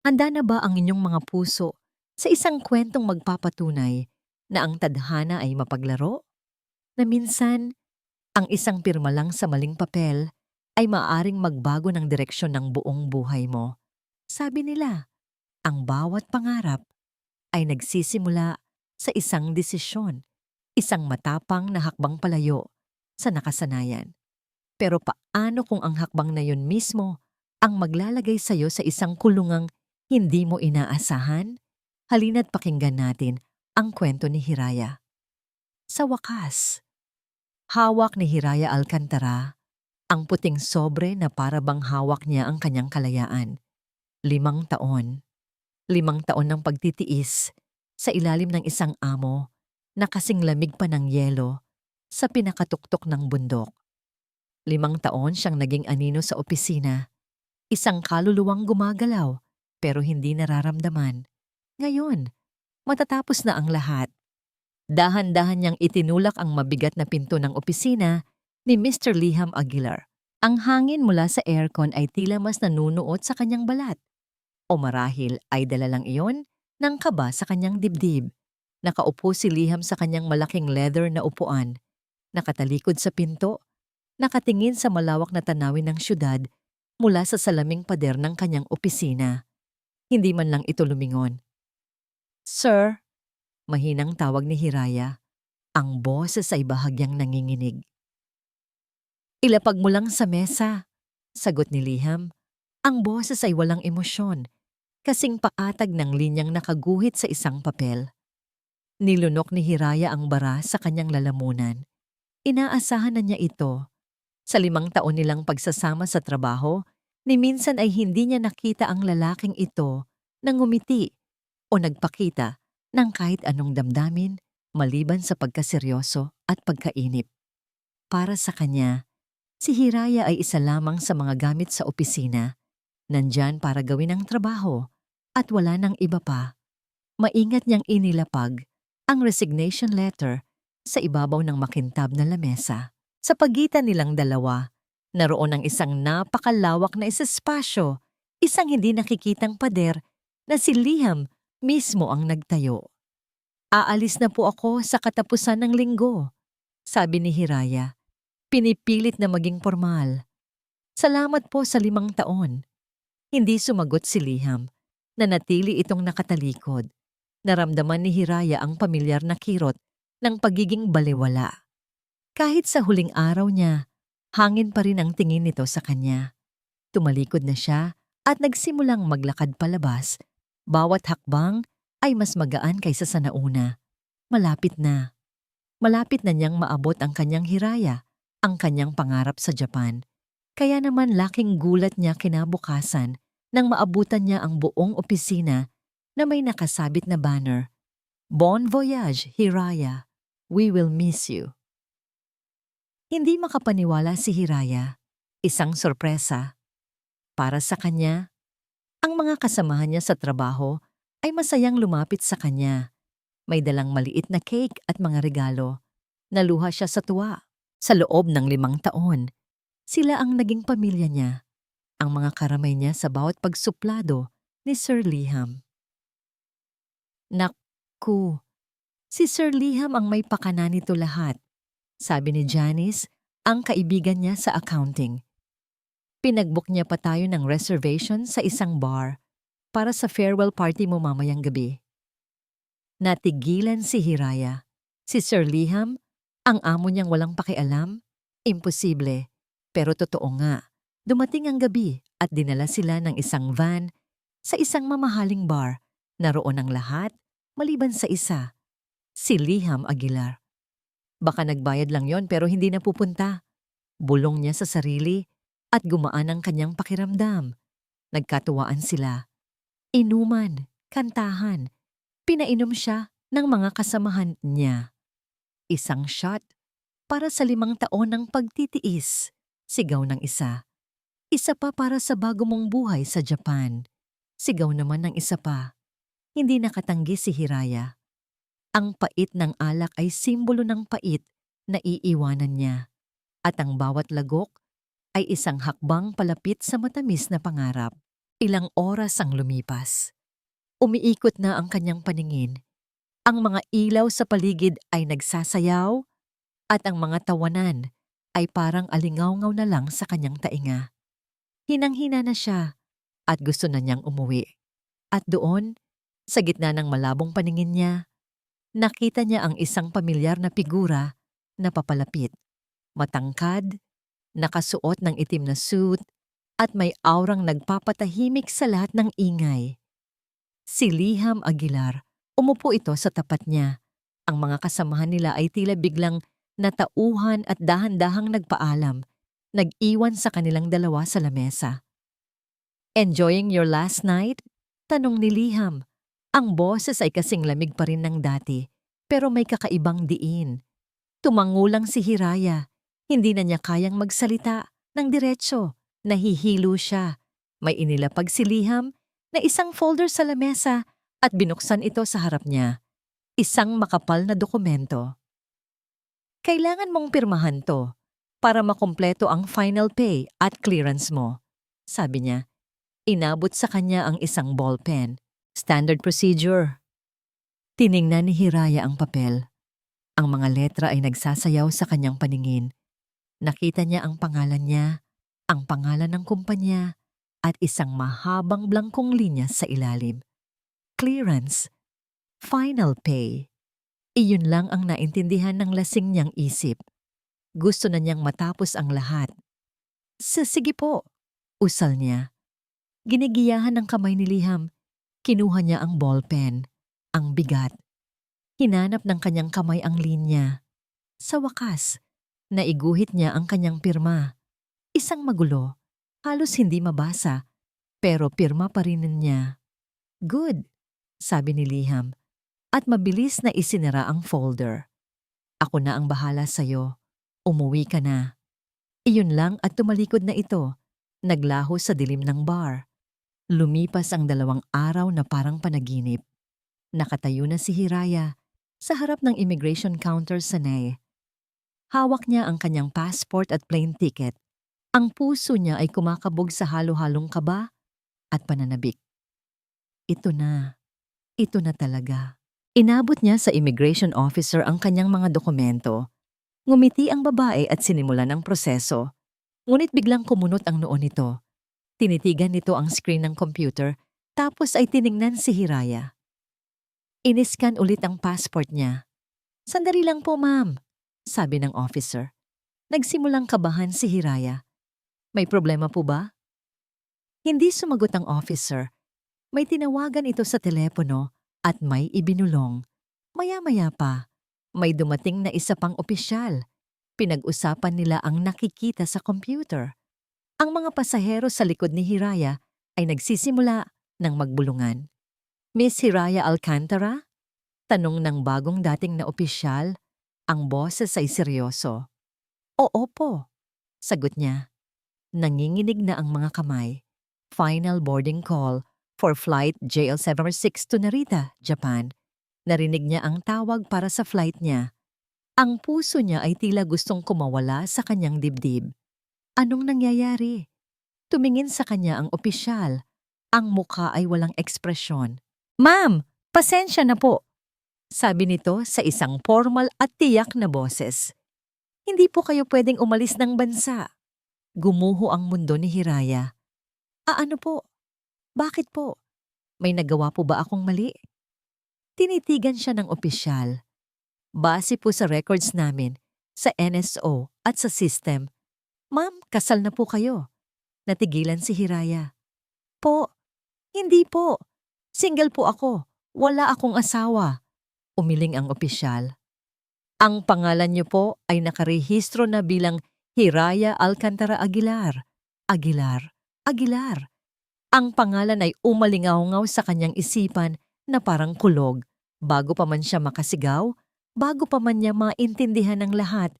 Handa na ba ang inyong mga puso sa isang kwentong magpapatunay na ang tadhana ay mapaglaro? Na minsan, ang isang pirma lang sa maling papel ay maaaring magbago ng direksyon ng buong buhay mo. Sabi nila, ang bawat pangarap ay nagsisimula sa isang desisyon, isang matapang na hakbang palayo sa nakasanayan. Pero paano kung ang hakbang na yun mismo ang maglalagay sa'yo sa isang kulungang hindi mo inaasahan? Halina't pakinggan natin ang kwento ni Hiraya. Sa wakas, hawak ni Hiraya Alcantara ang puting sobre na para bang hawak niya ang kanyang kalayaan. 5 taon. 5 taon ng pagtitiis sa ilalim ng isang amo na kasing lamig pa ng yelo sa pinakatuktok ng bundok. 5 taon siyang naging anino sa opisina, isang kaluluwang gumagalaw pero hindi nararamdaman. Ngayon, matatapos na ang lahat. Dahan-dahan niyang itinulak ang mabigat na pinto ng opisina ni Mr. Liham Aguilar. Ang hangin mula sa aircon ay tila mas nanunuot sa kanyang balat. O marahil ay dala lang iyon ng kaba sa kanyang dibdib. Nakaupo si Liham sa kanyang malaking leather na upuan, nakatalikod sa pinto, nakatingin sa malawak na tanawin ng syudad mula sa salaming pader ng kanyang opisina. Hindi man lang ito lumingon. "Sir," mahinang tawag ni Hiraya, ang boses ay bahagyang nanginginig. "Ilapag mo lang sa mesa," sagot ni Liham. Ang boses ay walang emosyon, kasing paatag ng linyang nakaguhit sa isang papel. Nilunok ni Hiraya ang bara sa kanyang lalamunan. Inaasahan na niya ito. Sa 5 taon nilang pagsasama sa trabaho, ni minsan ay hindi niya nakita ang lalaking ito na ngumiti o nagpakita ng kahit anong damdamin maliban sa pagkaseryoso at pagkainip. Para sa kanya, si Hiraya ay isa lamang sa mga gamit sa opisina, nandyan para gawin ang trabaho at wala nang iba pa. Maingat niyang inilapag ang resignation letter sa ibabaw ng makintab na lamesa. Sa pagitan nilang dalawa, naroon ang isang napakalawak na espasyo, isang hindi nakikitang pader na si Liham mismo ang nagtayo. "Aalis na po ako sa katapusan ng linggo," sabi ni Hiraya. Pinipilit na maging formal. "Salamat po sa 5 taon." Hindi sumagot si Liham. Nanatili itong nakatalikod. Naramdaman ni Hiraya ang pamilyar na kirot ng pagiging balewala. Kahit sa huling araw niya, hangin pa rin ang tingin nito sa kanya. Tumalikod na siya at nagsimulang maglakad palabas. Bawat hakbang ay mas magaan kaysa sa nauna. Malapit na. Malapit na niyang maabot ang kanyang Hiraya, ang kanyang pangarap sa Japan. Kaya naman laking gulat niya kinabukasan nang maabutan niya ang buong opisina na may nakasabit na banner, "Bon voyage, Hiraya. We will miss you." Hindi makapaniwala si Hiraya. Isang sorpresa. Para sa kanya, ang mga kasamahan niya sa trabaho ay masayang lumapit sa kanya. May dalang maliit na cake at mga regalo. Naluha siya sa tuwa. Sa loob ng 5 taon, sila ang naging pamilya niya. Ang mga karamay niya sa bawat pagsuplado ni Sir Liham. "Naku, si Sir Liham ang may pakana nito lahat," sabi ni Janice, ang kaibigan niya sa accounting. "Pinagbook niya pa tayo ng reservation sa isang bar para sa farewell party mo mamayang gabi." Natigilan si Hiraya. Si Sir Liham, ang amo niyang walang pakialam? Imposible. Pero totoo nga. Dumating ang gabi at dinala sila ng isang van sa isang mamahaling bar. Naroon ang lahat, maliban sa isa, si Liham Aguilar. Baka nagbayad lang yon pero hindi na pupunta. Bulong niya sa sarili at gumaan ang kanyang pakiramdam. Nagkatuwaan sila. Inuman, kantahan. Pinainom siya ng mga kasamahan niya. Isang shot para sa 5 taon ng pagtitiis. Sigaw ng isa. Isa pa para sa bago mong buhay sa Japan. Sigaw naman ng isa pa. Hindi nakatanggi si Hiraya. Ang pait ng alak ay simbolo ng pait na iiwanan niya. At ang bawat lagok ay isang hakbang palapit sa matamis na pangarap. Ilang oras ang lumipas. Umiikot na ang kanyang paningin. Ang mga ilaw sa paligid ay nagsasayaw at ang mga tawanan ay parang alingawngaw na lang sa kanyang tainga. Hinang-hina na siya at gusto na niyang umuwi. At doon, sa gitna ng malabong paningin niya, nakita niya ang isang pamilyar na figura na papalapit. Matangkad, nakasuot ng itim na suit, at may aurang nagpapatahimik sa lahat ng ingay. Si Liham Aguilar, umupo ito sa tapat niya. Ang mga kasamahan nila ay tila biglang natauhan at dahan-dahang nagpaalam, nag-iwan sa kanilang dalawa sa lamesa. "Enjoying your last night?" tanong ni Liham. Ang boses ay kasing lamig pa rin ng dati, pero may kakaibang diin. Tumangulang si Hiraya. Hindi na niya kayang magsalita ng diretsyo. Nahihilo siya. May inilapag si Liham na isang folder sa lamesa at binuksan ito sa harap niya. Isang makapal na dokumento. "Kailangan mong pirmahan to para makumpleto ang final pay at clearance mo," sabi niya. Inabot sa kanya ang isang ballpen. "Standard procedure." Tiningnan ni Hiraya ang papel. Ang mga letra ay nagsasayaw sa kanyang paningin. Nakita niya ang pangalan niya, ang pangalan ng kumpanya, at isang mahabang blangkong linya sa ilalim. Clearance. Final pay. Iyon lang ang naintindihan ng lasing niyang isip. Gusto na niyang matapos ang lahat. "Sige po," usal niya. Ginigiyahan ng kamay ni Liham. Kinuha niya ang ballpen. Ang bigat. Hinanap ng kanyang kamay ang linya. Sa wakas, naiguhit niya ang kanyang pirma. Isang magulo, halos hindi mabasa, pero pirma pa rin niya. "Good," sabi ni Liham, at mabilis na isinara ang folder. "Ako na ang bahala sa'yo. Umuwi ka na." Iyon lang at tumalikod na ito. Naglaho sa dilim ng bar. Lumipas ang 2 araw na parang panaginip. Nakatayo na si Hiraya sa harap ng immigration counter sa NAE. Hawak niya ang kanyang passport at plane ticket. Ang puso niya ay kumakabog sa halo-halong kaba at pananabik. Ito na talaga. Inabot niya sa immigration officer ang kanyang mga dokumento. Ngumiti ang babae at sinimulan ang proseso. Ngunit biglang kumunot ang noo nito. Tinitigan nito ang screen ng computer, tapos ay tiningnan si Hiraya. Iniskan ulit ang passport niya. "Sandali lang po, ma'am," sabi ng officer. Nagsimulang kabahan si Hiraya. "May problema po ba?" Hindi sumagot ang officer. May tinawagan ito sa telepono at may ibinulong. Maya-maya pa, may dumating na isa pang opisyal. Pinag-usapan nila ang nakikita sa computer. Ang mga pasahero sa likod ni Hiraya ay nagsisimula ng magbulungan. "Miss Hiraya Alcantara?" tanong ng bagong dating na opisyal. Ang boses ay seryoso. "Oo po," sagot niya. Nanginginig na ang mga kamay. Final boarding call for flight JL746 to Narita, Japan. Narinig niya ang tawag para sa flight niya. Ang puso niya ay tila gustong kumawala sa kanyang dibdib. Anong nangyayari? Tumingin sa kanya ang opisyal. Ang mukha ay walang ekspresyon. "Ma'am, pasensya na po," sabi nito sa isang formal at tiyak na boses. "Hindi po kayo pwedeng umalis ng bansa." Gumuho ang mundo ni Hiraya. Ano po? Bakit po? May nagawa po ba akong mali?" Tinitigan siya ng opisyal. "Base po sa records namin, sa NSO at sa system, ma'am, kasal na po kayo." Natigilan si Hiraya. "Po, hindi po. Single po ako. Wala akong asawa." Umiling ang opisyal. "Ang pangalan niyo po ay nakarehistro na bilang Hiraya Alcantara Aguilar. Aguilar, Aguilar." Ang pangalan ay umalingaw-ngaw sa kanyang isipan na parang kulog. Bago pa man siya makasigaw, bago pa man niya maintindihan ng lahat,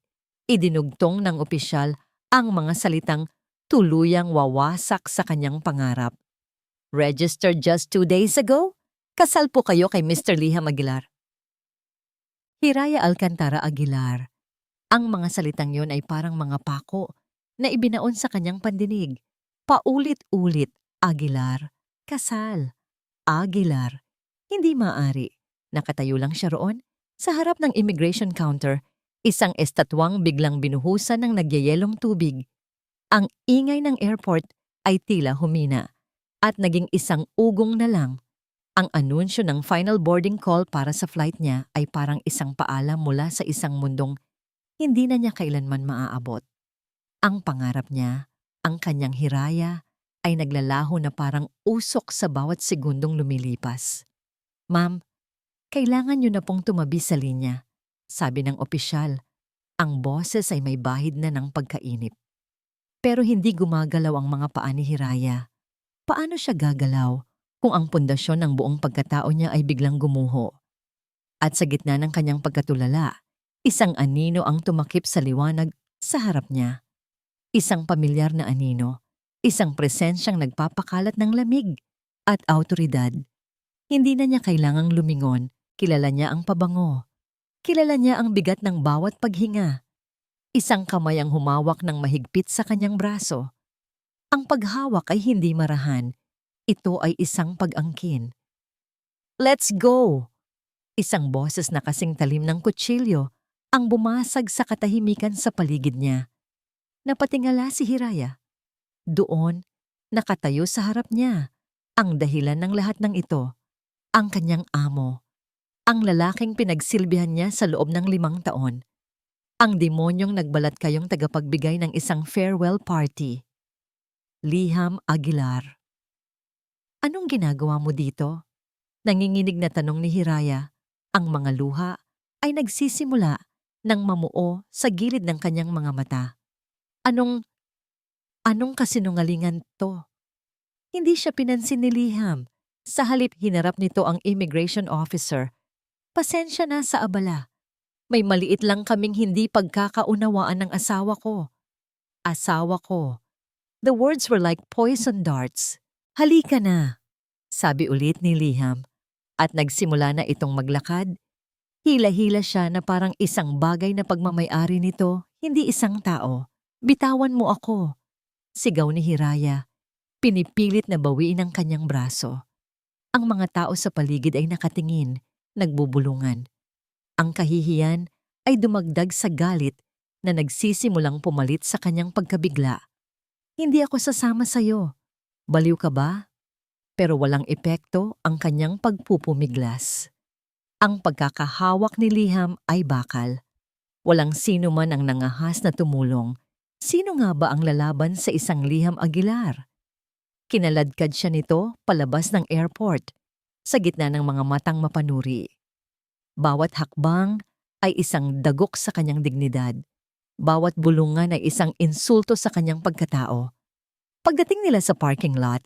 idinugtong ng opisyal ang mga salitang tuluyang wawasak sa kanyang pangarap. "Registered just 2 days ago? Kasal po kayo kay Mr. Liham Aguilar." Hiraya Alcantara Aguilar. Ang mga salitang yon ay parang mga pako na ibinaon sa kanyang pandinig. Paulit-ulit, Aguilar. Kasal. Aguilar. Hindi maaari. Nakatayo lang siya roon. Sa harap ng immigration counter, isang estatwang biglang binuhusan ng nagyayelong tubig. Ang ingay ng airport ay tila humina at naging isang ugong na lang. Ang anunsyo ng final boarding call para sa flight niya ay parang isang paalam mula sa isang mundong hindi na niya kailanman maaabot. Ang pangarap niya, ang kanyang hiraya, ay naglalaho na parang usok sa bawat segundong lumilipas. "Ma'am, kailangan niyo na pong tumabi sa linya," sabi ng opisyal. Ang boses ay may bahid na ng pagkainip. Pero hindi gumagalaw ang mga paa ni Hiraya. Paano siya gagalaw kung ang pundasyon ng buong pagkatao niya ay biglang gumuho? At sa gitna ng kanyang pagkatulala, isang anino ang tumakip sa liwanag sa harap niya. Isang pamilyar na anino, isang presensyang nagpapakalat ng lamig at awtoridad. Hindi na niya kailangang lumingon, kilala niya ang pabango. Kilala niya ang bigat ng bawat paghinga. Isang kamay ang humawak ng mahigpit sa kanyang braso. Ang paghawak ay hindi marahan. Ito ay isang pag-angkin. "Let's go!" Isang boses na kasing talim ng kutsilyo ang bumasag sa katahimikan sa paligid niya. Napatingala si Hiraya. Doon, nakatayo sa harap niya, ang dahilan ng lahat ng ito, ang kanyang amo, ang lalaking pinagsilbihan niya sa loob ng 5 taon. Ang demonyong nagbalat kayong tagapagbigay ng isang farewell party. Liham Aguilar. "Anong ginagawa mo dito?" Nanginginig na tanong ni Hiraya. Ang mga luha ay nagsisimula ng mamuo sa gilid ng kanyang mga mata. Anong kasinungalingan to? Hindi siya pinansin ni Liham. Sa halip hinarap nito ang immigration officer. "Pasensya na sa abala. May maliit lang kaming hindi pagkakaunawaan ng asawa ko." Asawa ko. The words were like poison darts. "Halika na," sabi ulit ni Liham. At nagsimula na itong maglakad. Hila-hila siya na parang isang bagay na pagmamay-ari nito, hindi isang tao. "Bitawan mo ako," sigaw ni Hiraya. Pinipilit na bawiin ang kanyang braso. Ang mga tao sa paligid ay nakatingin, nagbubulungan. Ang kahihiyan ay dumagdag sa galit na nagsisimulang pumalit sa kanyang pagkabigla. "Hindi ako sasama sa'yo. Baliw ka ba?" Pero walang epekto ang kanyang pagpupumiglas. Ang pagkakahawak ni Liham ay bakal. Walang sino man ang nangahas na tumulong. Sino nga ba ang lalaban sa isang Liham Aguilar? Kinaladkad siya nito palabas ng airport, sa gitna ng mga matang mapanuri. Bawat hakbang ay isang dagok sa kanyang dignidad. Bawat bulungan ay isang insulto sa kanyang pagkatao. Pagdating nila sa parking lot,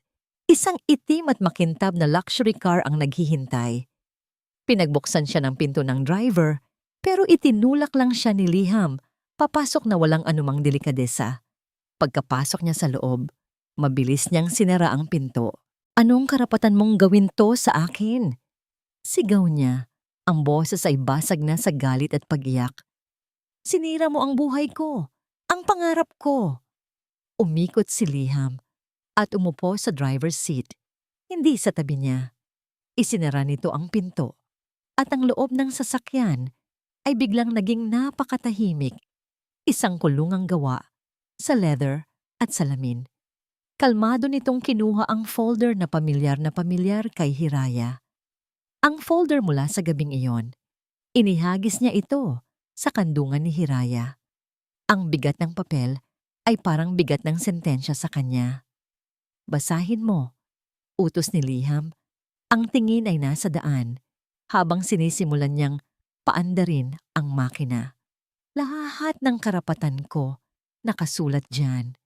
isang itim at makintab na luxury car ang naghihintay. Pinagbuksan siya ng pinto ng driver, pero itinulak lang siya ni Liham, papasok na walang anumang delikadesa. Pagkapasok niya sa loob, mabilis niyang sinara ang pinto. "Anong karapatan mong gawin to sa akin?" Sigaw niya. Ang boses ay basag na sa galit at pag-iyak. "Sinira mo ang buhay ko, ang pangarap ko." Umikot si Liham at umupo sa driver's seat, hindi sa tabi niya. Isinara nito ang pinto at ang loob ng sasakyan ay biglang naging napakatahimik, isang kulungang gawa sa leather at salamin. Kalmado nitong kinuha ang folder na pamilyar kay Hiraya. Ang folder mula sa gabing iyon. Inihagis niya ito sa kandungan ni Hiraya. Ang bigat ng papel ay parang bigat ng sentensya sa kanya. "Basahin mo," utos ni Liham. Ang tingin ay nasa daan, habang sinisimulan niyang paandarin ang makina. "Lahat ng karapatan ko nakasulat diyan.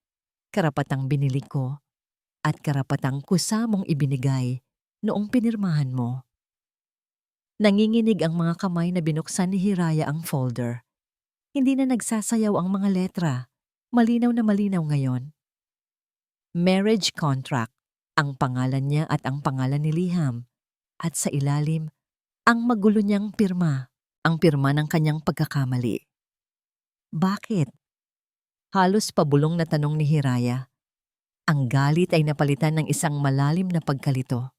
Karapatang binili ko at karapatang kusa mong ibinigay noong pinirmahan mo." Nanginginig ang mga kamay na binuksan ni Hiraya ang folder. Hindi na nagsasayaw ang mga letra. Malinaw na malinaw ngayon. Marriage contract, ang pangalan niya at ang pangalan ni Liham. At sa ilalim, ang magulo niyang pirma, ang pirma ng kanyang pagkakamali. "Bakit?" Halos pabulong na tanong ni Hiraya. Ang galit ay napalitan ng isang malalim na pagkalito.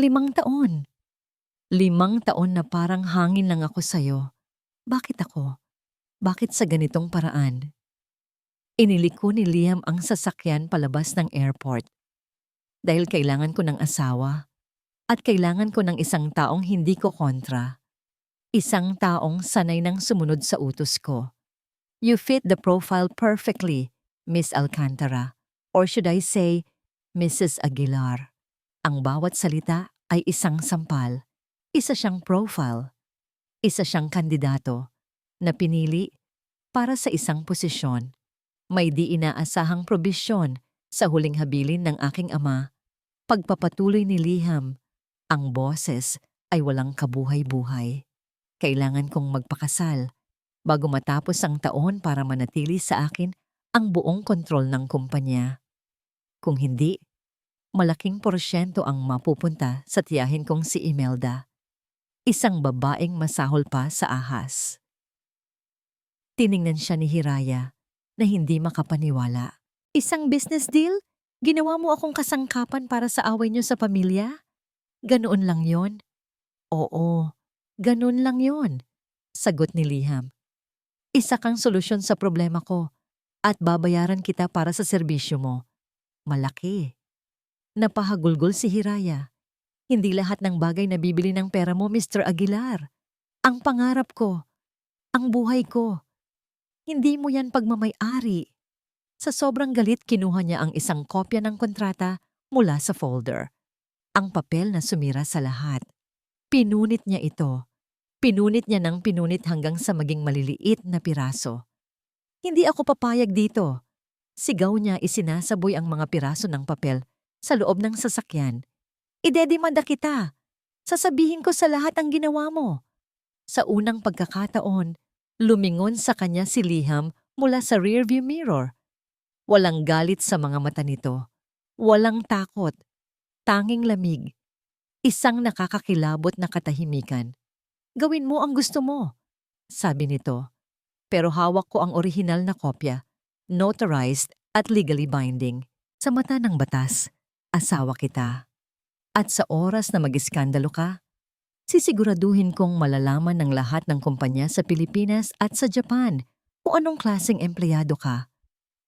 5 taon. 5 taon na parang hangin lang ako sa'yo. Bakit ako? Bakit sa ganitong paraan? Iniliko ni Liam ang sasakyan palabas ng airport. Dahil kailangan ko ng asawa at kailangan ko ng isang taong hindi ko kontra. Isang taong sanay nang sumunod sa utos ko. You fit the profile perfectly, Miss Alcantara. Or should I say, Mrs. Aguilar. Ang bawat salita ay isang sampal. Isa siyang profile. Isa siyang kandidato na pinili para sa isang posisyon. May di inaasahang probisyon sa huling habilin ng aking ama. Pagpapatuloy ni Liam, ang boses ay walang kabuhay-buhay. Kailangan kong magpakasal bago matapos ang taon para manatili sa akin ang buong kontrol ng kumpanya. Kung hindi, malaking porsyento ang mapupunta sa tiyahin kong si Imelda, isang babaeng masahol pa sa ahas. Tiningnan siya ni Hiraya na hindi makapaniwala. Isang business deal? Ginawa mo akong kasangkapan para sa away niyo sa pamilya? Ganoon lang yon? Oo, ganoon lang yon, sagot ni Liam. Isa kang solusyon sa problema ko at babayaran kita para sa serbisyo mo. Malaki. Napahagulgol si Hiraya. Hindi lahat ng bagay na bibili ng pera mo, Mr. Aguilar. Ang pangarap ko, ang buhay ko. Hindi mo yan pagmamay-ari. Sa sobrang galit, kinuha niya ang isang kopya ng kontrata mula sa folder. Ang papel na sumira sa lahat. Pinunit niya ito. Pinunit niya ng pinunit hanggang sa maging maliliit na piraso. Hindi ako papayag dito. Sigaw niya, isinasaboy ang mga piraso ng papel sa loob ng sasakyan. Idedemanda kita. Sasabihin ko sa lahat ang ginawa mo. Sa unang pagkakataon, lumingon sa kanya si Liam mula sa rearview mirror. Walang galit sa mga mata nito. Walang takot. Tanging lamig. Isang nakakakilabot na katahimikan. Gawin mo ang gusto mo, sabi nito. Pero hawak ko ang orihinal na kopya, notarized at legally binding. Sa mata ng batas, asawa kita. At sa oras na mag-iskandalo ka, sisiguraduhin kong malalaman ng lahat ng kumpanya sa Pilipinas at sa Japan kung anong klaseng empleyado ka.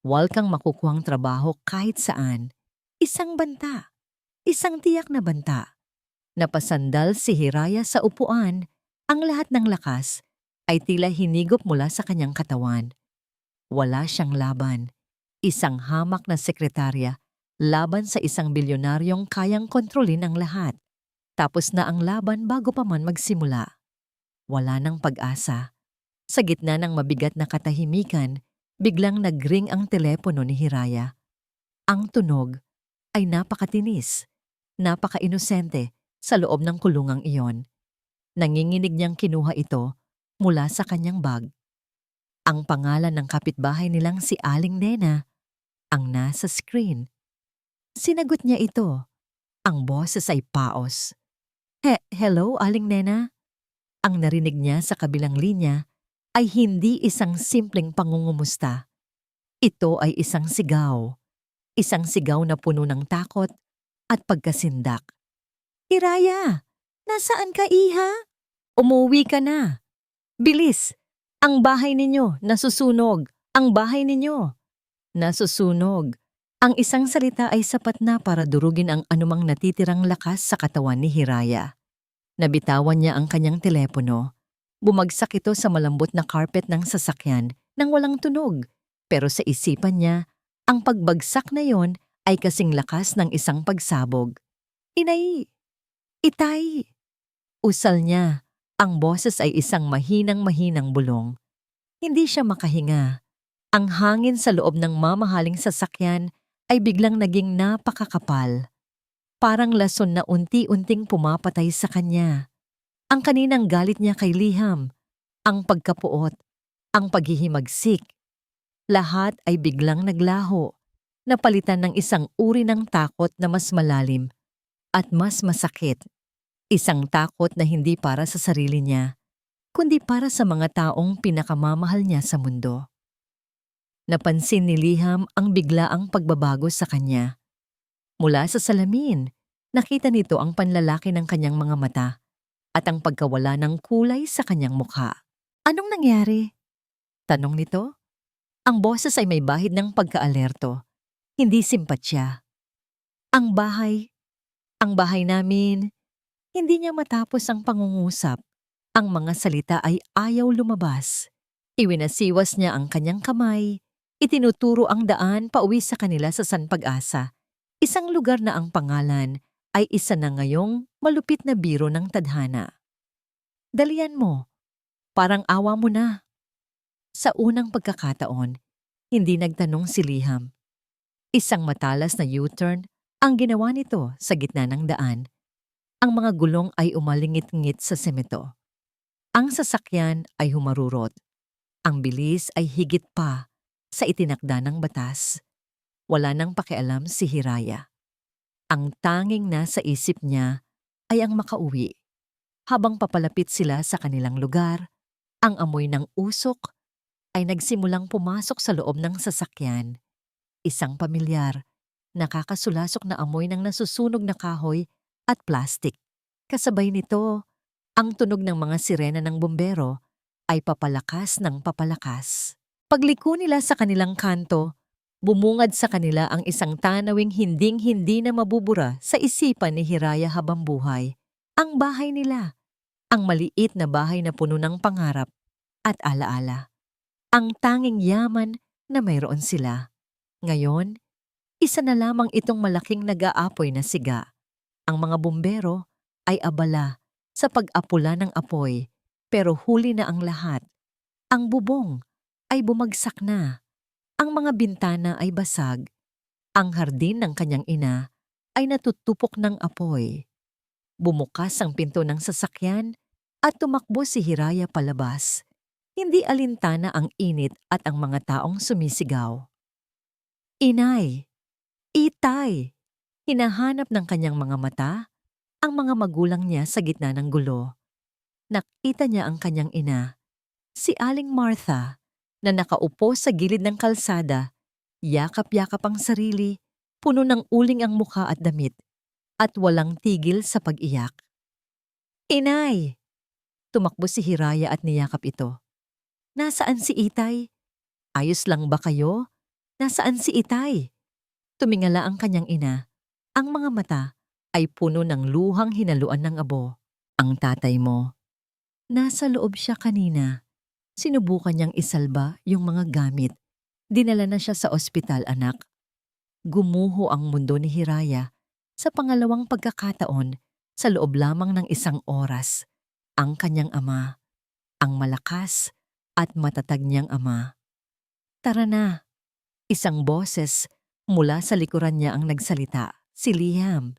Wal kang makukuhang trabaho kahit saan. Isang banta. Isang tiyak na banta. Napasandal si Hiraya sa upuan, ang lahat ng lakas ay tila hinigop mula sa kanyang katawan. Wala siyang laban. Isang hamak na sekretarya laban sa isang bilyonaryong kayang kontrolin ang lahat. Tapos na ang laban bago pa man magsimula. Wala nang pag-asa. Sa gitna ng mabigat na katahimikan, biglang nagring ang telepono ni Hiraya. Ang tunog ay napakatinis, napaka-inosente sa loob ng kulungang iyon. Nanginginig niyang kinuha ito mula sa kanyang bag. Ang pangalan ng kapitbahay nilang si Aling Nena ang nasa screen. Sinagot niya ito. Ang boses ay paos. Hello, Aling Nena? Ang narinig niya sa kabilang linya ay hindi isang simpleng pangungumusta. Ito ay isang sigaw. Isang sigaw na puno ng takot at pagkasindak. Hiraya, nasaan ka, iha? Umuwi ka na. Bilis! Ang bahay ninyo nasusunog. Ang bahay ninyo nasusunog. Ang isang salita ay sapat na para durugin ang anumang natitirang lakas sa katawan ni Hiraya. Nabitawan niya ang kanyang telepono. Bumagsak ito sa malambot na carpet ng sasakyan nang walang tunog. Pero sa isipan niya, ang pagbagsak na yon ay kasing lakas ng isang pagsabog. Inay! Itay! Usal niya. Ang boses ay isang mahinang-mahinang bulong. Hindi siya makahinga. Ang hangin sa loob ng mamahaling sasakyan ay biglang naging napakakapal. Parang lason na unti-unting pumapatay sa kanya. Ang kaninang galit niya kay Liam, ang pagkapuot, ang paghihimagsik. Lahat ay biglang naglaho, napalitan ng isang uri ng takot na mas malalim at mas masakit. Isang takot na hindi para sa sarili niya, kundi para sa mga taong pinakamamahal niya sa mundo. Napansin ni Liham ang biglaang pagbabago sa kanya. Mula sa salamin, nakita nito ang panlalaki ng kanyang mga mata at ang pagkawala ng kulay sa kanyang mukha. Anong nangyari? Tanong nito. Ang boses ay may bahid ng pagkaalerto, hindi simpatsya. Ang bahay, ang bahay namin, hindi niya matapos ang pangungusap. Ang mga salita ay ayaw lumabas. Iwinasiwas niya ang kanyang kamay, itinuturo ang daan pauwi sa kanila sa San Pag-asa, isang lugar na ang pangalan ay isa na ngayong malupit na biro ng tadhana. Dalian mo, parang awa mo na. Sa unang pagkakataon, hindi nagtanong si Liham. Isang matalas na U-turn ang ginawa nito sa gitna ng daan. Ang mga gulong ay umalingit-ngit sa semento. Ang sasakyan ay humarurot. Ang bilis ay higit pa sa itinakda ng batas. Wala nang pakialam si Hiraya. Ang tanging nasa isip niya ay ang makauwi. Habang papalapit sila sa kanilang lugar, ang amoy ng usok ay nagsimulang pumasok sa loob ng sasakyan. Isang pamilyar, nakakasulasok na amoy ng nasusunog na kahoy at plastik. Kasabay nito, ang tunog ng mga sirena ng bumbero ay papalakas ng papalakas. Pagliko nila sa kanilang kanto, bumungad sa kanila ang isang tanawing hinding-hindi na mabubura sa isipan ni Hiraya habang buhay. Ang bahay nila, ang maliit na bahay na puno ng pangarap at alaala. Ang tanging yaman na mayroon sila. Ngayon, isa na lamang itong malaking nag-aapoy na siga. Ang mga bumbero ay abala sa pag-apula ng apoy, pero huli na ang lahat. Ang bubong ay bumagsak na. Ang mga bintana ay basag. Ang hardin ng kanyang ina ay natutupok ng apoy. Bumukas ang pinto ng sasakyan at tumakbo si Hiraya palabas. Hindi alintana ang init at ang mga taong sumisigaw. Inay! Itay! Hinahanap ng kanyang mga mata ang mga magulang niya sa gitna ng gulo. Nakita niya ang kanyang ina, si Aling Martha, na nakaupo sa gilid ng kalsada, yakap-yakap ang sarili, puno ng uling ang mukha at damit, at walang tigil sa pag-iyak. Inay! Tumakbo si Hiraya at niyakap ito. Nasaan si Itay? Ayos lang ba kayo? Nasaan si Itay? Tumingala ang kanyang ina. Ang mga mata ay puno ng luhang hinaluan ng abo. Ang tatay mo. Nasa loob siya kanina. Sinubukan niyang isalba yung mga gamit. Dinala na siya sa ospital, anak. Gumuho ang mundo ni Hiraya sa pangalawang pagkakataon sa loob lamang ng isang oras. Ang kanyang ama, ang malakas at matatag niyang ama. Tara na. Isang boses mula sa likuran niya ang nagsalita, si Liham.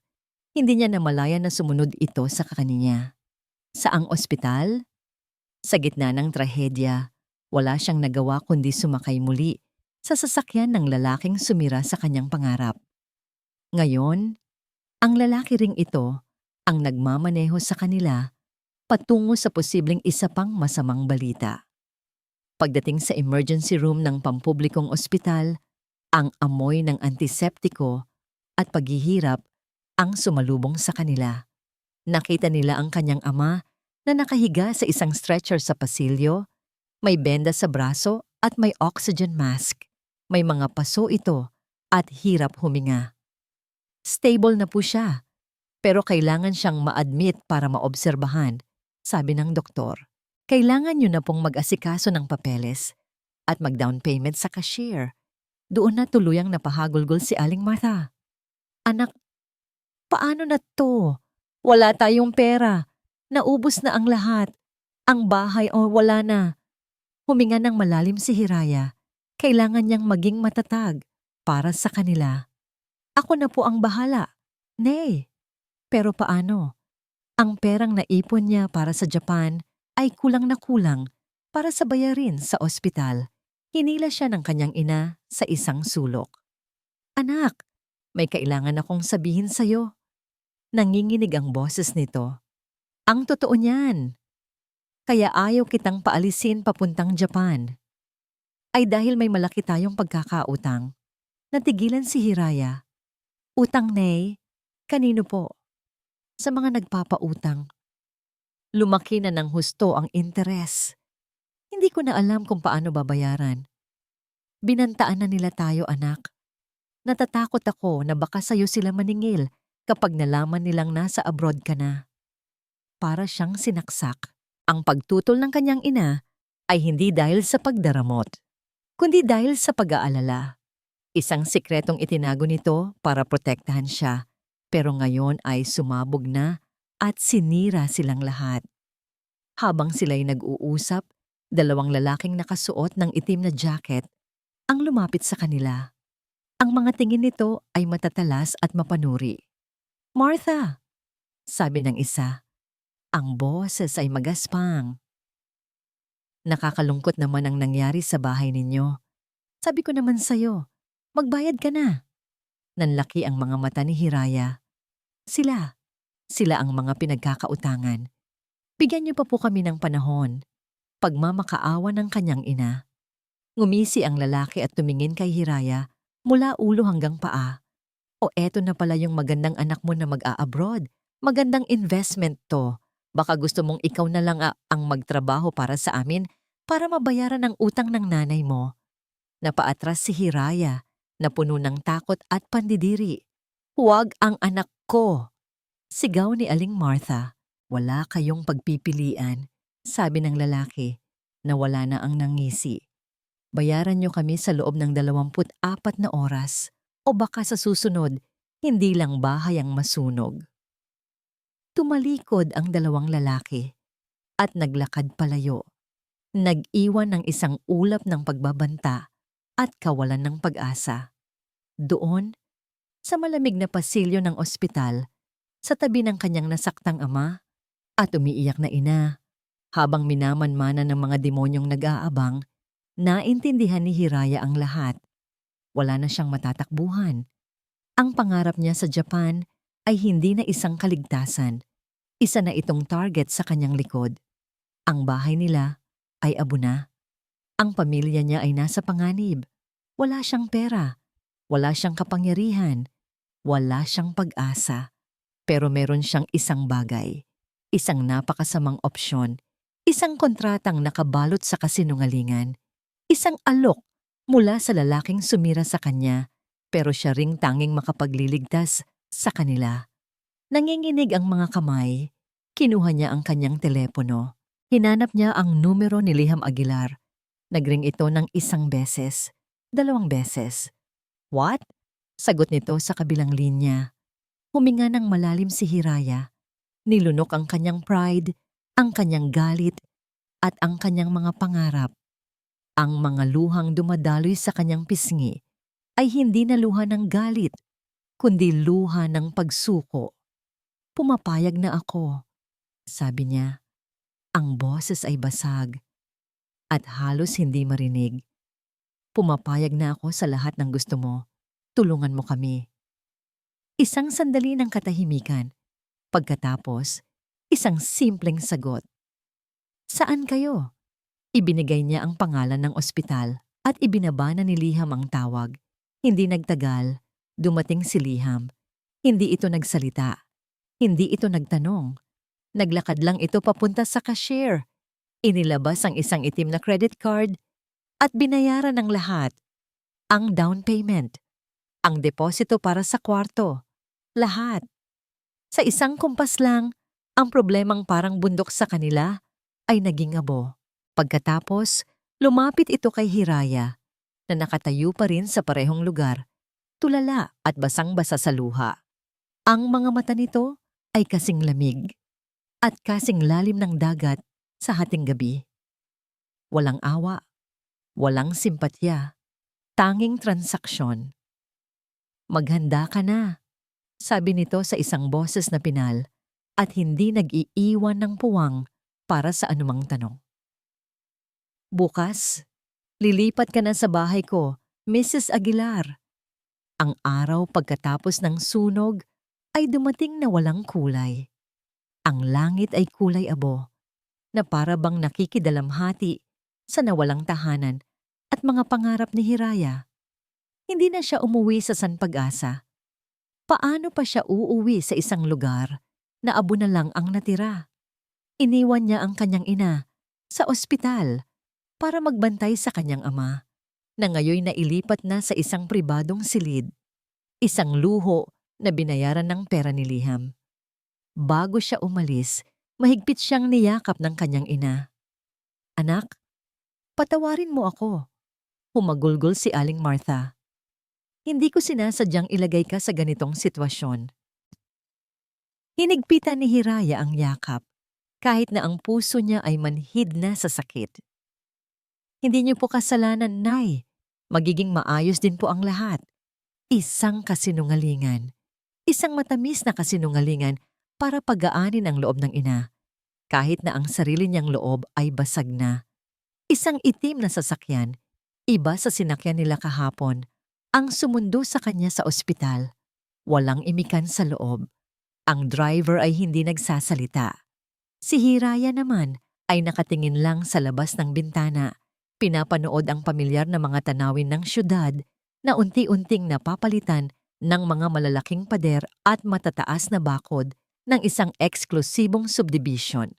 Hindi niya namalayan na sumunod ito sa kaniya. Saang ospital? Sa gitna ng trahedya, wala siyang nagawa kundi sumakay muli sa sasakyan ng lalaking sumira sa kanyang pangarap. Ngayon, ang lalaki ring ito ang nagmamaneho sa kanila patungo sa posibleng isa pang masamang balita. Pagdating sa emergency room ng pampublikong ospital, ang amoy ng antiseptiko at paghihirap ang sumalubong sa kanila. Nakita nila ang kanyang ama na nakahiga sa isang stretcher sa pasilyo, may benda sa braso at may oxygen mask. May mga paso ito at hirap huminga. Stable na po siya, pero kailangan siyang ma-admit para maobserbahan, sabi ng doktor. Kailangan niyo na pong mag-asikaso ng papeles at mag-down payment sa cashier. Doon na tuluyang napahagulgol si Aling Martha. Anak, paano na to? Wala tayong pera. Naubos na ang lahat. Ang bahay wala na. Huminga ng malalim si Hiraya. Kailangan niyang maging matatag para sa kanila. Ako na po ang bahala. Nay, pero paano? Ang perang naipon niya para sa Japan ay kulang na kulang para sa bayarin sa ospital. Hinila siya ng kanyang ina sa isang sulok. Anak, may kailangan akong sabihin sa'yo. Nanginginig ang boses nito. Ang totoo niyan. Kaya ayaw kitang paalisin papuntang Japan. ay dahil may malaki tayong pagkakautang. Natigilan si Hiraya. Utang, Nay? Kanino po? Sa mga nagpapautang. Lumaki na ng husto ang interes. Hindi ko na alam kung paano babayaran. Binantaan na nila tayo, anak. Natatakot ako na baka sa'yo sila maningil kapag nalaman nilang nasa abroad ka na. Para siyang sinaksak. Ang pagtutol ng kanyang ina ay hindi dahil sa pagdaramot, kundi dahil sa pag-aalala. Isang sikretong itinago nito para protektahan siya, pero ngayon ay sumabog na at sinira silang lahat. Habang sila'y nag-uusap, dalawang lalaking nakasuot ng itim na jacket ang lumapit sa kanila. Ang mga tingin nito ay matatalas at mapanuri. "Martha," sabi ng isa, ang boses ay magaspang. "Nakakalungkot naman ang nangyari sa bahay ninyo. Sabi ko naman sa'yo, magbayad ka na." Nanlaki ang mga mata ni Hiraya. Sila ang mga pinagkakautangan. Bigyan niyo pa po kami ng panahon. Pagmamakaawa ng kanyang ina. Ngumisi ang lalaki at tumingin kay Hiraya mula ulo hanggang paa. "O eto na pala yung magandang anak mo na mag-a-abroad. Magandang investment to. Baka gusto mong ikaw na lang ang magtrabaho para sa amin para mabayaran ang utang ng nanay mo." Napaatras si Hiraya na puno ng takot at pandidiri. "Huwag ang anak ko!" Sigaw ni Aling Martha. "Wala kayong pagpipilian," sabi ng lalaki na wala na ang nangisi. "Bayaran niyo kami sa loob ng 24 na oras o baka sa susunod, hindi lang bahay ang masunog." Tumalikod ang dalawang lalaki at naglakad palayo. Nag-iwan ng isang ulap ng pagbabanta at kawalan ng pag-asa. Doon, sa malamig na pasilyo ng ospital, sa tabi ng kanyang nasaktang ama at umiiyak na ina, habang minamanmanan ng mga demonyong nag-aabang, naintindihan ni Hiraya ang lahat. Wala na siyang matatakbuhan. Ang pangarap niya sa Japan ay hindi na isang kaligtasan. Isa na itong target sa kanyang likod. Ang bahay nila ay abo na. Ang pamilya niya ay nasa panganib. Wala siyang pera. Wala siyang kapangyarihan. Wala siyang pag-asa. Pero meron siyang isang bagay. Isang napakasamang opsyon. Isang kontratang nakabalot sa kasinungalingan. Isang alok mula sa lalaking sumira sa kanya, pero siya ring tanging makapagliligtas sa kanila. Nanginginig ang mga kamay. Kinuha niya ang kanyang telepono. Hinanap niya ang numero ni Liham Aguilar. Nagring ito ng 1 beses, 2 beses. "What?" Sagot nito sa kabilang linya. Huminga ng malalim si Hiraya. Nilunok ang kanyang pride, ang kanyang galit, at ang kanyang mga pangarap. Ang mga luhang dumadaloy sa kanyang pisngi ay hindi na luha ng galit, kundi luha ng pagsuko. "Pumapayag na ako," sabi niya. Ang boses ay basag at halos hindi marinig. "Pumapayag na ako sa lahat ng gusto mo. Tulungan mo kami." Isang sandali ng katahimikan. Pagkatapos, isang simpleng sagot. "Saan kayo?" Ibinigay niya ang pangalan ng ospital at ibinaba na ni Liham ang tawag. Hindi nagtagal, dumating si Liham. Hindi ito nagsalita. Hindi ito nagtanong. Naglakad lang ito papunta sa cashier. Inilabas ang isang itim na credit card at binayaran ng lahat. Ang down payment, ang deposito para sa kwarto, lahat. Sa isang kumpas lang, ang problemang parang bundok sa kanila ay naging abo. Pagkatapos, lumapit ito kay Hiraya na nakatayo pa rin sa parehong lugar, tulala at basang-basa sa luha. Ang mga mata nito ay kasing lamig at kasing lalim ng dagat sa hating gabi. Walang awa, walang simpatya, tanging transaksyon. "Maghanda ka na," sabi nito sa isang boses na pinal at hindi nag-iiwan ng puwang para sa anumang tanong. "Bukas, lilipat ka na sa bahay ko, Mrs. Aguilar." Ang araw pagkatapos ng sunog ay dumating na walang kulay. Ang langit ay kulay abo, na para bang nakikidalamhati sa nawalang tahanan at mga pangarap ni Hiraya. Hindi na siya umuwi sa San Pag-asa. Paano pa siya uuwi sa isang lugar na abo na lang ang natira? Iniwan niya ang kanyang ina sa ospital para magbantay sa kanyang ama, na ngayon nailipat na sa isang pribadong silid, isang luho na binayaran ng pera ni Liham. Bago siya umalis, mahigpit siyang niyakap ng kanyang ina. "Anak, patawarin mo ako," humagulgol si Aling Martha. "Hindi ko sinasadyang ilagay ka sa ganitong sitwasyon." Hinigpitan ni Hiraya ang yakap, kahit na ang puso niya ay manhid na sa sakit. "Hindi niyo po kasalanan, Nay. Magiging maayos din po ang lahat." Isang kasinungalingan. Isang matamis na kasinungalingan para pagaanin ang loob ng ina, kahit na ang sarili niyang loob ay basag na. Isang itim na sasakyan, iba sa sinakyan nila kahapon, ang sumundo sa kanya sa ospital. Walang imikan sa loob. Ang driver ay hindi nagsasalita. Si Hiraya naman ay nakatingin lang sa labas ng bintana, pinapanood ang pamilyar na mga tanawin ng syudad na unti-unting napapalitan ng mga malalaking pader at matataas na bakod ng isang eksklusibong subdivision.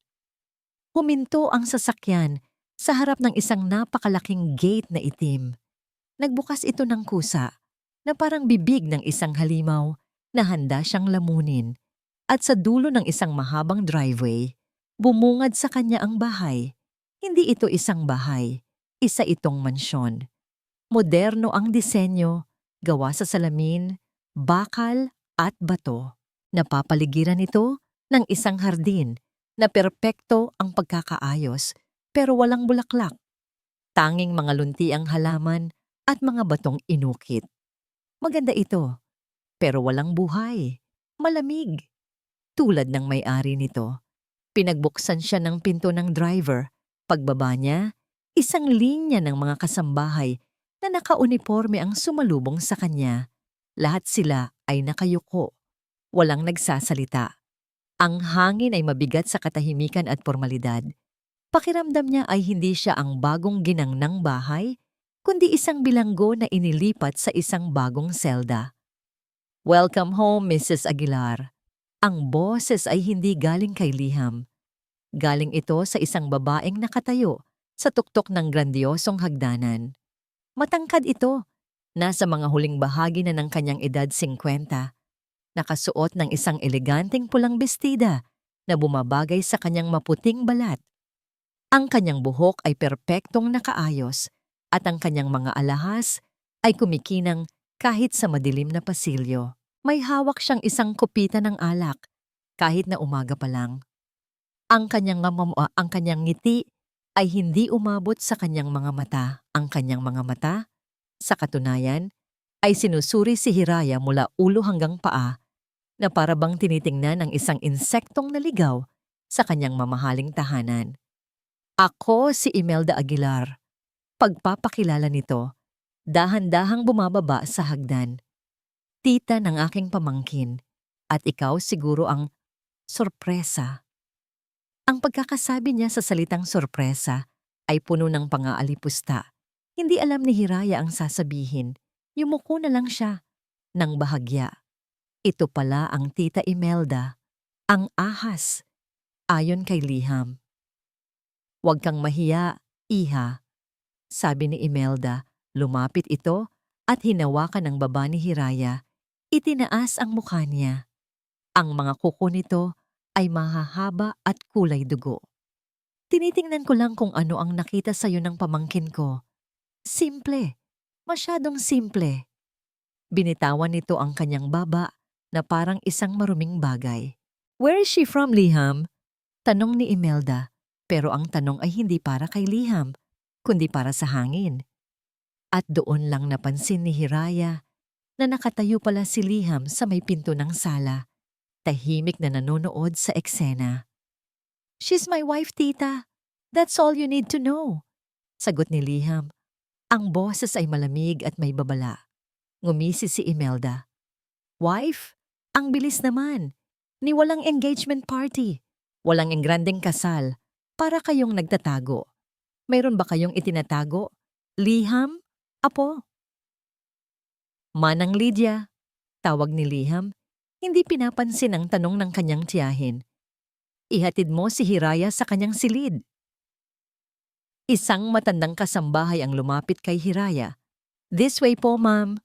Huminto ang sasakyan sa harap ng isang napakalaking gate na itim. Nagbukas ito ng kusa na parang bibig ng isang halimaw na handa siyang lamunin, at sa dulo ng isang mahabang driveway, bumungad sa kanya ang bahay. Hindi ito isang bahay, isa itong mansyon. Moderno ang disenyo, gawa sa salamin, bakal at bato. Napapaligiran ito ng isang hardin na perpekto ang pagkakaayos pero walang bulaklak. Tanging mga lunti ang halaman at mga batong inukit. Maganda ito, pero walang buhay. Malamig. Tulad ng may-ari nito. Pinagbuksan siya ng pinto ng driver. Pagbaba niya, isang linya ng mga kasambahay na nakauniporme ang sumalubong sa kanya. Lahat sila ay nakayuko. Walang nagsasalita. Ang hangin ay mabigat sa katahimikan at formalidad. Pakiramdam niya ay hindi siya ang bagong ginangnang bahay, kundi isang bilanggo na inilipat sa isang bagong selda. "Welcome home, Mrs. Aguilar." Ang boses ay hindi galing kay Liham. Galing ito sa isang babaeng nakatayo sa tuktok ng grandiosong hagdanan. Matangkad ito, nasa mga huling bahagi na ng kanyang edad 50. Nakasuot ng isang eleganteng pulang bestida na bumabagay sa kanyang maputing balat. Ang kanyang buhok ay perpektong nakaayos at ang kanyang mga alahas ay kumikinang kahit sa madilim na pasilyo. May hawak siyang isang kupita ng alak kahit na umaga pa lang. Ang kanyang ngiti ay hindi umabot sa kanyang mga mata. Ang kanyang mga mata, sa katunayan, ay sinusuri si Hiraya mula ulo hanggang paa na para bang tinitingnan ang isang insektong naligaw sa kanyang mamahaling tahanan. "Ako si Imelda Aguilar." Pagpapakilala nito, dahan-dahang bumababa sa hagdan. "Tita ng aking pamangkin, at ikaw siguro ang sorpresa." Ang pagkakasabi niya sa salitang sorpresa ay puno ng pang-aalipusta. Hindi alam ni Hiraya ang sasabihin. Yumuko na lang siya ng bahagya. Ito pala ang Tita Imelda, ang ahas, ayon kay Liham. "Huwag kang mahiya, iha," sabi ni Imelda. Lumapit ito at hinawakan ng baba ni Hiraya. Itinaas ang mukha niya. Ang mga kuko nito ay mahahaba at kulay dugo. "Tinitingnan ko lang kung ano ang nakita sa'yo ng pamangkin ko. Simple, masyadong simple." Binitawan nito ang kanyang baba na parang isang maruming bagay. "Where is she from, Liham?" tanong ni Imelda, pero ang tanong ay hindi para kay Liham, kundi para sa hangin. At doon lang napansin ni Hiraya na nakatayo pala si Liham sa may pinto ng sala, tahimik na nanonood sa eksena. "She's my wife, tita. That's all you need to know," sagot ni Liham. Ang boses ay malamig at may babala. Ngumisi si Imelda. "Wife? Ang bilis naman. Ni walang engagement party. Walang engrandeng kasal. Para kayong nagtatago. Mayroon ba kayong itinatago? Liham, apo. Manang Lydia, tawag ni Liham, hindi pinapansin ang tanong ng kanyang tiyahin. Ihatid mo si Hiraya sa kanyang silid. Isang matandang kasambahay ang lumapit kay Hiraya. This way po, ma'am.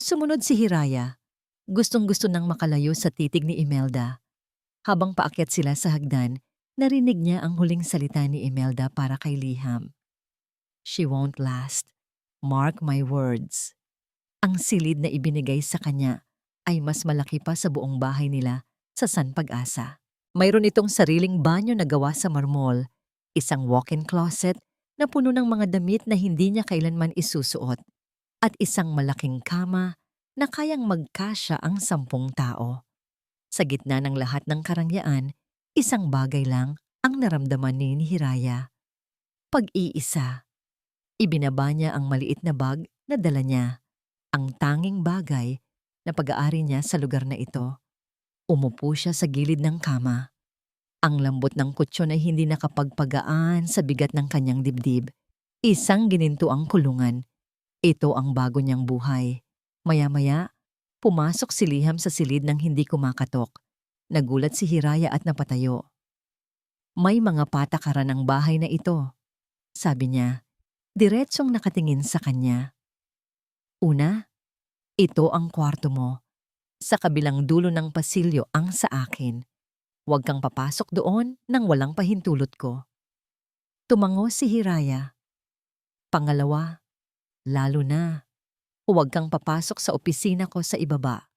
Sumunod si Hiraya. Gustong-gusto nang makalayo sa titig ni Imelda. Habang paakyat sila sa hagdan, narinig niya ang huling salita ni Imelda para kay Liham. She won't last. Mark my words. Ang silid na ibinigay sa kanya ay mas malaki pa sa buong bahay nila sa San Pag-asa. Mayroon itong sariling banyo na gawa sa marmol, isang walk-in closet na puno ng mga damit na hindi niya kailanman isusuot, at isang malaking kama na kayang magkasya ang 10 tao. Sa gitna ng lahat ng karangyaan, isang bagay lang ang naramdaman ni Hiraya. Pag-iisa. Ibinaba niya ang maliit na bag na dala niya. Ang tanging bagay na pag-aari niya sa lugar na ito. Umupo siya sa gilid ng kama. Ang lambot ng kutsyon ay hindi nakapagpagaan sa bigat ng kanyang dibdib. Isang gininto ang kulungan. Ito ang bago niyang buhay. Maya-maya, pumasok si Liham sa silid ng hindi kumakatok. Nagulat si Hiraya at napatayo. May mga patakaran ang bahay na ito, sabi niya, diretsong nakatingin sa kanya. Una, ito ang kwarto mo. Sa kabilang dulo ng pasilyo ang sa akin. Huwag kang papasok doon nang walang pahintulot ko. Tumango si Hiraya. Pangalawa, lalo na, huwag kang papasok sa opisina ko sa ibaba.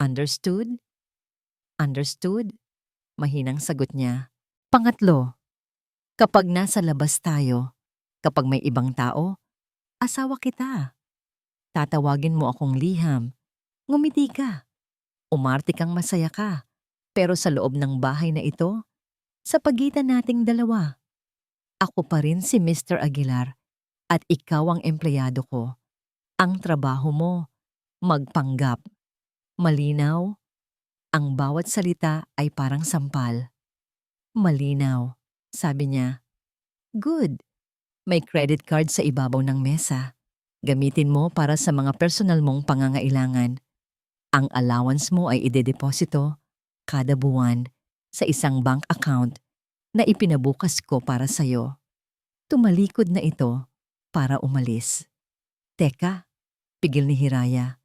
Understood? Understood? Mahinang sagot niya. Pangatlo, kapag nasa labas tayo, kapag may ibang tao, asawa kita. Tatawagin mo akong Liham. Ngumiti ka. Umarte kang masaya ka. Pero sa loob ng bahay na ito, sa pagitan nating dalawa, ako pa rin si Mr. Aguilar at ikaw ang empleyado ko. Ang trabaho mo, magpanggap. Malinaw, ang bawat salita ay parang sampal. Malinaw, sabi niya. Good. May credit card sa ibabaw ng mesa. Gamitin mo para sa mga personal mong pangangailangan. Ang allowance mo ay idedeposito kada buwan sa isang bank account na ipinabukas ko para sa'yo. Tumalikod na ito para umalis. Teka, pigil ni Hiraya.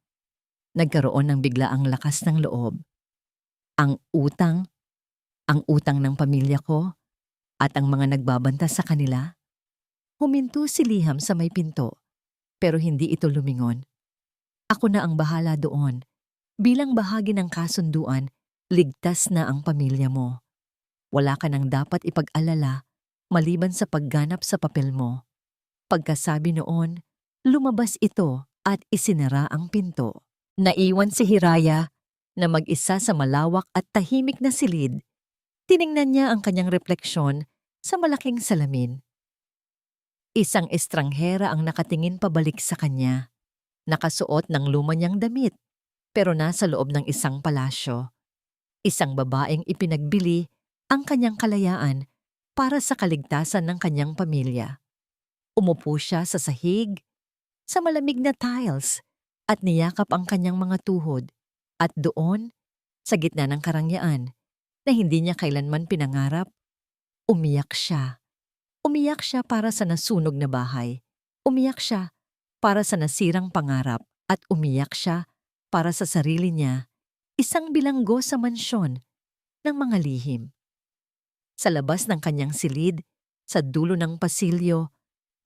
Nagkaroon ng biglaang lakas ng loob. Ang utang ng pamilya ko at ang mga nagbabanta sa kanila. Huminto si Liham sa may pinto. Pero hindi ito lumingon. Ako na ang bahala doon. Bilang bahagi ng kasunduan, ligtas na ang pamilya mo. Wala ka nang dapat ipag-alala maliban sa pagganap sa papel mo. Pagkasabi noon, lumabas ito at isinara ang pinto. Naiwan si Hiraya na mag-isa sa malawak at tahimik na silid. Tiningnan niya ang kanyang refleksyon sa malaking salamin. Isang estranghera ang nakatingin pabalik sa kanya. Nakasuot ng luma niyang damit, pero nasa loob ng isang palasyo. Isang babaeng ipinagbili ang kanyang kalayaan para sa kaligtasan ng kanyang pamilya. Umupo siya sa sahig, sa malamig na tiles, at niyakap ang kanyang mga tuhod. At doon, sa gitna ng karangyaan, na hindi niya kailanman pinangarap, umiyak siya. Umiyak siya para sa nasunog na bahay. Umiyak siya para sa nasirang pangarap at umiyak siya para sa sarili niya, isang bilanggo sa mansyon ng mga lihim. Sa labas ng kanyang silid, sa dulo ng pasilyo,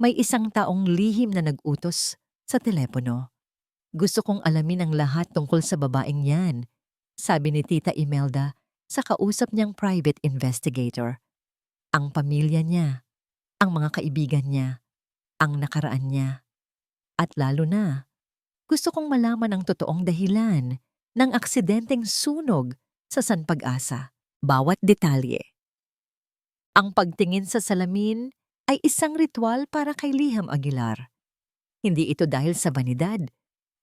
may isang taong lihim na nag-utos sa telepono. Gusto kong alamin ang lahat tungkol sa babaeng yan, sabi ni Tita Imelda sa kausap niyang private investigator. Ang pamilya niya, ang mga kaibigan niya, ang nakaraan niya. At lalo na, gusto kong malaman ang totoong dahilan ng aksidenteng sunog sa San Pag-asa. Bawat detalye. Ang pagtingin sa salamin ay isang ritual para kay Liham Aguilar. Hindi ito dahil sa banidad,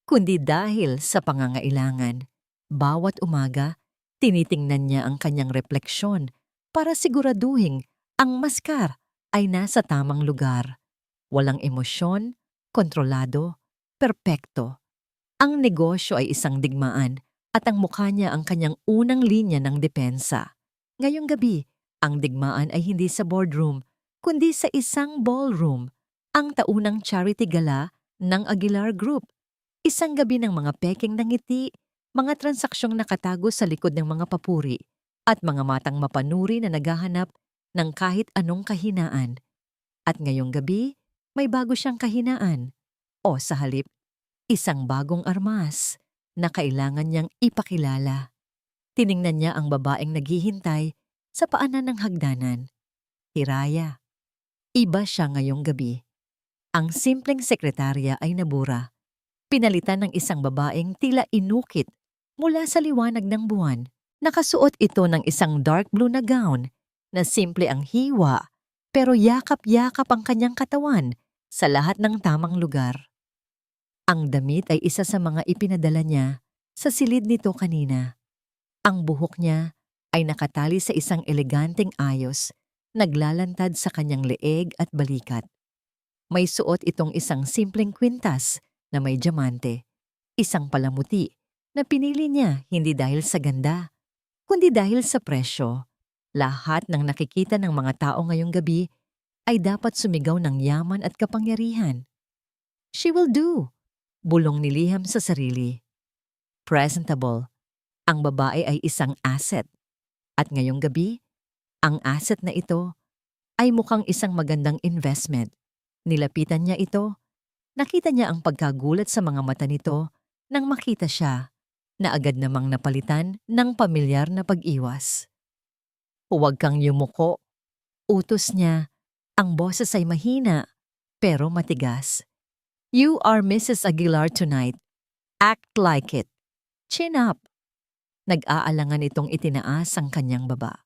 kundi dahil sa pangangailangan. Bawat umaga, tinitingnan niya ang kanyang refleksyon para siguraduhin ang maskar ay nasa tamang lugar. Walang emosyon, kontrolado, perpekto. Ang negosyo ay isang digmaan at ang mukha niya ang kanyang unang linya ng depensa. Ngayong gabi, ang digmaan ay hindi sa boardroom, kundi sa isang ballroom, ang taunang charity gala ng Aguilar Group. Isang gabi ng mga peking ng ngiti, mga transaksyong nakatago sa likod ng mga papuri, at mga matang mapanuri na naghahanap ng kahit anong kahinaan. At ngayong gabi, may bago siyang kahinaan. O sa halip, isang bagong armas na kailangan niyang ipakilala. Tiningnan niya ang babaeng naghihintay sa paanan ng hagdanan. Hiraya. Iba siya ngayong gabi. Ang simpleng sekretarya ay nabura. Pinalitan ng isang babaeng tila inukit mula sa liwanag ng buwan. Nakasuot ito ng isang dark blue na gown na simple ang hiwa pero yakap-yakap ang kanyang katawan sa lahat ng tamang lugar. Ang damit ay isa sa mga ipinadala niya sa silid nito kanina. Ang buhok niya ay nakatali sa isang eleganteng ayos, naglalantad sa kanyang leeg at balikat. May suot itong isang simpleng kwintas na may diamante, isang palamuti na pinili niya hindi dahil sa ganda, kundi dahil sa presyo. Lahat ng nakikita ng mga tao ngayong gabi ay dapat sumigaw ng yaman at kapangyarihan. She will do, bulong ni Liham sa sarili. Presentable. Ang babae ay isang asset. At ngayong gabi, ang asset na ito ay mukhang isang magandang investment. Nilapitan niya ito. Nakita niya ang pagkagulat sa mga mata nito nang makita siya na agad namang napalitan ng pamilyar na pag-iwas. Huwag kang yumuko. Utos niya. Ang boses ay mahina pero matigas. You are Mrs. Aguilar tonight. Act like it. Chin up. Nag-aalangan itong itinaas ang kanyang baba.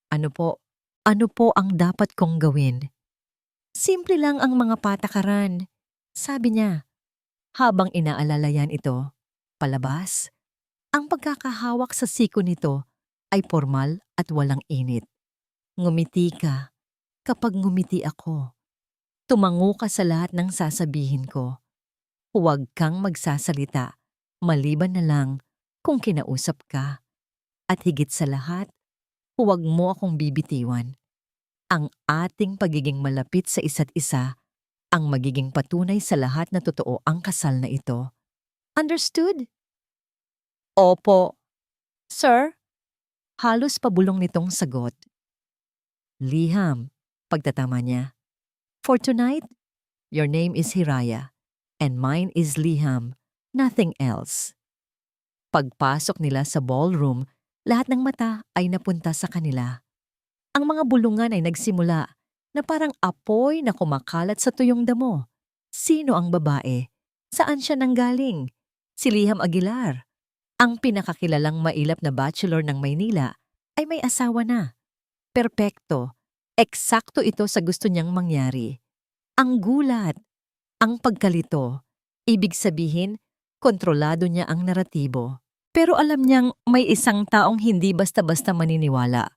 Ano po? Ano po ang dapat kong gawin? Simple lang ang mga patakaran, sabi niya. Habang inaalalayan ito, palabas, ang pagkakahawak sa siko nito ay formal at walang init. Ngumiti ka kapag ngumiti ako. Tumango ka sa lahat ng sasabihin ko. Huwag kang magsasalita, maliban na lang kung kinausap ka. At higit sa lahat, huwag mo akong bibitiwan. Ang ating pagiging malapit sa isa't isa ang magiging patunay sa lahat na totoo ang kasal na ito. Understood? Opo. Sir? Halos pabulong nitong sagot. Liham, pagtatama niya. For tonight, your name is Hiraya, and mine is Liham, nothing else. Pagpasok nila sa ballroom, lahat ng mata ay napunta sa kanila. Ang mga bulungan ay nagsimula na parang apoy na kumakalat sa tuyong damo. Sino ang babae? Saan siya nanggaling? Si Liham Aguilar. Ang pinakakilalang mailap na bachelor ng Maynila ay may asawa na. Perpekto. Eksakto ito sa gusto niyang mangyari. Ang gulat. Ang pagkalito. Ibig sabihin, kontrolado niya ang naratibo. Pero alam niyang may isang taong hindi basta-basta maniniwala.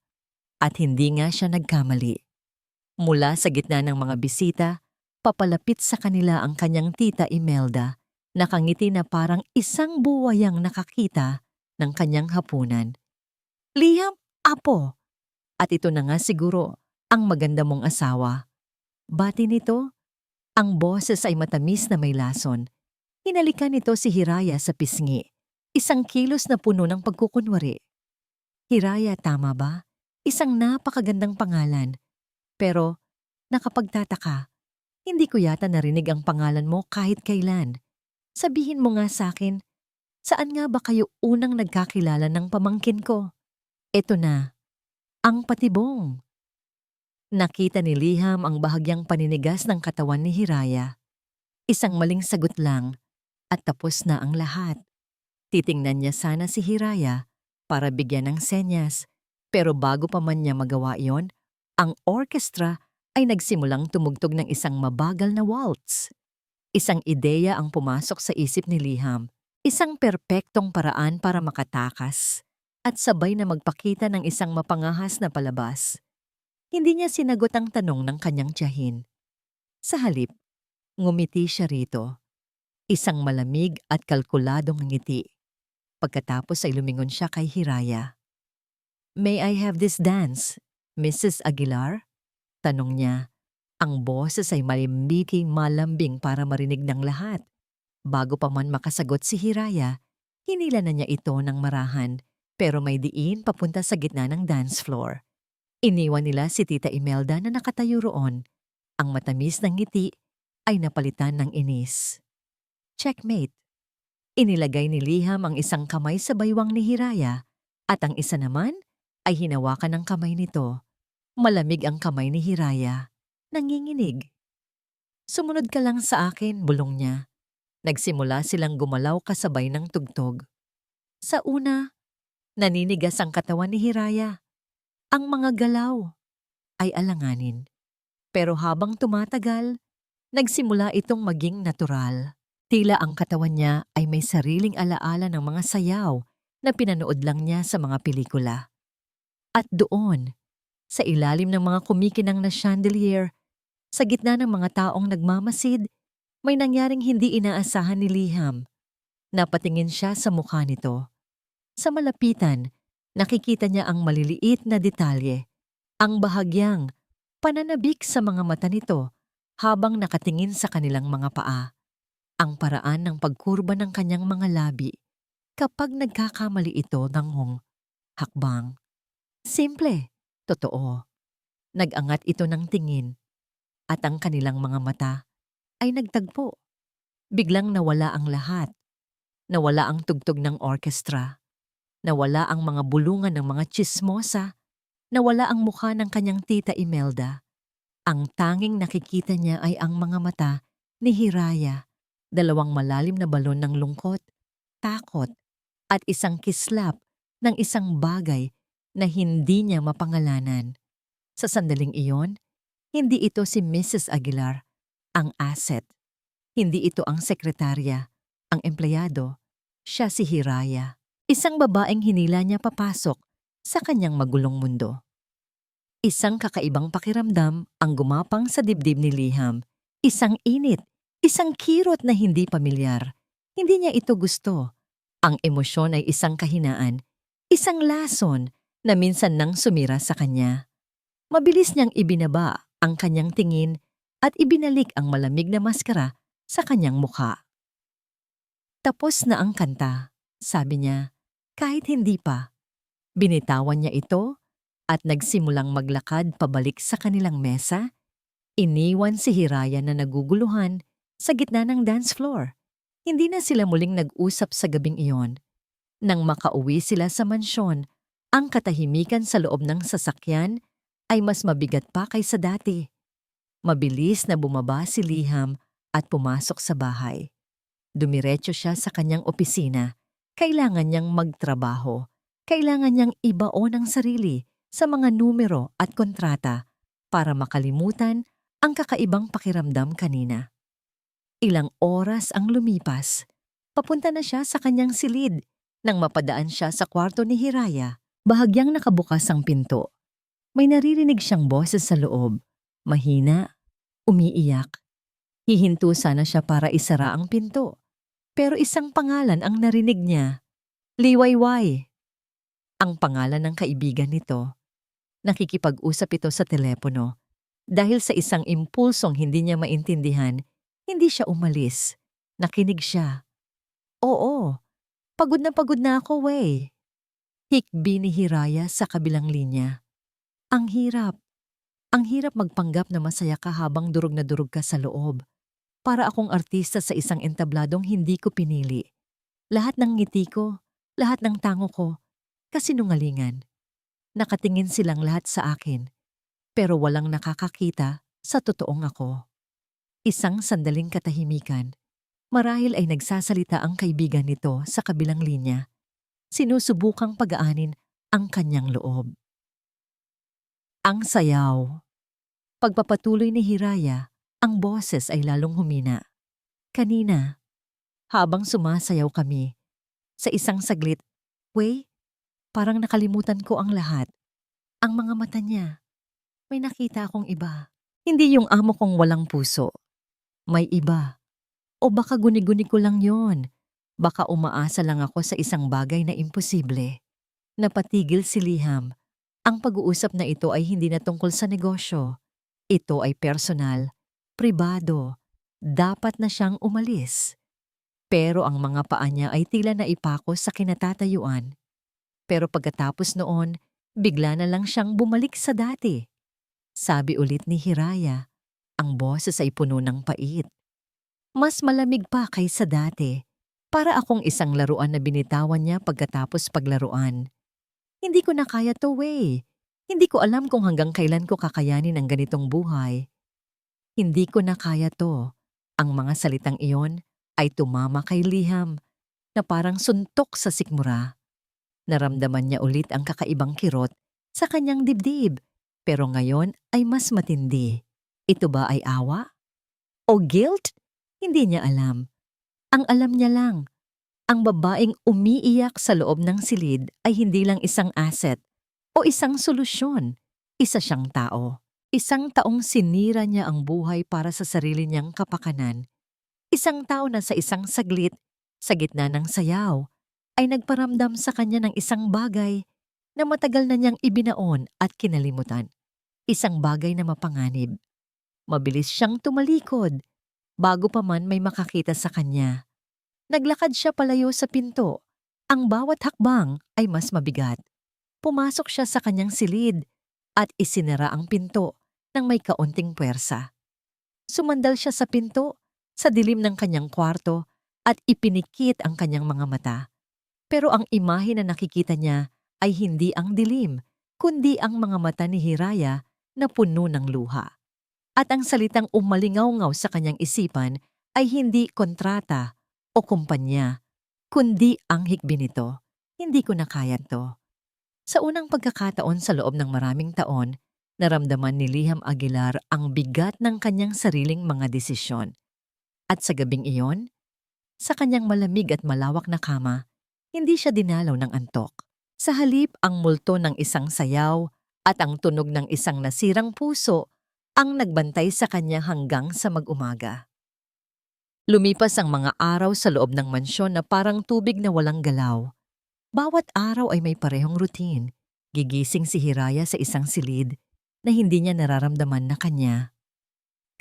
At hindi nga siya nagkamali. Mula sa gitna ng mga bisita, papalapit sa kanila ang kanyang tita Imelda, nakangiti na parang isang buwayang nakakita ng kanyang hapunan. Liham, apo! At ito na nga siguro ang maganda mong asawa. Bati nito, ang boses ay matamis na may lason. Hinalikan nito si Hiraya sa pisngi, isang kilos na puno ng pagkukunwari. Hiraya, tama ba? Isang napakagandang pangalan. Pero, nakapagtataka, hindi ko yata narinig ang pangalan mo kahit kailan. Sabihin mo nga sa akin, saan nga ba kayo unang nagkakilala ng pamangkin ko? Eto na, ang patibong. Nakita ni Liham ang bahagyang paninigas ng katawan ni Hiraya. Isang maling sagot lang at tapos na ang lahat. Titingnan niya sana si Hiraya para bigyan ng senyas. Pero bago pa man niya magawa iyon, ang orkestra ay nagsimulang tumugtog ng isang mabagal na waltz. Isang ideya ang pumasok sa isip ni Liham, isang perpektong paraan para makatakas at sabay na magpakita ng isang mapangahas na palabas. Hindi niya sinagot ang tanong ng kanyang tiyahin. Sa halip, Ngumiti siya rito, isang malamig at kalkuladong ngiti. Pagkatapos ay lumingon siya kay Hiraya. "May I have this dance, Mrs. Aguilar?" Tanong niya. Ang boses ay malimbiking malambing para marinig ng lahat. Bago pa man makasagot si Hiraya, hinila na niya ito ng marahan pero may diin papunta sa gitna ng dance floor. Iniwan nila si Tita Imelda na nakatayo roon. Ang matamis ng ngiti ay napalitan ng inis. Checkmate. Inilagay ni Liham ang isang kamay sa baywang ni Hiraya at ang isa naman ay hinawakan ng kamay nito. Malamig ang kamay ni Hiraya. Nanginginig. "Sumunod ka lang sa akin," bulong niya. Nagsimula silang gumalaw kasabay ng tugtog. Sa una, naninigas ang katawan ni Hiraya. Ang mga galaw ay alanganin. Pero habang tumatagal, nagsimula itong maging natural. Tila ang katawan niya ay may sariling alaala ng mga sayaw na pinanood lang niya sa mga pelikula. At doon, sa ilalim ng mga kumikinang na chandelier, sa gitna ng mga taong nagmamasid, may nangyaring hindi inaasahan ni Liham. Napatingin siya sa mukha nito. Sa malapitan, nakikita niya ang maliliit na detalye, ang bahagyang pananabik sa mga mata nito habang nakatingin sa kanilang mga paa, ang paraan ng pagkurba ng kanyang mga labi kapag nagkakamali ito ng hakbang. Simple, totoo. Nag-angat ito ng tingin at ang kanilang mga mata ay nagtagpo. Biglang nawala ang lahat. Nawala ang tugtog ng orkestra. Nawala ang mga bulungan ng mga tsismosa. Nawala ang mukha ng kanyang Tita Imelda. Ang tanging nakikita niya ay ang mga mata ni Hiraya, dalawang malalim na balon ng lungkot, takot, at isang kislap ng isang bagay na hindi niya mapangalanan. Sa sandaling iyon, hindi ito si Mrs. Aguilar, ang asset. Hindi ito ang sekretarya, ang empleyado. Siya si Hiraya, isang babaeng hinila niya papasok sa kanyang magulong mundo. Isang kakaibang pakiramdam ang gumapang sa dibdib ni Liham. Isang init, isang kirot na hindi pamilyar. Hindi niya ito gusto. Ang emosyon ay isang kahinaan, isang lason na minsan nang sumira sa kanya. Mabilis niyang ibinaba ang kanyang tingin at ibinalik ang malamig na maskara sa kanyang mukha. "Tapos na ang kanta," sabi niya, kahit hindi pa. Binitawan niya ito at nagsimulang maglakad pabalik sa kanilang mesa. Iniwan si Hiraya na naguguluhan sa gitna ng dance floor. Hindi na sila muling nag-usap sa gabing iyon. Nang makauwi sila sa mansyon, ang katahimikan sa loob ng sasakyan ay mas mabigat pa kaysa dati. Mabilis na bumaba si Liham at pumasok sa bahay. Dumiretso siya sa kanyang opisina. Kailangan niyang magtrabaho. Kailangan niyang ibaon ang sarili sa mga numero at kontrata para makalimutan ang kakaibang pakiramdam kanina. Ilang oras ang lumipas. Papunta na siya sa kanyang silid nang mapadaan siya sa kwarto ni Hiraya. Bahagyang nakabukas ang pinto. May naririnig siyang boses sa loob. Mahina, umiiyak. Hihinto sana siya para isara ang pinto. Pero isang pangalan ang narinig niya. Liwayway. Ang pangalan ng kaibigan nito. Nakikipag-usap ito sa telepono. Dahil sa isang impulsong hindi niya maintindihan, hindi siya umalis. Nakinig siya. "Oo, pagod na ako, wey." Hikbi ni Hiraya sa kabilang linya. Ang hirap. Ang hirap magpanggap na masaya ka habang durog na durog ka sa loob. Para akong artista sa isang entabladong hindi ko pinili. Lahat ng ngiti ko, lahat ng tango ko, kasinungalingan. Nakatingin silang lahat sa akin, pero walang nakakakita sa totoong ako. Isang sandaling katahimikan. Marahil ay nagsasalita ang kaibigan nito sa kabilang linya. Sinusubukang pagaanin ang kanyang loob. Ang sayaw. Pagpapatuloy ni Hiraya, ang boses ay lalong humina. Kanina, habang sumasayaw kami, sa isang saglit, parang nakalimutan ko ang lahat. Ang mga mata niya, may nakita akong iba. Hindi yung amo kong walang puso. May iba. O baka guni-guni ko lang yon. Baka umaasa lang ako sa isang bagay na imposible. Napatigil si Liham. Ang pag-uusap na ito ay hindi na tungkol sa negosyo. Ito ay personal, pribado. Dapat na siyang umalis. Pero ang mga paa niya ay tila naipako sa kinatatayuan. Pero pagkatapos noon, bigla na lang siyang bumalik sa dati. Sabi ulit ni Hiraya, ang boses ay puno ng pait. Mas malamig pa kaysa dati. Para akong isang laruan na binitawan niya pagkatapos paglaruan. Hindi ko na kaya to, Wei. Hindi ko alam kung hanggang kailan ko kakayanin ang ganitong buhay. Hindi ko na kaya to. Ang mga salitang iyon ay tumama kay Liham na parang suntok sa sikmura. Naramdaman niya ulit ang kakaibang kirot sa kanyang dibdib, pero ngayon ay mas matindi. Ito ba ay awa? O guilt? Hindi niya alam. Ang alam niya lang, ang babaeng umiiyak sa loob ng silid ay hindi lang isang asset o isang solusyon. Isa siyang tao. Isang taong sinira niya ang buhay para sa sarili niyang kapakanan. Isang tao na sa isang saglit, sa gitna ng sayaw, ay nagparamdam sa kanya ng isang bagay na matagal na niyang ibinaon at kinalimutan. Isang bagay na mapanganib. Mabilis siyang tumalikod, bago pa man may makakita sa kanya. Naglakad siya palayo sa pinto. Ang bawat hakbang ay mas mabigat. Pumasok siya sa kanyang silid at isinara ang pinto ng may kaunting puwersa. Sumandal siya sa pinto, sa dilim ng kanyang kwarto at ipinikit ang kanyang mga mata. Pero ang imahe na nakikita niya ay hindi ang dilim, kundi ang mga mata ni Hiraya na puno ng luha. At ang salitang umalingaw-ngaw sa kanyang isipan ay hindi kontrata o kumpanya, kundi ang hikbi nito. Hindi ko na kaya to. Sa unang pagkakataon sa loob ng maraming taon, naramdaman ni Liham Aguilar ang bigat ng kanyang sariling mga desisyon. At sa gabing iyon, sa kanyang malamig at malawak na kama, hindi siya dinalaw ng antok. Sa halip ang multo ng isang sayaw at ang tunog ng isang nasirang puso ang nagbantay sa kanya hanggang sa mag-umaga. Lumipas ang mga araw sa loob ng mansyon na parang tubig na walang galaw. Bawat araw ay may parehong routine. Gigising si Hiraya sa isang silid na hindi niya nararamdaman na kanya.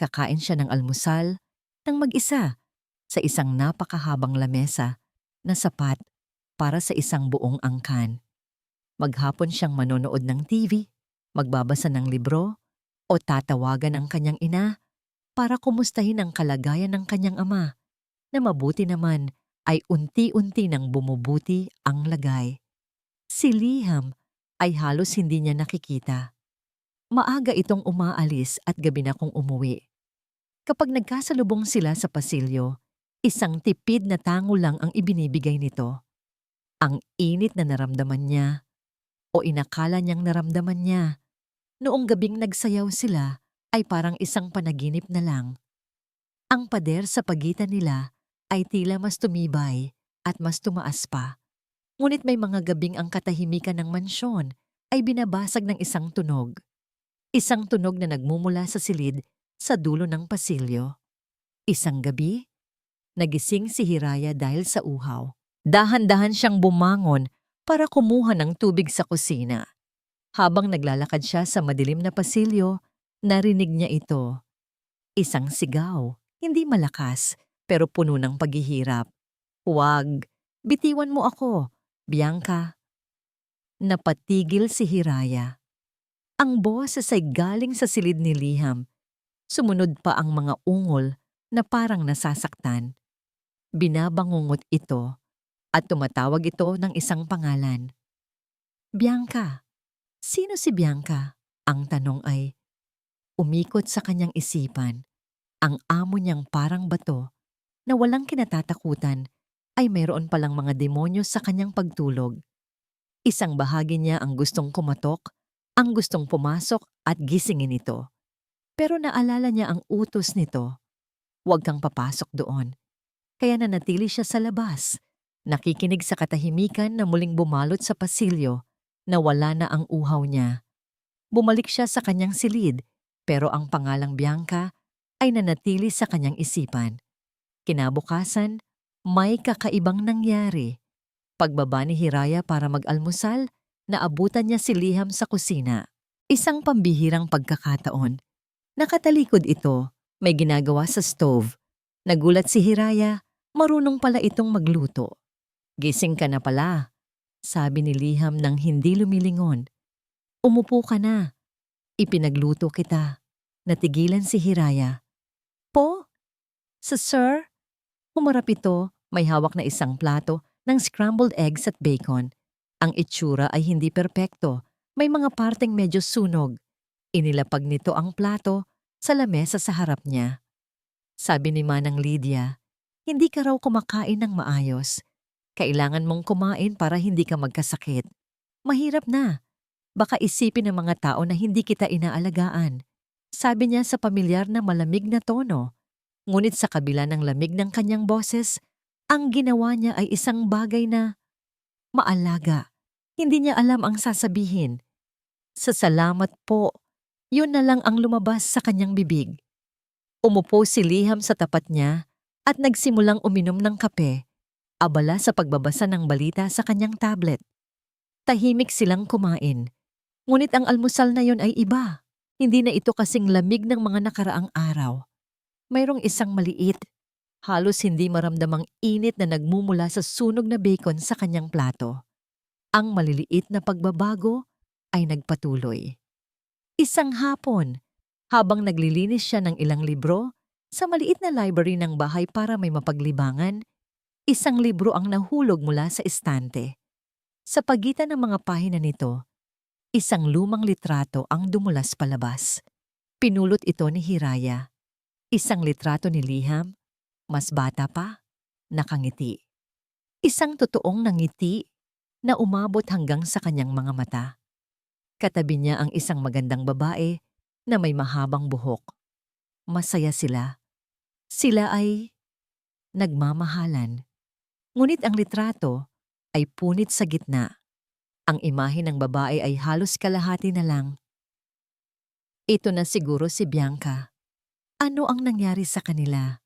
Kakain siya ng almusal ng mag-isa sa isang napakahabang lamesa na sapat para sa isang buong angkan. Maghapon siyang manonood ng TV, magbabasa ng libro, o tatawagan ang kanyang ina para kumustahin ang kalagayan ng kanyang ama, na mabuti naman ay unti-unti nang bumubuti ang lagay. Si Liham ay halos hindi niya nakikita. Maaga itong umaalis at gabi na kung umuwi. Kapag nagkasalubong sila sa pasilyo, isang tipid na tango lang ang ibinibigay nito. Ang init na naramdaman niya o inakala niyang naramdaman niya noong gabing nagsayaw sila ay parang isang panaginip na lang. Ang pader sa pagitan nila ay tila mas tumibay at mas tumaas pa. Ngunit may mga gabing ang katahimikan ng mansyon ay binabasag ng isang tunog. Isang tunog na nagmumula sa silid sa dulo ng pasilyo. Isang gabi, nagising si Hiraya dahil sa uhaw. Dahan-dahan siyang bumangon para kumuha ng tubig sa kusina. Habang naglalakad siya sa madilim na pasilyo, narinig niya ito. Isang sigaw, hindi malakas, pero puno ng paghihirap. "Huwag, bitiwan mo ako, Bianca." Napatigil si Hiraya. Ang boses ay galing sa silid ni Liham. Sumunod pa ang mga ungol na parang nasasaktan. Binabangungot ito at tumatawag ito ng isang pangalan. "Bianca." Sino si Bianca? Ang tanong ay umikot sa kanyang isipan. Ang amo niyang parang bato na walang kinatatakutan ay mayroon palang mga demonyo sa kanyang pagtulog. Isang bahagi niya ang gustong kumatok, ang gustong pumasok at gisingin ito. Pero naalala niya ang utos nito. Huwag kang papasok doon. Kaya nanatili siya sa labas, nakikinig sa katahimikan na muling bumalot sa pasilyo na wala na ang uhaw niya. Bumalik siya sa kanyang silid, pero ang pangalang Bianca ay nanatili sa kanyang isipan. Kinabukasan, may kakaibang nangyari. Pagbaba ni Hiraya para mag-almusal, naabutan niya si Liham sa kusina. Isang pambihirang pagkakataon. Nakatalikod ito, may ginagawa sa stove. Nagulat si Hiraya, marunong pala itong magluto. "Gising ka na pala," sabi ni Liham nang hindi lumilingon. "Umupo ka na. Ipinagluto kita." Natigilan si Hiraya. "Po? Sir?" Humarap ito, may hawak na isang plato ng scrambled eggs at bacon. Ang itsura ay hindi perpekto, may mga parteng medyo sunog. Inilapag nito ang plato sa lamesa sa harap niya. Sabi ni Manang Lydia, "Hindi ka raw kumakain ng maayos. Kailangan mong kumain para hindi ka magkasakit. Mahirap na. Baka isipin ng mga tao na hindi kita inaalagaan." Sabi niya sa pamilyar na malamig na tono. Ngunit sa kabila ng lamig ng kanyang boses, ang ginawa niya ay isang bagay na maalaga. Hindi niya alam ang sasabihin. "Sa salamat po." Yun na lang ang lumabas sa kanyang bibig. Umupo si Liham sa tapat niya at nagsimulang uminom ng kape, abala sa pagbabasa ng balita sa kanyang tablet. Tahimik silang kumain. Ngunit ang almusal na yon ay iba. Hindi na ito kasing lamig ng mga nakaraang araw. Mayroong isang maliit, halos hindi maramdamang init na nagmumula sa sunog na bacon sa kanyang plato. Ang maliliit na pagbabago ay nagpatuloy. Isang hapon, habang naglilinis siya ng ilang libro, sa maliit na library ng bahay para may mapaglibangan, isang libro ang nahulog mula sa estante. Sa pagitan ng mga pahina nito, isang lumang litrato ang dumulas palabas. Pinulot ito ni Hiraya. Isang litrato ni Liham, mas bata pa, nakangiti. Isang totoong nangiti na umabot hanggang sa kanyang mga mata. Katabi niya ang isang magandang babae na may mahabang buhok. Masaya sila. Sila ay nagmamahalan. Ngunit ang litrato ay punit sa gitna. Ang imahe ng babae ay halos kalahati na lang. Ito na siguro si Bianca. Ano ang nangyari sa kanila?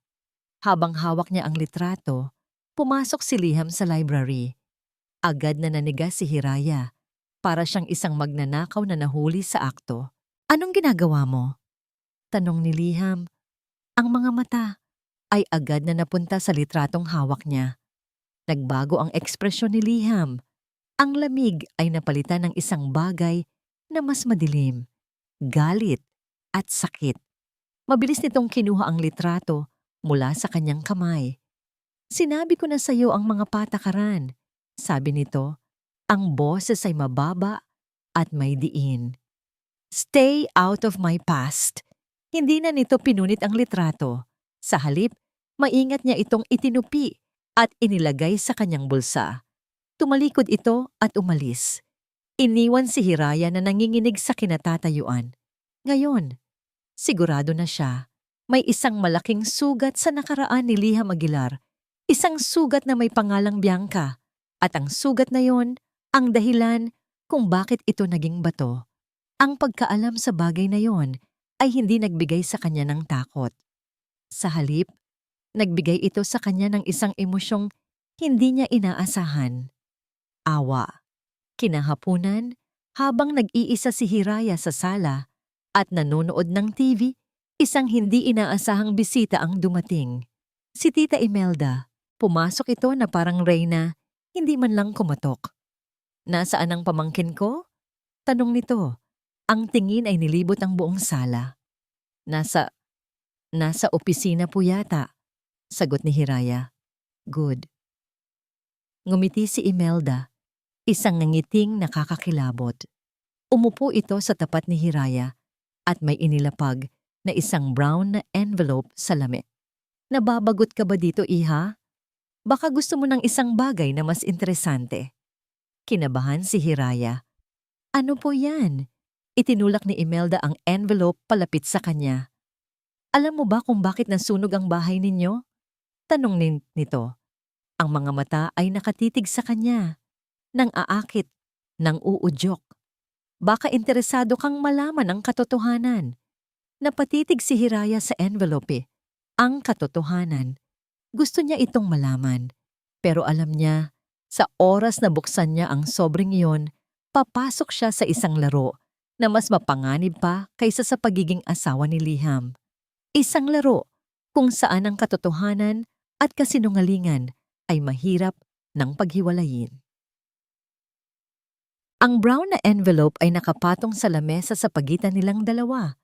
Habang hawak niya ang litrato, pumasok si Liham sa library. Agad na naniga si Hiraya, para siyang isang magnanakaw na nahuli sa akto. "Anong ginagawa mo?" tanong ni Liham. Ang mga mata ay agad na napunta sa litratong hawak niya. Nagbago ang ekspresyon ni Liham. Ang lamig ay napalitan ng isang bagay na mas madilim, galit at sakit. Mabilis nitong kinuha ang litrato mula sa kanyang kamay. "Sinabi ko na sa iyo ang mga patakaran," sabi nito. Ang boses ay mababa at may diin. "Stay out of my past." Hindi na nito pinunit ang litrato. Sa halip, maingat niya itong itinupi at inilagay sa kanyang bulsa. Tumalikod ito at umalis. Iniwan si Hiraya na nanginginig sa kinatatayuan. Ngayon, sigurado na siya. May isang malaking sugat sa nakaraan ni Liham Aguilar. Isang sugat na may pangalang Bianca. At ang sugat na yon, ang dahilan kung bakit ito naging bato. Ang pagkaalam sa bagay na yon ay hindi nagbigay sa kanya ng takot. Sa halip, nagbigay ito sa kanya ng isang emosyong hindi niya inaasahan. Awa. Kinahapunan, habang nag-iisa si Hiraya sa sala at nanonood ng TV, isang hindi inaasahang bisita ang dumating. Si Tita Imelda. Pumasok ito na parang reyna, hindi man lang kumatok. "Nasaan ang pamangkin ko?" tanong nito. Ang tingin ay nilibot ang buong sala. Nasa opisina po yata," sagot ni Hiraya. "Good." Ngumiti si Imelda, isang nangiting nakakakilabot. Umupo ito sa tapat ni Hiraya at may inilapag na isang brown na envelope sa lamesa. "Nababagot ka ba dito, Iha? Baka gusto mo ng isang bagay na mas interesante." Kinabahan si Hiraya. "Ano po yan?" Itinulak ni Imelda ang envelope palapit sa kanya. "Alam mo ba kung bakit nasunog ang bahay ninyo?" tanong nito. Ang mga mata ay nakatitig sa kanya, nang aakit, nang uudyok. "Baka interesado kang malaman ang katotohanan." Napatitig si Hiraya sa envelope. Ang katotohanan, gusto niya itong malaman. Pero alam niya, sa oras na buksan niya ang sobrang iyon, papasok siya sa isang laro na mas mapanganib pa kaysa sa pagiging asawa ni Liham. Isang laro kung saan ang katotohanan at kasinungalingan ay mahirap ng paghiwalayin. Ang brown na envelope ay nakapatong sa lamesa sa pagitan nilang dalawa.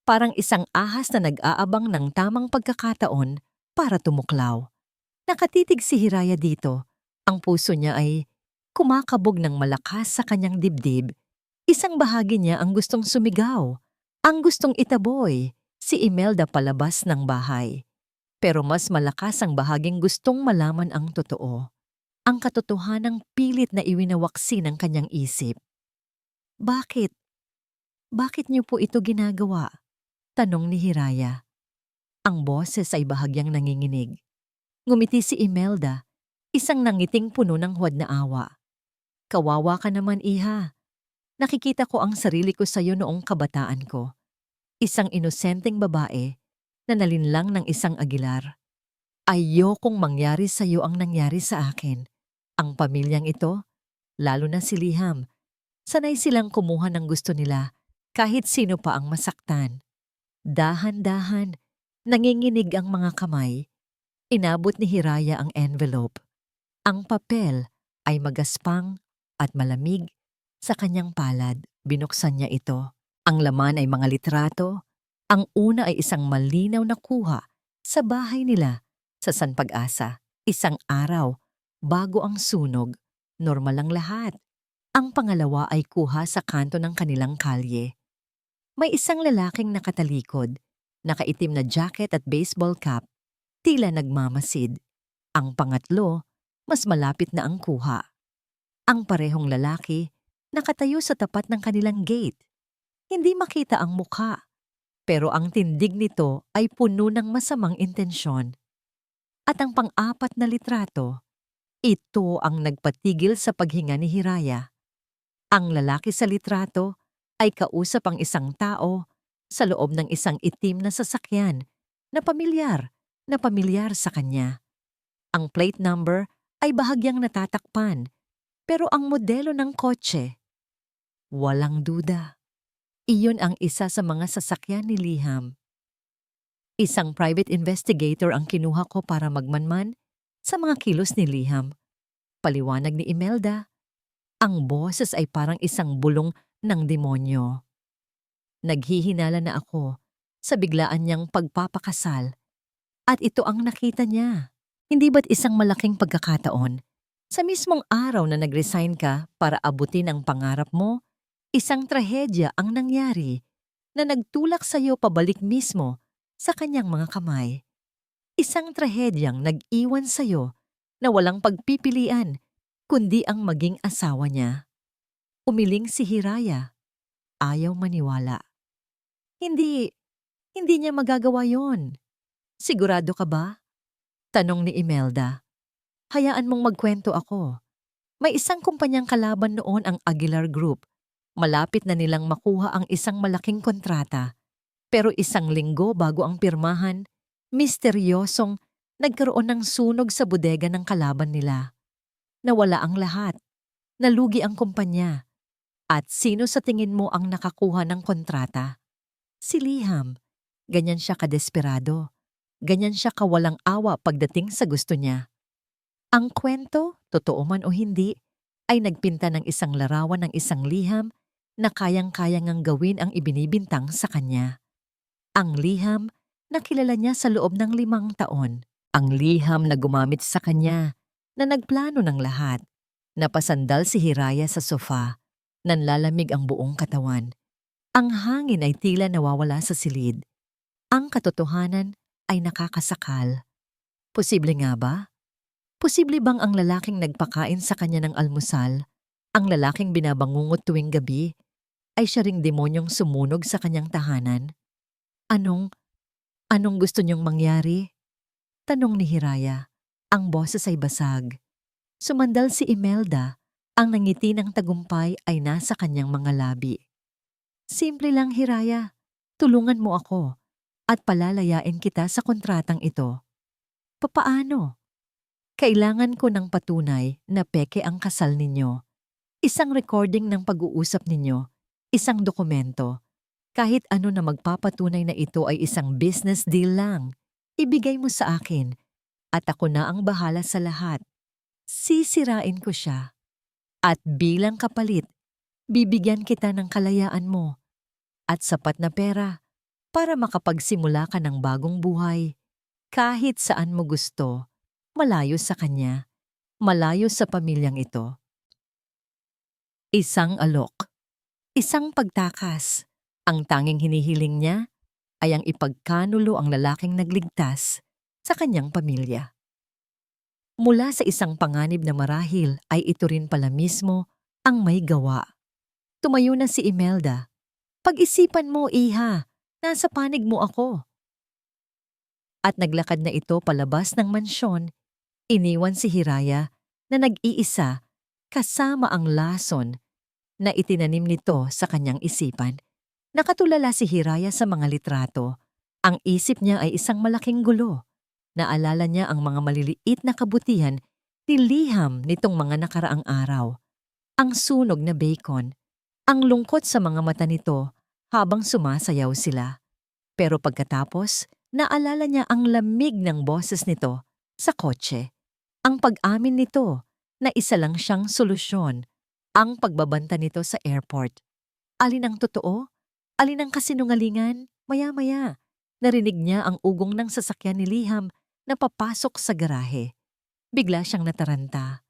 Parang isang ahas na nag-aabang ng tamang pagkakataon para tumuklaw. Nakatitig si Hiraya dito. Ang puso niya ay kumakabog ng malakas sa kanyang dibdib. Isang bahagi niya ang gustong sumigaw, ang gustong itaboy, si Imelda palabas ng bahay. Pero mas malakas ang bahaging gustong malaman ang totoo. Ang katotohanang pilit na iwinawaksi ng kanyang isip. Bakit? Bakit niyo po ito ginagawa? Tanong ni Hiraya. Ang boses ay bahagyang nanginginig. Ngumiti si Imelda, isang nangiting puno ng huwad na awa. Kawawa ka naman, iha. Nakikita ko ang sarili ko sa iyo noong kabataan ko. Isang inosenteng babae na nalinlang ng isang Aguilar. Ayokong mangyari sa iyo ang nangyari sa akin. Ang pamilyang ito, lalo na si Liham, sanay silang kumuha ng gusto nila kahit sino pa ang masaktan. Dahan-dahan, nanginginig ang mga kamay. Inabot ni Hiraya ang envelope. Ang papel ay magaspang at malamig sa kanyang palad. Binuksan niya ito. Ang laman ay mga litrato. Ang una ay isang malinaw na kuha sa bahay nila sa San Pag-asa. Isang araw, bago ang sunog, normal lang lahat. Ang pangalawa ay kuha sa kanto ng kanilang kalye. May isang lalaking nakatalikod, nakaitim na jacket at baseball cap, tila nagmamasid. Ang pangatlo, mas malapit na ang kuha. Ang parehong lalaki, nakatayo sa tapat ng kanilang gate. Hindi makita ang mukha, pero ang tindig nito ay puno ng masamang intensyon. At ang pang-apat na litrato, ito ang nagpatigil sa paghinga ni Hiraya. Ang lalaki sa litrato ay kausap ang isang tao sa loob ng isang itim na sasakyan na pamilyar sa kanya. Ang plate number ay bahagyang natatakpan, pero ang modelo ng kotse, walang duda. Iyon ang isa sa mga sasakyan ni Liham. Isang private investigator ang kinuha ko para magmanman sa mga kilos ni Liham. Paliwanag ni Imelda, ang boses ay parang isang bulong ng demonyo. Naghihinala na ako sa biglaan niyang pagpapakasal at ito ang nakita niya. Hindi ba't isang malaking pagkakataon? Sa mismong araw na nag-resign ka para abutin ang pangarap mo, isang trahedya ang nangyari na nagtulak sa iyo pabalik mismo sa kanyang mga kamay. Isang trahedyang nag-iwan sa iyo na walang pagpipilian kundi ang maging asawa niya. Umiling si Hiraya. Ayaw maniwala. Hindi niya magagawa yon. Sigurado ka ba? Tanong ni Imelda. Hayaan mong magkwento ako. May isang kumpanyang kalaban noon ang Aguilar Group. Malapit na nilang makuha ang isang malaking kontrata. Pero isang linggo bago ang pirmahan, misteryosong nagkaroon ng sunog sa bodega ng kalaban nila. Nawala ang lahat. Nalugi ang kumpanya. At sino sa tingin mo ang nakakuha ng kontrata? Si Liham. Ganyan siya kadesperado. Ganyan siya kawalang awa pagdating sa gusto niya. Ang kwento, totoo man o hindi, ay nagpinta ng isang larawan ng isang Liham na kayang-kayang ngang gawin ang ibinibintang sa kanya. Ang Liham na kilala niya sa loob ng 5 taon. Ang Liham na gumamit sa kanya, na nagplano ng lahat. Napasandal si Hiraya sa sofa. Nanlalamig ang buong katawan. Ang hangin ay tila nawawala sa silid. Ang katotohanan ay nakakasakal. Posible nga ba? Posible bang ang lalaking nagpakain sa kanya ng almusal, ang lalaking binabangungot tuwing gabi, ay siya ring demonyong sumunog sa kanyang tahanan? Anong gusto niyong mangyari? Tanong ni Hiraya. Ang boses ay basag. Sumandal si Imelda. Ang nangiti ng tagumpay ay nasa kanyang mga labi. Simple lang, Hiraya. Tulungan mo ako at palalayain kita sa kontratang ito. Papaano? Kailangan ko ng patunay na peke ang kasal ninyo. Isang recording ng pag-uusap ninyo, isang dokumento. Kahit ano na magpapatunay na ito ay isang business deal lang. Ibigay mo sa akin at ako na ang bahala sa lahat. Sisirain ko siya. At bilang kapalit, bibigyan kita ng kalayaan mo at sapat na pera para makapagsimula ka ng bagong buhay. Kahit saan mo gusto, malayo sa kanya, malayo sa pamilyang ito. Isang alok, isang pagtakas. Ang tanging hinihiling niya ay ang ipagkanulo ang lalaking nagligtas sa kanyang pamilya. Mula sa isang panganib na marahil ay ito rin pala mismo ang may gawa. Tumayo na si Imelda. Pag-isipan mo, iha, nasa panig mo ako. At naglakad na ito palabas ng mansyon, iniwan si Hiraya na nag-iisa kasama ang lason na itinanim nito sa kanyang isipan. Nakatulala si Hiraya sa mga litrato. Ang isip niya ay isang malaking gulo. Naalala niya ang mga maliliit na kabutihan ni Liham nitong mga nakaraang araw. Ang sunog na bacon, ang lungkot sa mga mata nito habang sumasayaw sila. Pero pagkatapos, naalala niya ang lamig ng boses nito sa kotse. Ang pag-amin nito na isa lang siyang solusyon, ang pagbabanta nito sa airport. Alin ang totoo? Alin ang kasinungalingan? Maya-maya, narinig niya ang ugong ng sasakyan ni Liham na papasok sa garahe. Bigla siyang nataranta.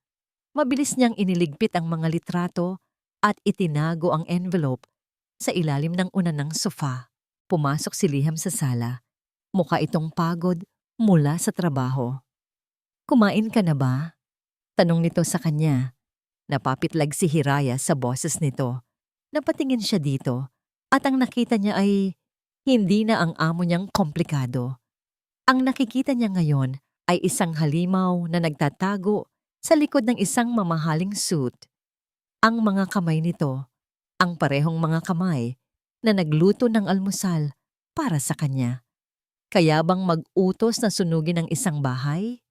Mabilis niyang iniligpit ang mga litrato at itinago ang envelope sa ilalim ng unan ng sofa. Pumasok si Liham sa sala. Mukha itong pagod mula sa trabaho. Kumain ka na ba? Tanong nito sa kanya. Napapitlag si Hiraya sa boses nito. Napatingin siya dito at ang nakita niya ay hindi na ang amo niyang komplikado. Ang nakikita niya ngayon ay isang halimaw na nagtatago sa likod ng isang mamahaling suit. Ang mga kamay nito, ang parehong mga kamay na nagluto ng almusal para sa kanya. Kaya bang mag-utos na sunugin ang isang bahay?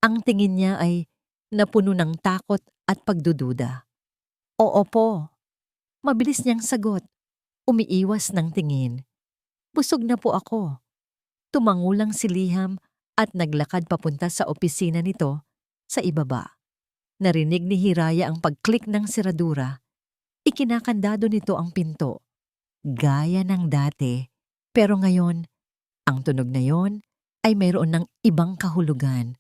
Ang tingin niya ay napuno ng takot at pagdududa. Oo po. Mabilis niyang sagot. Umiiwas ng tingin. Busog na po ako. Tumangulang si Liham at naglakad papunta sa opisina nito sa ibaba. Narinig ni Hiraya ang pag-click ng seradura. Ikinakandado nito ang pinto. Gaya ng dati. Pero ngayon, ang tunog na yon ay mayroon ng ibang kahulugan.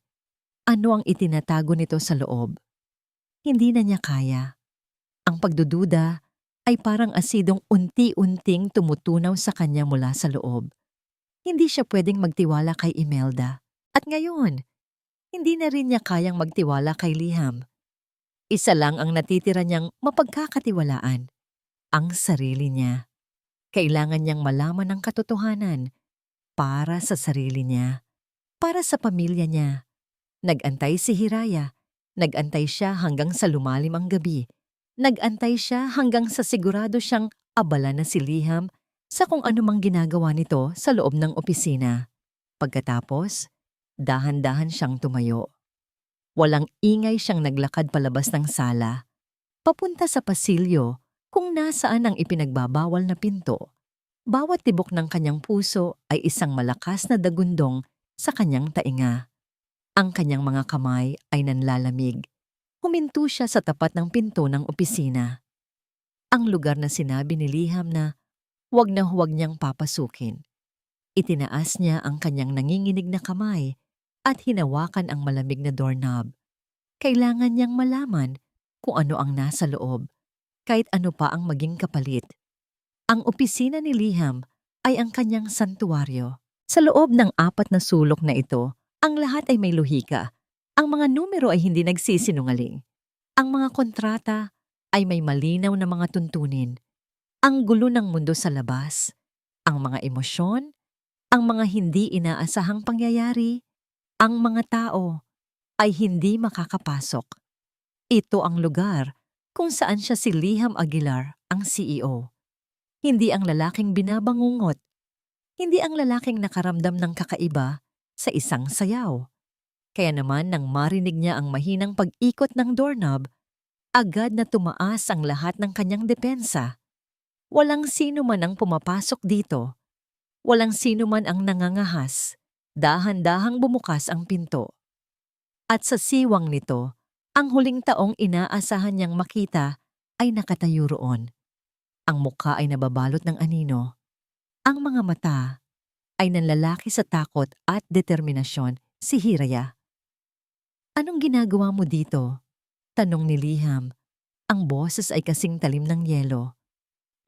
Ano ang itinatago nito sa loob? Hindi na niya kaya. Ang pagdududa ay parang asidong unti-unting tumutunaw sa kanya mula sa loob. Hindi siya pwedeng magtiwala kay Imelda. At ngayon, hindi na rin niya kayang magtiwala kay Liham. Isa lang ang natitira niyang mapagkakatiwalaan, ang sarili niya. Kailangan niyang malaman ang katotohanan para sa sarili niya, para sa pamilya niya. Nag-antay si Hiraya. Nag-antay siya hanggang sa lumalim ang gabi. Nag-antay siya hanggang sa sigurado siyang abala na si Liham sa kung anumang ginagawa nito sa loob ng opisina. Pagkatapos, dahan-dahan siyang tumayo. Walang ingay siyang naglakad palabas ng sala, papunta sa pasilyo kung nasaan ang ipinagbabawal na pinto. Bawat tibok ng kanyang puso ay isang malakas na dagundong sa kanyang tainga. Ang kanyang mga kamay ay nanlalamig. Huminto siya sa tapat ng pinto ng opisina. Ang lugar na sinabi ni Liham na huwag niyang papasukin. Itinaas niya ang kanyang nanginginig na kamay at hinawakan ang malamig na doorknob. Kailangan niyang malaman kung ano ang nasa loob, kahit ano pa ang maging kapalit. Ang opisina ni Liham ay ang kanyang santuwaryo. Sa loob ng 4 na sulok na ito, ang lahat ay may lohika. Ang mga numero ay hindi nagsisinungaling. Ang mga kontrata ay may malinaw na mga tuntunin. Ang gulo ng mundo sa labas, ang mga emosyon, ang mga hindi inaasahang pangyayari, ang mga tao ay hindi makakapasok. Ito ang lugar kung saan siya si Liham Aguilar, ang CEO. Hindi ang lalaking binabangungot. Hindi ang lalaking nakaramdam ng kakaiba sa isang sayaw. Kaya naman nang marinig niya ang mahinang pag-ikot ng doorknob, agad na tumaas ang lahat ng kanyang depensa. Walang sino man ang pumapasok dito. Walang sino man ang nangangahas. Dahan-dahang bumukas ang pinto. At sa siwang nito, ang huling taong inaasahan niyang makita ay nakatayo roon. Ang mukha ay nababalot ng anino. Ang mga mata ay nanlalaki sa takot at determinasyon, si Hiraya. "Anong ginagawa mo dito?" tanong ni Liham. Ang boses ay kasing talim ng yelo.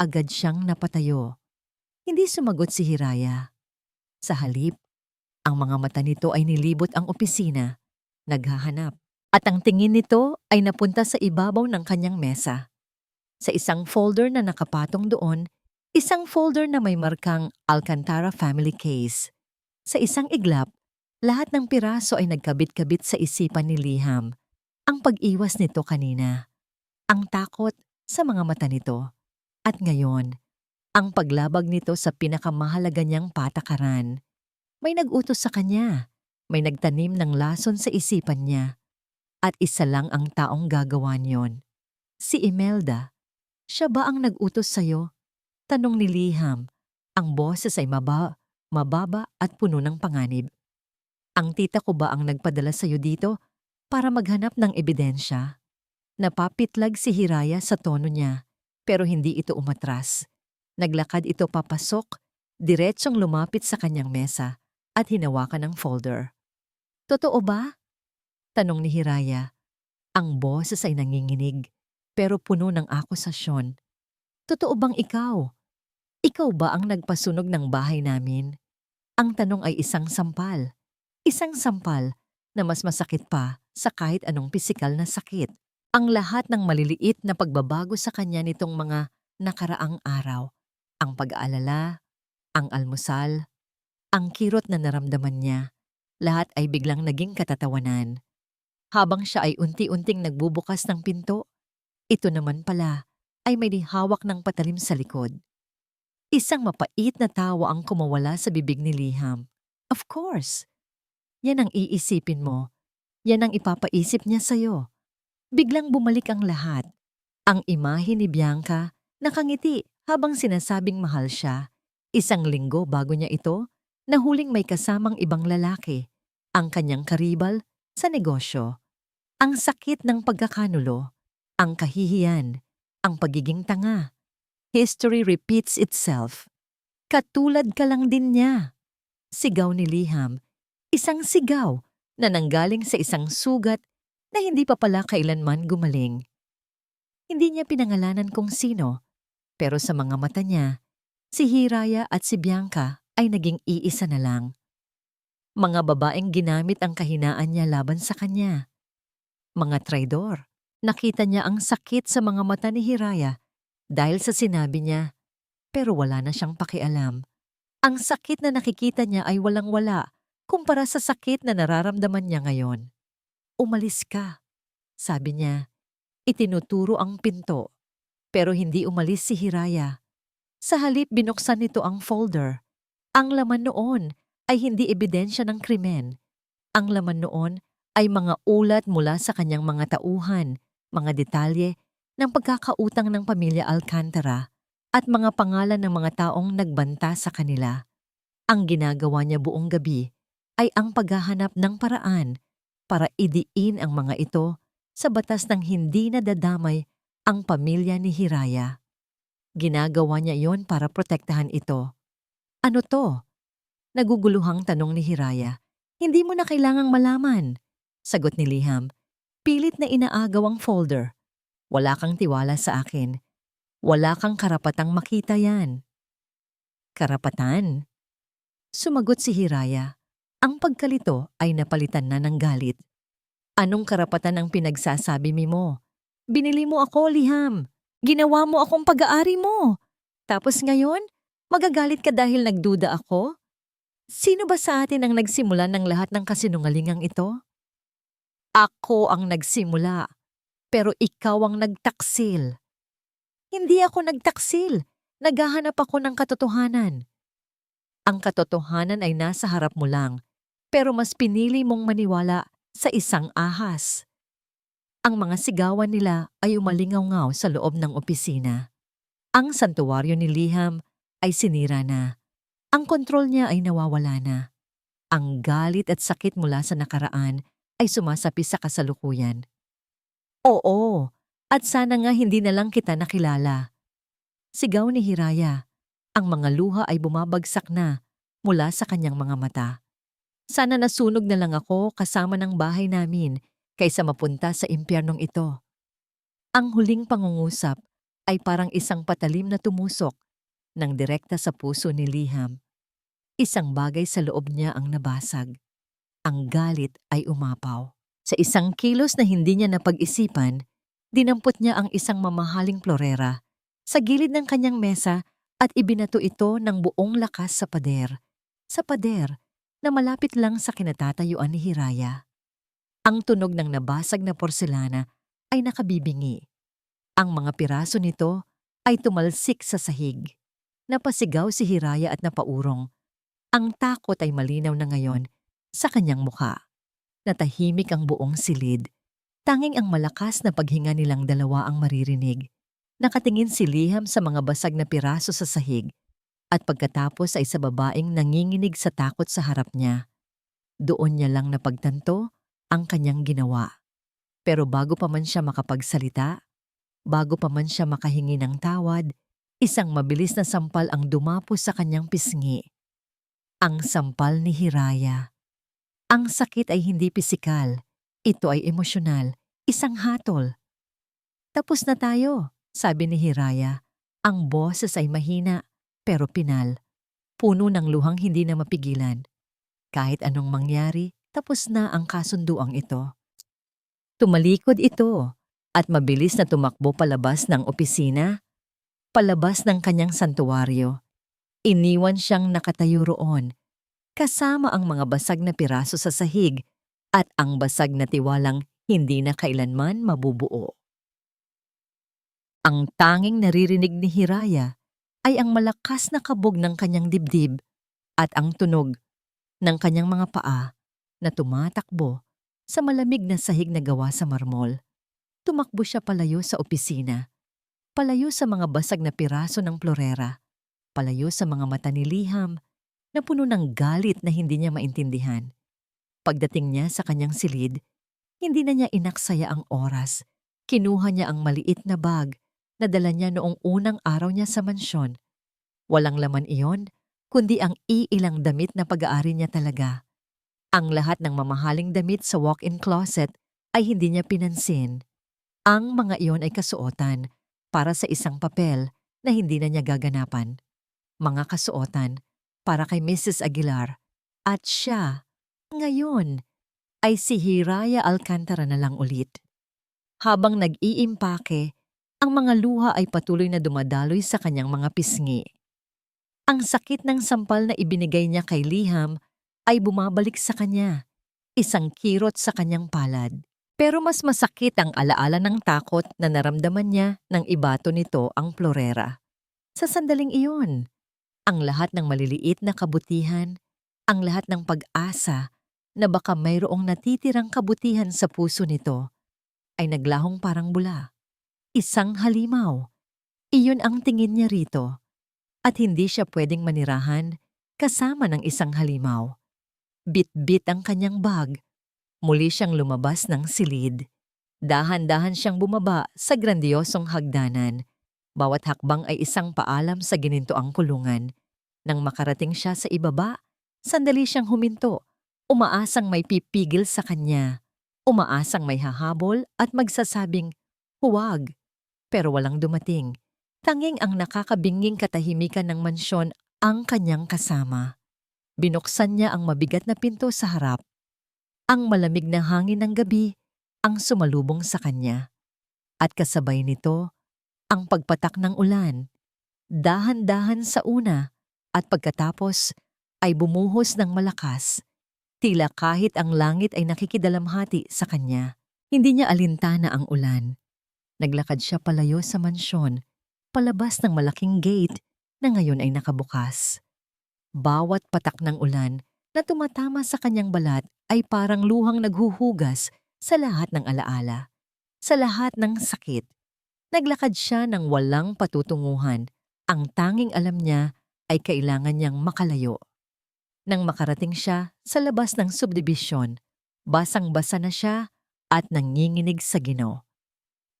Agad siyang napatayo. Hindi sumagot si Hiraya. Sa halip, ang mga mata nito ay nilibot ang opisina, naghahanap. At ang tingin nito ay napunta sa ibabaw ng kanyang mesa. Sa isang folder na nakapatong doon, isang folder na may markang Alcantara Family Case. Sa isang iglap, lahat ng piraso ay nagkabit-kabit sa isipan ni Liham. Ang pag-iwas nito kanina, ang takot sa mga mata nito, at ngayon, ang paglabag nito sa pinakamahalaga niyang patakaran. May nag-utos sa kanya, may nagtanim ng lason sa isipan niya, at isa lang ang taong gagawa niyon. Si Imelda. "Siya ba ang nag-utos sa'yo?" tanong ni Liham. Ang boses ay mababa at puno ng panganib. "Ang tita ko ba ang nagpadala sa'yo dito para maghanap ng ebidensya?" Napapitlag si Hiraya sa tono niya, pero hindi ito umatras. Naglakad ito papasok, diretsong lumapit sa kanyang mesa at hinawakan ng folder. "Totoo ba?" tanong ni Hiraya. Ang boses ay nanginginig, pero puno ng akusasyon. "Totoo bang ikaw? Ikaw ba ang nagpasunog ng bahay namin?" Ang tanong ay isang sampal. Isang sampal na mas masakit pa sa kahit anong pisikal na sakit. Ang lahat ng maliliit na pagbabago sa kanya nitong mga nakaraang araw. Ang pag-aalala, ang almusal, ang kirot na naramdaman niya, lahat ay biglang naging katatawanan. Habang siya ay unti-unting nagbubukas ng pinto, ito naman pala ay may hawak ng patalim sa likod. Isang mapait na tawa ang kumawala sa bibig ni Liham. Of course! Yan ang iisipin mo. Yan ang ipapaisip niya sa'yo. Biglang bumalik ang lahat. Ang imahe ni Bianca nakangiti habang sinasabing mahal siya. Isang linggo bago niya ito, nahuling may kasamang ibang lalaki. Ang kanyang karibal sa negosyo. Ang sakit ng pagkakanulo. Ang kahihiyan. Ang pagiging tanga. History repeats itself. Katulad ka lang din niya. Sigaw ni Liham. Isang sigaw na nanggaling sa isang sugat na hindi pa pala kailanman gumaling. Hindi niya pinangalanan kung sino, pero sa mga mata niya, si Hiraya at si Bianca ay naging iisa na lang. Mga babaeng ginamit ang kahinaan niya laban sa kanya. Mga traidor. Nakita niya ang sakit sa mga mata ni Hiraya dahil sa sinabi niya, pero wala na siyang pakialam. Ang sakit na nakikita niya ay walang-wala kumpara sa sakit na nararamdaman niya ngayon. "Umalis ka," sabi niya. Itinuturo ang pinto, pero hindi umalis si Hiraya. Sa halip binuksan nito ang folder. Ang laman noon ay hindi ebidensya ng krimen. Ang laman noon ay mga ulat mula sa kanyang mga tauhan, mga detalye ng pagkakautang ng pamilya Alcantara at mga pangalan ng mga taong nagbanta sa kanila. Ang ginagawa niya buong gabi ay ang paghahanap ng paraan para idiin ang mga ito sa batas ng hindi nadadamay ang pamilya ni Hiraya. Ginagawa niya iyon para protektahan ito. "Ano to?" naguguluhang tanong ni Hiraya. "Hindi mo na kailangang malaman," sagot ni Liham. Pilit na inaagaw ang folder. "Wala kang tiwala sa akin. Wala kang karapatang makita yan." "Karapatan?" sumagot si Hiraya. Ang pagkalito ay napalitan na ng galit. "Anong karapatan ang pinagsasabi mo? Binili mo ako, Liham. Ginawa mo akong pag-aari mo. Tapos ngayon, magagalit ka dahil nagduda ako? Sino ba sa atin ang nagsimula ng lahat ng kasinungalingang ito?" "Ako ang nagsimula, pero ikaw ang nagtaksil." "Hindi ako nagtaksil. Naghahanap ako ng katotohanan. Ang katotohanan ay nasa harap mo lang, pero mas pinili mong maniwala sa isang ahas. Ang mga sigawan nila ay umalingaw-ngaw sa loob ng opisina. Ang santuwaryo ni Liham ay sinira na. Ang kontrol niya ay nawawala na. Ang galit at sakit mula sa nakaraan ay sumasapi sa kasalukuyan. Oo, at sana nga hindi na lang kita nakilala. Sigaw ni Hiraya. Ang mga luha ay bumabagsak na mula sa kanyang mga mata. Sana nasunog na lang ako kasama ng bahay namin kaysa mapunta sa impyernong ito. Ang huling pangungusap ay parang isang patalim na tumusok ng direkta sa puso ni Liham. Isang bagay sa loob niya ang nabasag. Ang galit ay umapaw. Sa isang kilos na hindi niya napag-isipan, dinampot niya ang isang mamahaling florera sa gilid ng kanyang mesa at ibinato ito ng buong lakas sa pader. Sa pader na malapit lang sa kinatatayuan ni Hiraya. Ang tunog ng nabasag na porselana ay nakabibingi. Ang mga piraso nito ay tumalsik sa sahig. Napasigaw si Hiraya at napaurong. Ang takot ay malinaw na ngayon sa kanyang mukha. Natahimik ang buong silid. Tanging ang malakas na paghinga nilang dalawa ang maririnig. Nakatingin si Liham sa mga basag na piraso sa sahig at pagkatapos ay sa babaeng nanginginig sa takot sa harap niya. Doon niya lang napagtanto ang kanyang ginawa. Pero bago pa man siya makapagsalita, bago pa man siya makahingi ng tawad, isang mabilis na sampal ang dumapo sa kanyang pisngi. Ang sampal ni Hiraya. Ang sakit ay hindi pisikal, ito ay emosyonal, isang hatol. Tapos na tayo, sabi ni Hiraya. Ang boses ay mahina, pero pinal. Puno ng luhang hindi na mapigilan. Kahit anong mangyari, tapos na ang kasunduang ito. Tumalikod ito at mabilis na tumakbo palabas ng opisina, palabas ng kanyang santuwaryo. Iniwan siyang nakatayo roon, kasama ang mga basag na piraso sa sahig at ang basag na tiwalang hindi na kailanman mabubuo. Ang tanging naririnig ni Hiraya ay ang malakas na kabog ng kanyang dibdib at ang tunog ng kanyang mga paa na tumatakbo sa malamig na sahig na gawa sa marmol. Tumakbo siya palayo sa opisina, palayo sa mga basag na piraso ng florera, palayo sa mga mata ni Liham na puno ng galit na hindi niya maintindihan. Pagdating niya sa kanyang silid, hindi na niya inaksaya ang oras. Kinuha niya ang maliit na bag na dala niya noong unang araw niya sa mansyon. Walang laman iyon, kundi ang iilang damit na pag-aari niya talaga. Ang lahat ng mamahaling damit sa walk-in closet ay hindi niya pinansin. Ang mga iyon ay kasuotan para sa isang papel na hindi na niya gaganapan. Mga kasuotan para kay Mrs. Aguilar. At siya, ngayon, ay si Hiraya Alcantara na lang ulit. Habang nag-iimpake, ang mga luha ay patuloy na dumadaloy sa kanyang mga pisngi. Ang sakit ng sampal na ibinigay niya kay Liham ay bumabalik sa kanya, isang kirot sa kanyang palad. Pero mas masakit ang alaala ng takot na naramdaman niya nang ibato nito ang florera. Sa sandaling iyon, ang lahat ng maliliit na kabutihan, ang lahat ng pag-asa na baka mayroong natitirang kabutihan sa puso nito ay naglahong parang bula. Isang halimaw. Iyon ang tingin niya rito. At hindi siya pwedeng manirahan kasama ng isang halimaw. Bit-bit ang kanyang bag. Muli siyang lumabas ng silid. Dahan-dahan siyang bumaba sa grandiosong hagdanan. Bawat hakbang ay isang paalam sa ginintoang kulungan. Nang makarating siya sa ibaba, sandali siyang huminto. Umaasang may pipigil sa kanya. Umaasang may hahabol at magsasabing, "Huwag." Pero walang dumating. Tanging ang nakakabinging katahimikan ng mansyon ang kanyang kasama. Binuksan niya ang mabigat na pinto sa harap. Ang malamig na hangin ng gabi ang sumalubong sa kanya. At kasabay nito, ang pagpatak ng ulan. Dahan-dahan sa una at pagkatapos ay bumuhos ng malakas. Tila kahit ang langit ay nakikidalamhati sa kanya. Hindi niya alintana ang ulan. Naglakad siya palayo sa mansyon, palabas ng malaking gate na ngayon ay nakabukas. Bawat patak ng ulan na tumatama sa kanyang balat ay parang luhang naghuhugas sa lahat ng alaala, sa lahat ng sakit. Naglakad siya ng walang patutunguhan. Ang tanging alam niya ay kailangan niyang makalayo. Nang makarating siya sa labas ng subdivision, basang-basa na siya at nanginginig sa ginoo.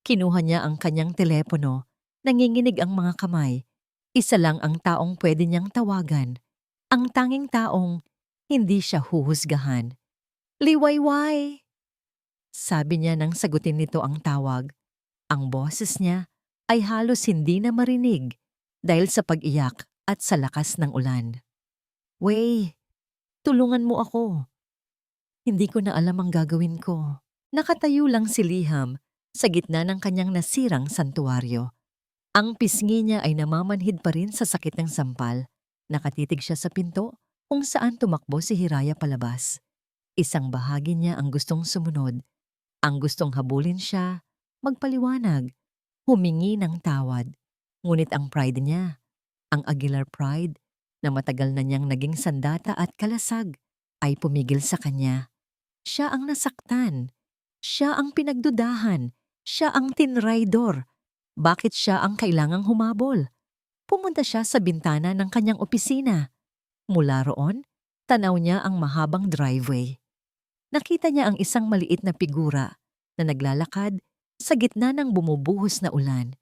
Kinuha niya ang kanyang telepono, nanginginig ang mga kamay. Isa lang ang taong pwede niyang tawagan. Ang tanging taong hindi siya huhusgahan. Liwayway! Sabi niya nang sagutin nito ang tawag. Ang boses niya ay halos hindi na marinig dahil sa pag-iyak at sa lakas ng ulan. Way, tulungan mo ako. Hindi ko na alam ang gagawin ko. Nakatayo lang si Liham sa gitna ng kanyang nasirang santuaryo. Ang pisngi niya ay namamanhid pa rin sa sakit ng sampal. Nakatitig siya sa pinto kung saan tumakbo si Hiraya palabas. Isang bahagi niya ang gustong sumunod. Ang gustong habulin siya, magpaliwanag, humingi ng tawad. Ngunit ang pride niya, ang Aguilar pride, na matagal na niyang naging sandata at kalasag, ay pumigil sa kanya. Siya ang nasaktan. Siya ang pinagdudahan. Siya ang tinraidor. Bakit siya ang kailangang humabol? Pumunta siya sa bintana ng kanyang opisina. Mula roon, tanaw niya ang mahabang driveway. Nakita niya ang isang maliit na figura na naglalakad sa gitna ng bumubuhos na ulan.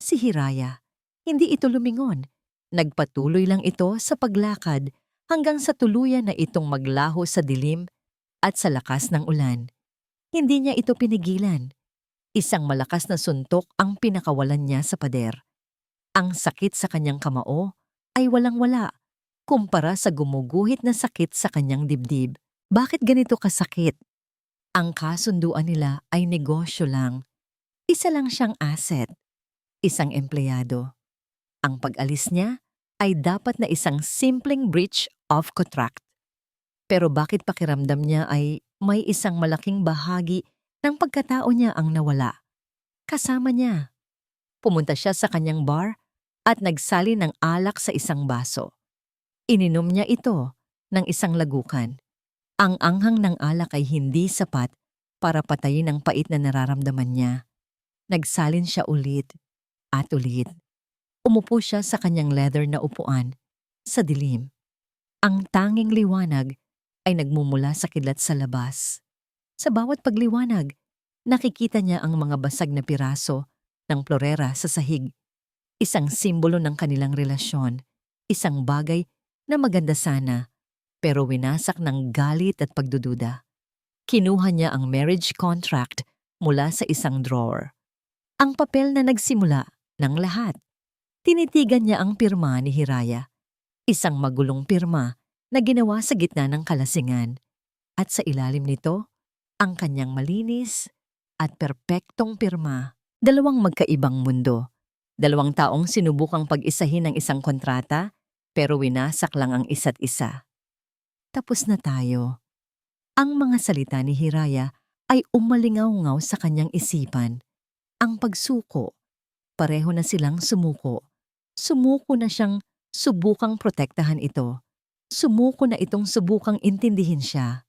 Si Hiraya. Hindi ito lumingon. Nagpatuloy lang ito sa paglakad hanggang sa tuluyan na itong maglaho sa dilim at sa lakas ng ulan. Hindi niya ito pinigilan. Isang malakas na suntok ang pinakawalan niya sa pader. Ang sakit sa kanyang kamao ay walang-wala kumpara sa gumuguhit na sakit sa kanyang dibdib. Bakit ganito kasakit? Ang kasunduan nila ay negosyo lang. Isa lang siyang asset, isang empleyado. Ang pag-alis niya ay dapat na isang simpleng breach of contract. Pero bakit pakiramdam niya ay may isang malaking bahagi ng pagkatao niya ang nawala? Kasama niya. Pumunta siya sa kanyang bar at nagsali ng alak sa isang baso. Ininom niya ito ng isang lagukan. Ang anghang ng alak ay hindi sapat para patayin ang pait na nararamdaman niya. Nagsalin siya ulit at ulit. Umupo siya sa kanyang leather na upuan sa dilim. Ang tanging liwanag ay nagmumula sa kidlat sa labas. Sa bawat pagliwanag, nakikita niya ang mga basag na piraso ng florera sa sahig. Isang simbolo ng kanilang relasyon, isang bagay na maganda sana, pero winasak ng galit at pagdududa. Kinuha niya ang marriage contract mula sa isang drawer. Ang papel na nagsimula ng lahat. Tinitigan niya ang pirma ni Hiraya. Isang magulong pirma na ginawa sa gitna ng kalasingan. At sa ilalim nito, ang kanyang malinis at perpektong pirma. Dalawang magkaibang mundo. Dalawang taong sinubukang pag-isahin ng isang kontrata, pero winasak lang ang isa't isa. Tapos na tayo. Ang mga salita ni Hiraya ay umalingaw-ngaw sa kanyang isipan. Ang pagsuko. Pareho na silang sumuko. Sumuko na siyang subukang protektahan ito. Sumuko na itong subukang intindihin siya.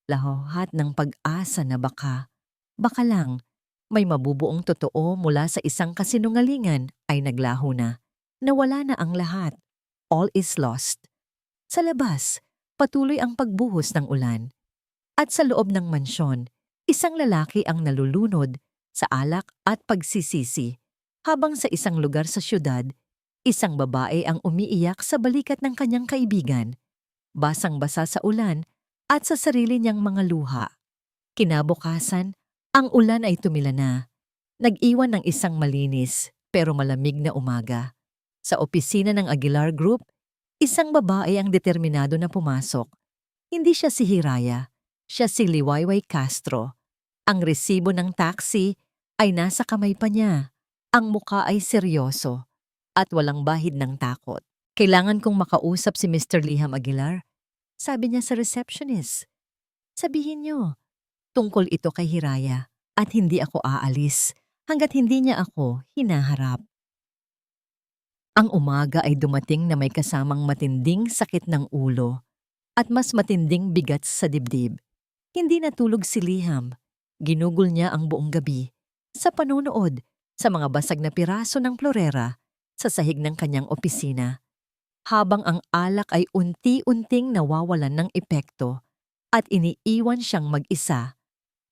Lahat ng pag-asa na baka lang, may mabubuong totoo mula sa isang kasinungalingan ay naglaho na. Nawala na ang lahat. All is lost. Sa labas, patuloy ang pagbuhos ng ulan. At sa loob ng mansyon, isang lalaki ang nalulunod sa alak at pagsisisi, habang sa isang lugar sa syudad, isang babae ang umiiyak sa balikat ng kanyang kaibigan, basang-basa sa ulan at sa sarili niyang mga luha. Kinabukasan, ang ulan ay tumila na. Nag-iwan ng isang malinis pero malamig na umaga. Sa opisina ng Aguilar Group, isang babae ang determinado na pumasok. Hindi siya si Hiraya. Siya si Liwayway Castro. Ang resibo ng taxi ay nasa kamay pa niya. Ang muka ay seryoso at walang bahid ng takot. Kailangan kong makausap si Mr. Liham Aguilar, sabi niya sa receptionist. Sabihin niyo, tungkol ito kay Hiraya at hindi ako aalis hanggat hindi niya ako hinaharap. Ang umaga ay dumating na may kasamang matinding sakit ng ulo at mas matinding bigat sa dibdib. Hindi natulog si Liham. Ginugol niya ang buong gabi sa panonood sa mga basag na piraso ng florera sa sahig ng kanyang opisina, habang ang alak ay unti-unting nawawalan ng epekto at iniiwan siyang mag-isa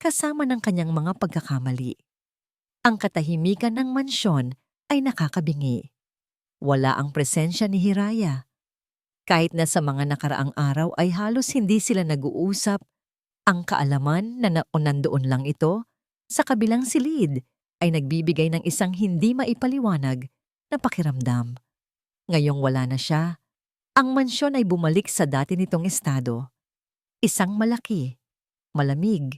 kasama ng kanyang mga pagkakamali. Ang katahimikan ng mansyon ay nakakabingi. Wala ang presensya ni Hiraya. Kahit na sa mga nakaraang araw ay halos hindi sila nag-uusap, ang kaalaman na nandoon lang ito sa kabilang silid ay nagbibigay ng isang hindi maipaliwanag na pakiramdam. Ngayong wala na siya, ang mansyon ay bumalik sa dati nitong estado. Isang malaki, malamig,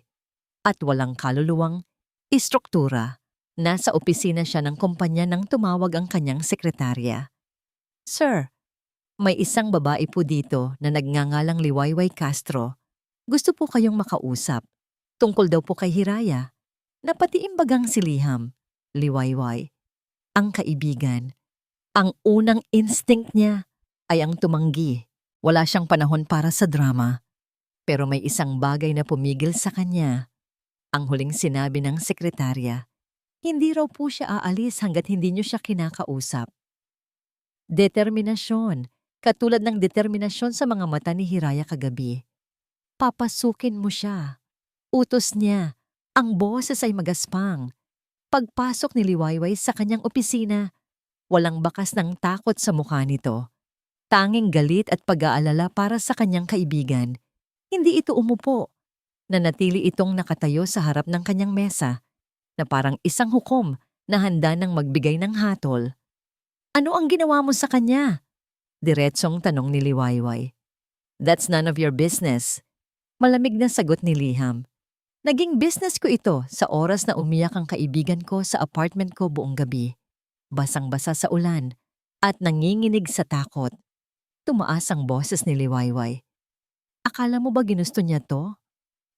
at walang kaluluwang istruktura. Nasa opisina siya ng kumpanya nang tumawag ang kanyang sekretarya. "Sir, may isang babae po dito na nagngangalang Liwayway Castro. Gusto po kayong makausap. Tungkol daw po kay Hiraya." Napatiimbagang si Liham. Liwayway, ang kaibigan. Ang unang instinct niya ay ang tumanggi. Wala siyang panahon para sa drama. Pero may isang bagay na pumigil sa kanya. Ang huling sinabi ng sekretarya, hindi raw po siya aalis hanggat hindi niyo siya kinakausap. Determinasyon, katulad ng determinasyon sa mga mata ni Hiraya kagabi. Papasukin mo siya. Utos niya. Ang boses ay magaspang. Pagpasok ni Liwayway sa kanyang opisina, walang bakas ng takot sa mukha nito. Tanging galit at pag-aalala para sa kanyang kaibigan. Hindi ito umupo. Nanatili itong nakatayo sa harap ng kanyang mesa, na parang isang hukom na handa nang magbigay ng hatol. "Ano ang ginawa mo sa kanya?" Diretsong tanong ni Liwayway. "That's none of your business." Malamig na sagot ni Liham. "Naging business ko ito sa oras na umiyak ang kaibigan ko sa apartment ko buong gabi. Basang-basa sa ulan at nanginginig sa takot." Tumaas ang boses ni Liwayway. "Akala mo ba ginusto niya to?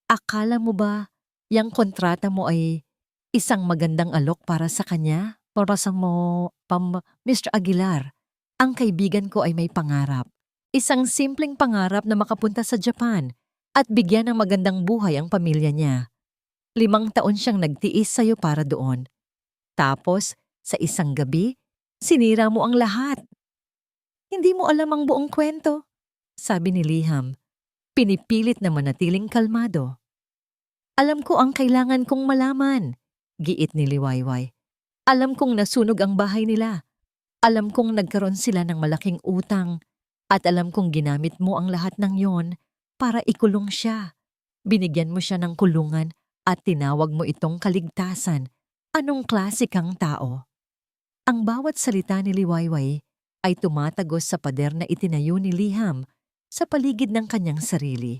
Akala mo ba yang kontrata mo ay isang magandang alok para sa kanya? Para sa Mr. Aguilar, ang kaibigan ko ay may pangarap. Isang simpleng pangarap na makapunta sa Japan at bigyan ng magandang buhay ang pamilya niya. 5 taon siyang nagtiis sa'yo para doon. Tapos, sa isang gabi, sinira mo ang lahat." "Hindi mo alam ang buong kwento," sabi ni Liham. Pinipilit na manatiling kalmado. "Alam ko ang kailangan kong malaman," giit ni Liwayway. "Alam kong nasunog ang bahay nila. Alam kong nagkaroon sila ng malaking utang. At alam kong ginamit mo ang lahat ng yon para ikulong siya. Binigyan mo siya ng kulungan at tinawag mo itong kaligtasan. Anong klase kang tao?" Ang bawat salita ni Liwayway ay tumatagos sa pader na itinayo ni Liham sa paligid ng kanyang sarili.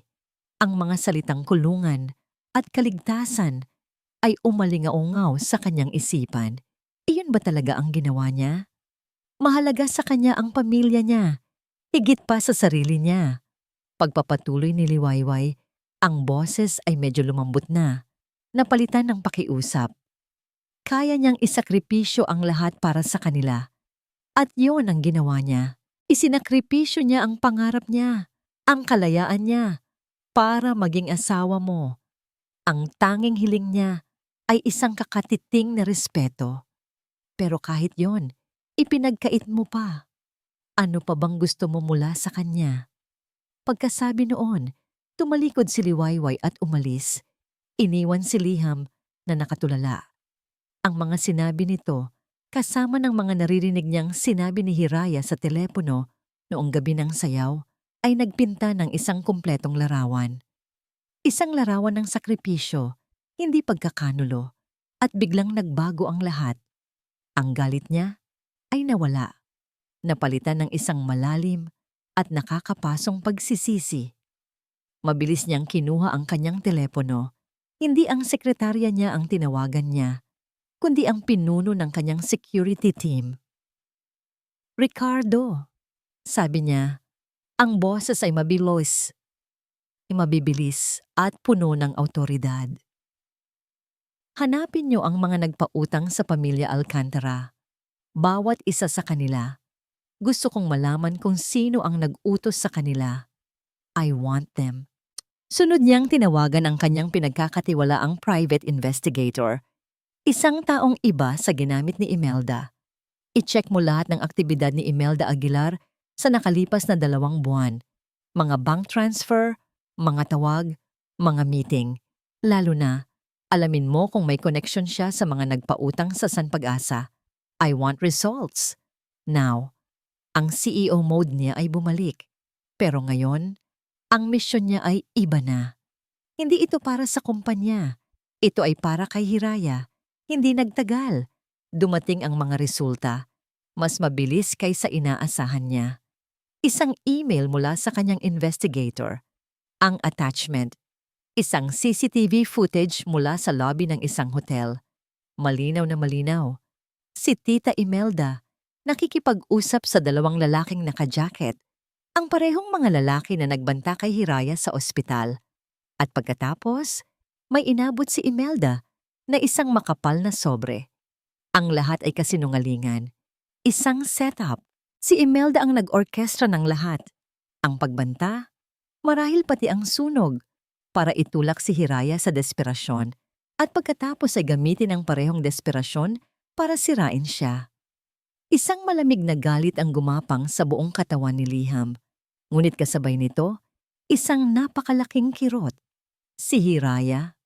Ang mga salitang kulungan at kaligtasan ay umalingaungaw sa kanyang isipan. Iyon ba talaga ang ginawa niya? Mahalaga sa kanya ang pamilya niya, higit pa sa sarili niya. Pagpapatuloy ni Liwayway, ang boses ay medyo lumambot na, napalitan ng pakiusap. Kaya niyang isakripisyo ang lahat para sa kanila. At yun ang ginawa niya. Isinakripisyo niya ang pangarap niya, ang kalayaan niya, para maging asawa mo. Ang tanging hiling niya ay isang kakatiting na respeto. Pero kahit yon, ipinagkait mo pa. Ano pa bang gusto mo mula sa kanya? Pagkasabi noon, tumalikod si Liwayway at umalis. Iniwan si Liham na nakatulala. Ang mga sinabi nito, kasama ng mga naririnig niyang sinabi ni Hiraya sa telepono noong gabi ng sayaw, ay nagpinta ng isang kumpletong larawan. Isang larawan ng sakripisyo, hindi pagkakanulo, at biglang nagbago ang lahat. Ang galit niya ay nawala, napalitan ng isang malalim at nakakapasong pagsisisi. Mabilis niyang kinuha ang kanyang telepono. Hindi ang sekretarya niya ang tinawagan niya, kundi ang pinuno ng kanyang security team. "Ricardo," sabi niya, ang boses ay mabibilis at puno ng awtoridad. "Hanapin niyo ang mga nagpautang sa pamilya Alcantara. Bawat isa sa kanila. Gusto kong malaman kung sino ang nag-utos sa kanila. I want them. Sunod niyang tinawagan ang kanyang pinagkakatiwalaang private investigator. Isang taong iba sa ginamit ni Imelda. I-check mo lahat ng aktibidad ni Imelda Aguilar sa nakalipas na 2 buwan. Mga bank transfer, mga tawag, mga meeting. Lalo na, alamin mo kung may connection siya sa mga nagpautang sa San Pag-asa. I want results. Now, ang CEO mode niya ay bumalik. Pero ngayon, ang misyon niya ay iba na. Hindi ito para sa kumpanya. Ito ay para kay Hiraya. Hindi nagtagal. Dumating ang mga resulta. Mas mabilis kaysa inaasahan niya. Isang email mula sa kanyang investigator. Ang attachment. Isang CCTV footage mula sa lobby ng isang hotel. Malinaw na malinaw. Si Tita Imelda, nakikipag-usap sa 2 lalaking naka-jacket. Ang parehong mga lalaki na nagbanta kay Hiraya sa ospital. At pagkatapos, may inabot si Imelda na isang makapal na sobre. Ang lahat ay kasinungalingan. Isang setup. Si Imelda ang nag-orkestra ng lahat. Ang pagbanta, marahil pati ang sunog, para itulak si Hiraya sa desperasyon at pagkatapos ay gamitin ang parehong desperasyon para sirain siya. Isang malamig na galit ang gumapang sa buong katawan ni Liham. Ngunit kasabay nito, isang napakalaking kirot. Si Hiraya.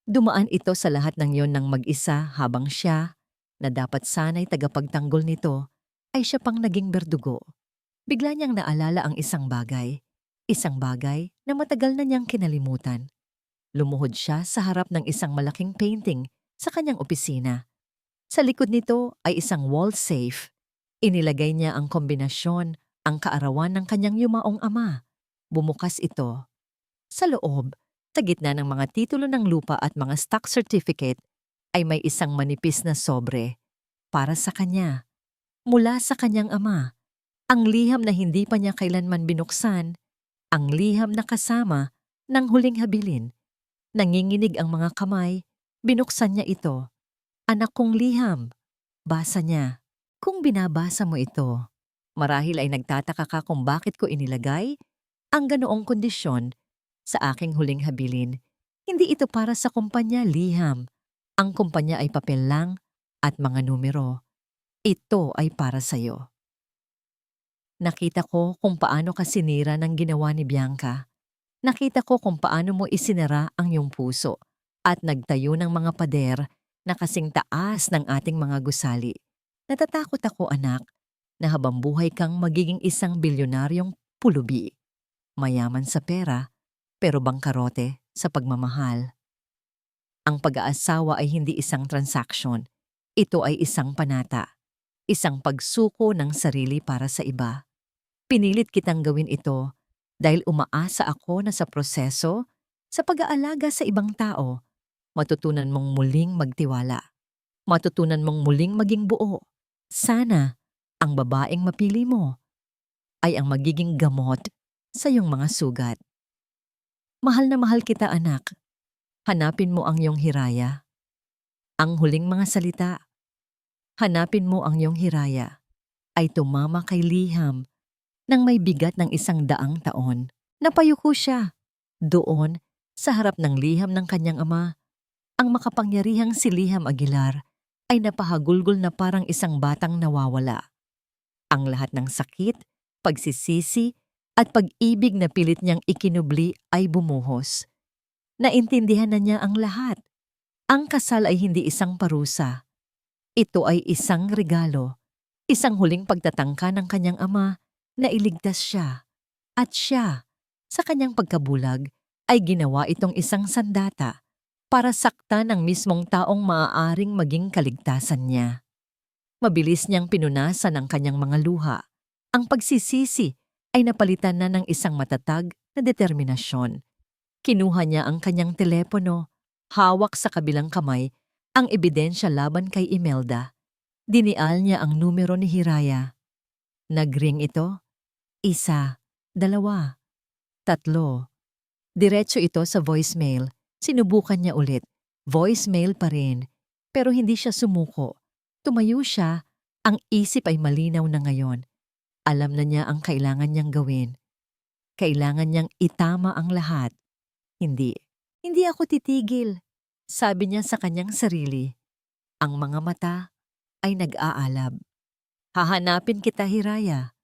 Dumaan ito sa lahat ng yon ng mag-isa habang siya, na dapat sana'y tagapagtanggol nito, ay siya pang naging berdugo. Bigla niyang naalala ang isang bagay na matagal na niyang kinalimutan. Lumuhod siya sa harap ng isang malaking painting sa kanyang opisina. Sa likod nito ay isang wall safe. Inilagay niya ang kombinasyon, ang kaarawan ng kanyang yumaong ama. Bumukas ito. Sa loob, sa gitna ng mga titulo ng lupa at mga stock certificate, ay may isang manipis na sobre. Para sa kanya. Mula sa kanyang ama. Ang liham na hindi pa niya kailanman binuksan. Ang liham na kasama ng huling habilin. Nanginginig ang mga kamay. Binuksan niya ito. Anak kong liham. Basa niya. Kung binabasa mo ito, marahil ay nagtataka ka kung bakit ko inilagay ang ganoong kondisyon sa aking huling habilin. Hindi ito para sa kumpanya, liham. Ang kumpanya ay papel lang at mga numero. Ito ay para sa'yo. Nakita ko kung paano ka sinira ng ginawa ni Bianca. Nakita ko kung paano mo isinara ang iyong puso at nagtayo ng mga pader na kasing taas ng ating mga gusali. Natatakot ako, anak, na habang buhay kang magiging isang bilyonaryong pulubi. Mayaman sa pera, pero bangkarote sa pagmamahal. Ang pag-aasawa ay hindi isang transaksyon. Ito ay isang panata. Isang pagsuko ng sarili para sa iba. Pinilit kitang gawin ito dahil umaasa ako na sa proseso, sa pag-aalaga sa ibang tao, matutunan mong muling magtiwala. Matutunan mong muling maging buo. Sana ang babaeng mapili mo ay ang magiging gamot sa iyong mga sugat. Mahal na mahal kita, anak. Hanapin mo ang iyong Hiraya. Ang huling mga salita. Hanapin mo ang iyong Hiraya ay tumama kay Liham nang may bigat ng 100 taon. Napayuko siya. Doon, sa harap ng liham ng kanyang ama, ang makapangyarihang si Liham Aguilar ay napahagulgol na parang isang batang nawawala. Ang lahat ng sakit, pagsisisi, at pag-ibig na pilit niyang ikinubli ay bumuhos. Naintindihan na niya ang lahat. Ang kasal ay hindi isang parusa. Ito ay isang regalo, isang huling pagtatangka ng kanyang ama na iligtas siya. At siya, sa kanyang pagkabulag, ay ginawa itong isang sandata para saktan ang mismong taong maaaring maging kaligtasan niya. Mabilis niyang pinunasan ang kanyang mga luha. Ang pagsisisi ay napalitan na ng isang matatag na determinasyon. Kinuha niya ang kanyang telepono, hawak sa kabilang kamay ang ebidensya laban kay Imelda. Dinial niya ang numero ni Hiraya. Nagring ito. 1, 2, 3. Diretso ito sa voicemail. Sinubukan niya ulit. Voicemail pa rin. Pero hindi siya sumuko. Tumayo siya. Ang isip ay malinaw na ngayon. Alam na niya ang kailangan niyang gawin. Kailangan niyang itama ang lahat. Hindi. Hindi ako titigil. Sabi niya sa kanyang sarili. Ang mga mata ay nag-aalab. Hahanapin kita, Hiraya.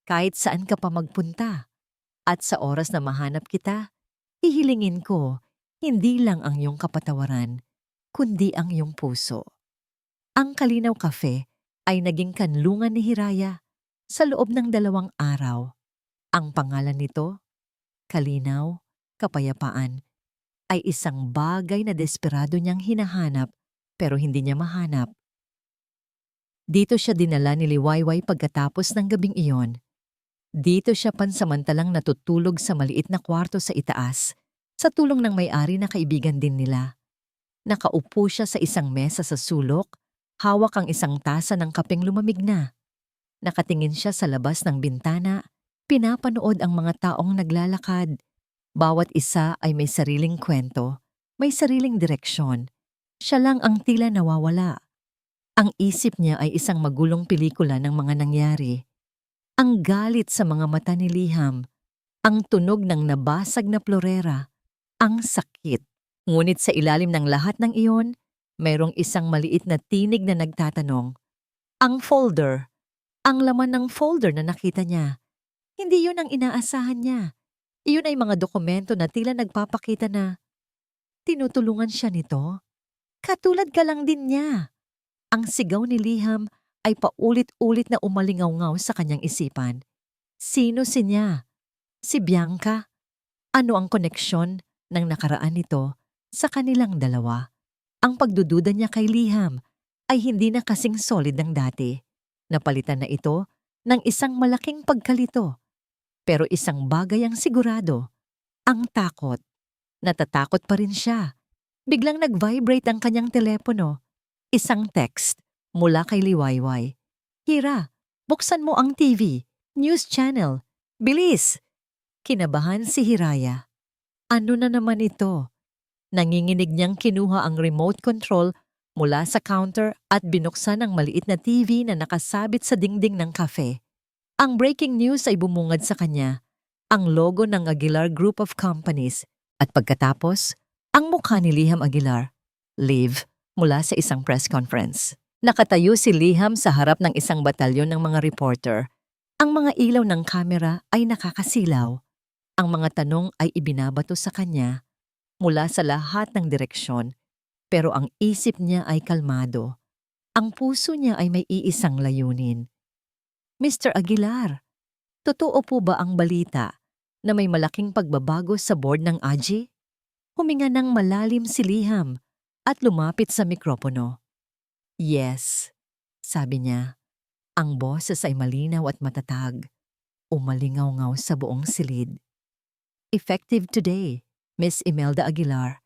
Kahit saan ka pa magpunta. At sa oras na mahanap kita, hihilingin ko hindi lang ang iyong kapatawaran, kundi ang iyong puso. Ang Kalinaw Cafe ay naging kanlungan ni Hiraya sa loob ng 2 araw. Ang pangalan nito, Kalinaw, Kapayapaan, ay isang bagay na desperado niyang hinahanap pero hindi niya mahanap. Dito siya dinala ni Liwayway pagkatapos ng gabing iyon. Dito siya pansamantalang natutulog sa maliit na kwarto sa itaas, sa tulong ng may-ari na kaibigan din nila. Nakaupo siya sa isang mesa sa sulok, hawak ang isang tasa ng kapeng lumamig na. Nakatingin siya sa labas ng bintana, pinapanood ang mga taong naglalakad. Bawat isa ay may sariling kwento, may sariling direksyon. Siya lang ang tila nawawala. Ang isip niya ay isang magulong pelikula ng mga nangyari. Ang galit sa mga mata ni Liham, ang tunog ng nabasag na plorera, ang sakit. Ngunit sa ilalim ng lahat ng iyon, mayroong isang maliit na tinig na nagtatanong. Ang folder. Ang laman ng folder na nakita niya. Hindi yun ang inaasahan niya. Iyon ay mga dokumento na tila nagpapakita na tinutulungan siya nito. Katulad ka lang din niya. Ang sigaw ni Liham ay paulit-ulit na umalingaw-ngaw sa kanyang isipan. Sino si niya? Si Bianca? Ano ang koneksyon ng nakaraan nito sa kanilang dalawa? Ang pagdududa niya kay Liham ay hindi na kasing solid ng dati. Napalitan na ito ng isang malaking pagkalito. Pero isang bagay ang sigurado, ang takot. Natatakot pa rin siya. Biglang nag-vibrate ang kanyang telepono. Isang text mula kay Liwayway. Hira, buksan mo ang TV, news channel. Bilis! Kinabahan si Hiraya. Ano na naman ito? Nanginginig niyang kinuha ang remote control mula sa counter at binuksan ang maliit na TV na nakasabit sa dingding ng cafe. Ang breaking news ay bumungad sa kanya, ang logo ng Aguilar Group of Companies at pagkatapos, ang mukha ni Liham Aguilar, live, mula sa isang press conference. Nakatayo si Liham sa harap ng isang batalyon ng mga reporter. Ang mga ilaw ng kamera ay nakakasilaw. Ang mga tanong ay ibinabato sa kanya mula sa lahat ng direksyon, pero ang isip niya ay kalmado. Ang puso niya ay may iisang layunin. Mr. Aguilar, totoo po ba ang balita na may malaking pagbabago sa board ng AGI? Huminga ng malalim si Liham at lumapit sa mikropono. Yes, sabi niya. Ang boses ay malinaw at matatag. Umalingaw-ngaw sa buong silid. Effective today, Miss Imelda Aguilar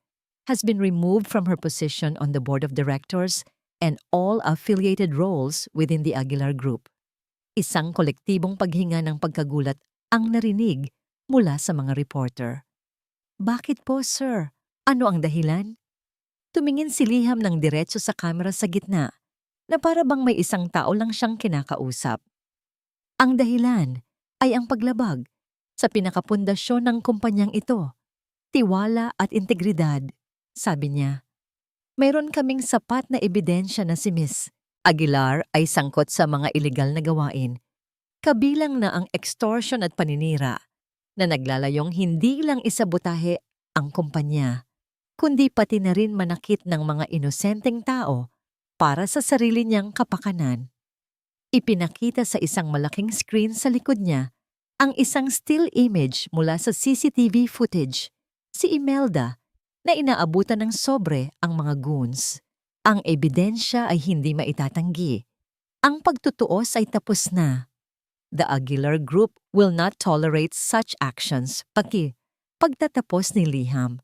has been removed from her position on the board of directors and all affiliated roles within the Aguilar Group. Isang kolektibong paghinga ng pagkagulat ang narinig mula sa mga reporter. Bakit po, sir? Ano ang dahilan? Tumingin si Liham ng diretso sa kamera sa gitna na para bang may isang tao lang siyang kinakausap. Ang dahilan ay ang paglabag sa pinakapundasyon ng kumpanyang ito, tiwala at integridad, sabi niya. Mayroon kaming sapat na ebidensya na si Miss Aguilar ay sangkot sa mga ilegal na gawain, kabilang na ang extortion at paninira na naglalayong hindi lang isabotahe ang kumpanya, kundi pati na rin manakit ng mga inosenteng tao para sa sarili niyang kapakanan. Ipinakita sa isang malaking screen sa likod niya ang isang still image mula sa CCTV footage, si Imelda, na inaabutan ng sobre ang mga goons. Ang ebidensya ay hindi maitatanggi. Ang pagtutuos ay tapos na. The Aguilar Group will not tolerate such actions, pagtatapos ni Liham.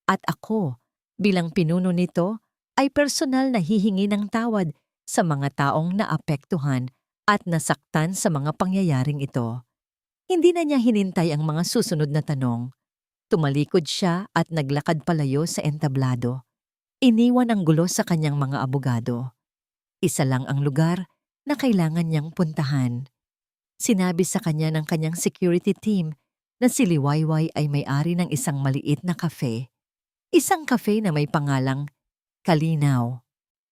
At ako, bilang pinuno nito, ay personal na hihingi ng tawad sa mga taong naapektuhan at nasaktan sa mga pangyayaring ito. Hindi na niya hinintay ang mga susunod na tanong. Tumalikod siya at naglakad palayo sa entablado. Iniwan ang gulo sa kanyang mga abogado. Isa lang ang lugar na kailangan niyang puntahan. Sinabi sa kanya ng kanyang security team na si Liwayway ay may-ari ng isang maliit na cafe. Isang cafe na may pangalang Kalinaw.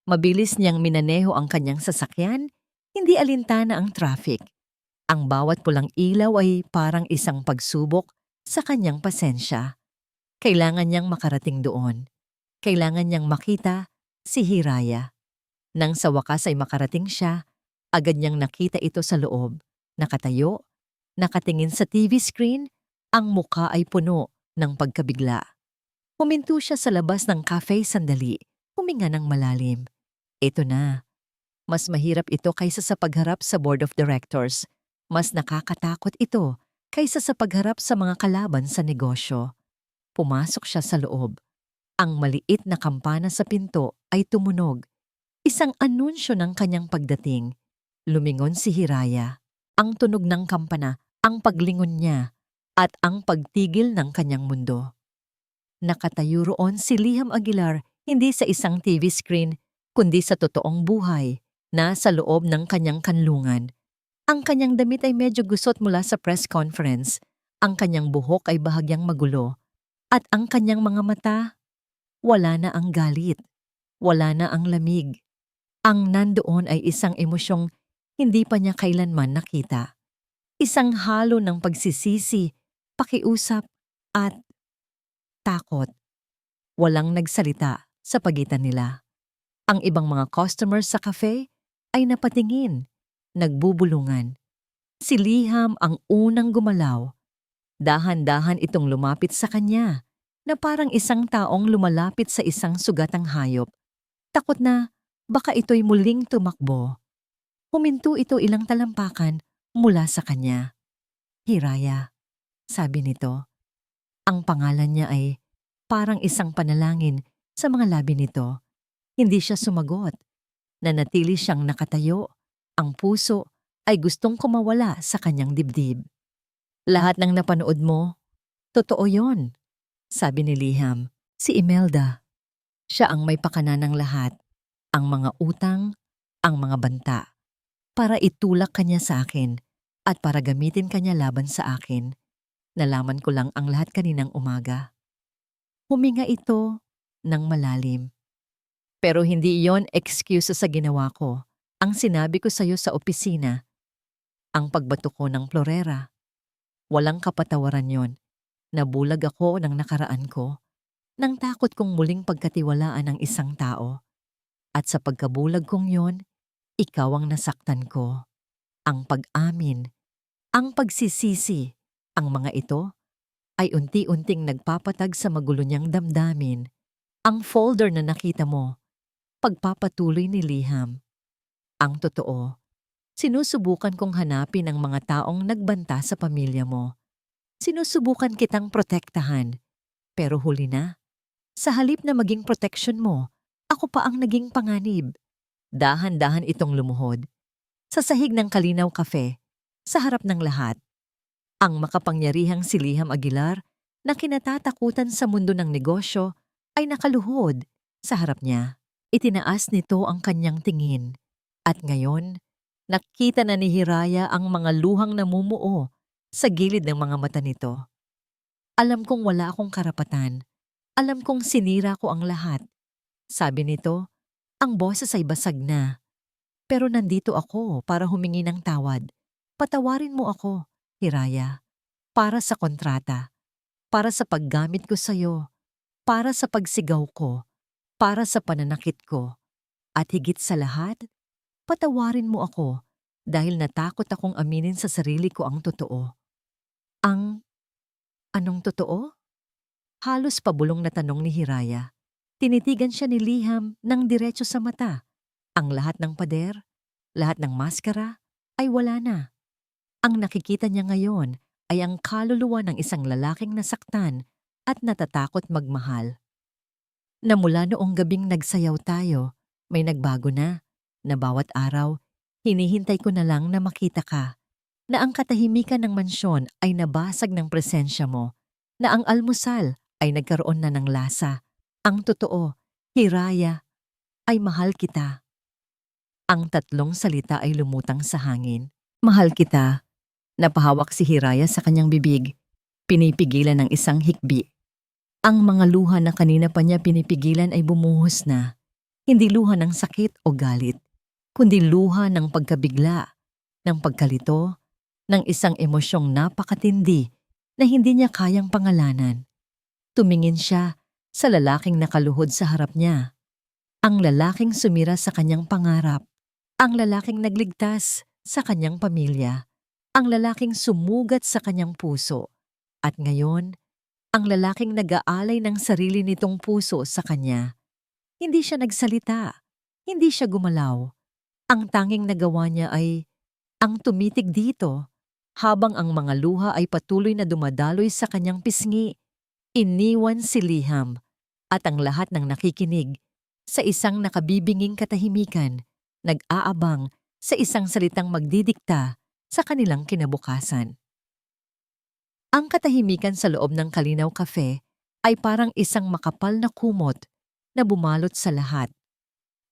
Mabilis niyang minaneho ang kanyang sasakyan, hindi alintana ang traffic. Ang bawat pulang ilaw ay parang isang pagsubok sa kanyang pasensya. Kailangan niyang makarating doon. Kailangan niyang makita si Hiraya. Nang sa wakas ay makarating siya, agad niyang nakita ito sa loob. Nakatayo, nakatingin sa TV screen, ang muka ay puno ng pagkabigla. Huminto siya sa labas ng cafe sandali, huminga ng malalim. Ito na. Mas mahirap ito kaysa sa pagharap sa board of directors. Mas nakakatakot ito kaysa sa pagharap sa mga kalaban sa negosyo. Pumasok siya sa loob. Ang maliit na kampana sa pinto ay tumunog. Isang anunsyo ng kanyang pagdating. Lumingon si Hiraya. Ang tunog ng kampana, ang paglingon niya, at ang pagtigil ng kanyang mundo. Nakatayo roon si Liham Aguilar hindi sa isang TV screen, kundi sa totoong buhay, nasa loob ng kanyang kanlungan. Ang kanyang damit ay medyo gusot mula sa press conference, ang kanyang buhok ay bahagyang magulo, at ang kanyang mga mata, wala na ang galit, wala na ang lamig. Ang nandoon ay isang emosyong hindi pa niya kailanman nakita. Isang halo ng pagsisisi, pakiusap, at takot. Walang nagsalita sa pagitan nila. Ang ibang mga customers sa cafe ay napatingin, nagbubulungan. Si Liham ang unang gumalaw. Dahan-dahan itong lumapit sa kanya, na parang isang taong lumalapit sa isang sugatang hayop. Takot na baka ito'y muling tumakbo. Huminto ito ilang talampakan mula sa kanya. Hiraya, sabi nito. Ang pangalan niya ay parang isang panalangin sa mga labi nito. Hindi siya sumagot. Nanatili siyang nakatayo. Ang puso ay gustong kumawala sa kanyang dibdib. Lahat ng napanood mo, totoo yon, sabi ni Liham. Si Imelda. Siya ang may pakana ng lahat. Ang mga utang, ang mga banta. Para itulak kanya sa akin at para gamitin kanya laban sa akin. Nalaman ko lang ang lahat kaninang umaga. Huminga ito ng malalim. Pero hindi iyon excuse sa ginawa ko. Ang sinabi ko sa iyo sa opisina, ang pagbato ko ng florera. Walang kapatawaran yon. Nabulag ako ng nakaraan ko, nang takot kong muling pagkatiwalaan ng isang tao. At sa pagkabulag kong yon, ikaw ang nasaktan ko. Ang pag-amin, ang pagsisisi, ang mga ito ay unti-unting nagpapatag sa magulo niyang damdamin. Ang folder na nakita mo, pagpapatuloy ni Liham. Ang totoo, sinusubukan kong hanapin ang mga taong nagbanta sa pamilya mo. Sinusubukan kitang protektahan, pero huli na. Sa halip na maging protection mo, ako pa ang naging panganib. Dahan-dahan itong lumuhod. Sa sahig ng Kalinaw Cafe, sa harap ng lahat. Ang makapangyarihang si Liham Aguilar na kinatatakutan sa mundo ng negosyo ay nakaluhod sa harap niya. Itinaas nito ang kanyang tingin. At ngayon, nakita na ni Hiraya ang mga luhang namumuo sa gilid ng mga mata nito. Alam kong wala akong karapatan. Alam kong sinira ko ang lahat. Sabi nito, ang boses ay basag na. Pero nandito ako para humingi ng tawad. Patawarin mo ako, Hiraya. Para sa kontrata. Para sa paggamit ko sa'yo. Para sa pagsigaw ko. Para sa pananakit ko. At higit sa lahat, patawarin mo ako dahil natakot akong aminin sa sarili ko ang totoo. Anong totoo? Halos pabulong na tanong ni Hiraya. Tinitigan siya ni Liham ng diretso sa mata. Ang lahat ng pader, lahat ng maskara ay wala na. Ang nakikita niya ngayon ay ang kaluluwa ng isang lalaking nasaktan at natatakot magmahal. Na mula noong gabing nagsayaw tayo, may nagbago na bawat araw, hinihintay ko na lang na makita ka, na ang katahimikan ng mansyon ay nabasag ng presensya mo, na ang almusal ay nagkaroon na ng lasa. Ang totoo, Hiraya, ay mahal kita. Ang tatlong salita ay lumutang sa hangin. Mahal kita, Napahawak si Hiraya sa kanyang bibig, pinipigilan ng isang hikbi. Ang mga luha na kanina pa niya pinipigilan ay bumuhos na, hindi luha ng sakit o galit, kundi luha ng pagkabigla, ng pagkalito, ng isang emosyong napakatindi na hindi niya kayang pangalanan. Tumingin siya sa lalaking nakaluhod sa harap niya. Ang lalaking sumira sa kanyang pangarap. Ang lalaking nagligtas sa kanyang pamilya. Ang lalaking sumugat sa kanyang puso. At ngayon, ang lalaking nag-aalay ng sarili nitong puso sa kanya. Hindi siya nagsalita. Hindi siya gumalaw. Ang tanging nagawa niya ay ang tumitig dito habang ang mga luha ay patuloy na dumadaloy sa kanyang pisngi. Iniwan si Liham at ang lahat ng nakikinig sa isang nakabibinging katahimikan, nag-aabang sa isang salitang magdidikta sa kanilang kinabukasan. Ang katahimikan sa loob ng Kalinaw Cafe ay parang isang makapal na kumot na bumalot sa lahat.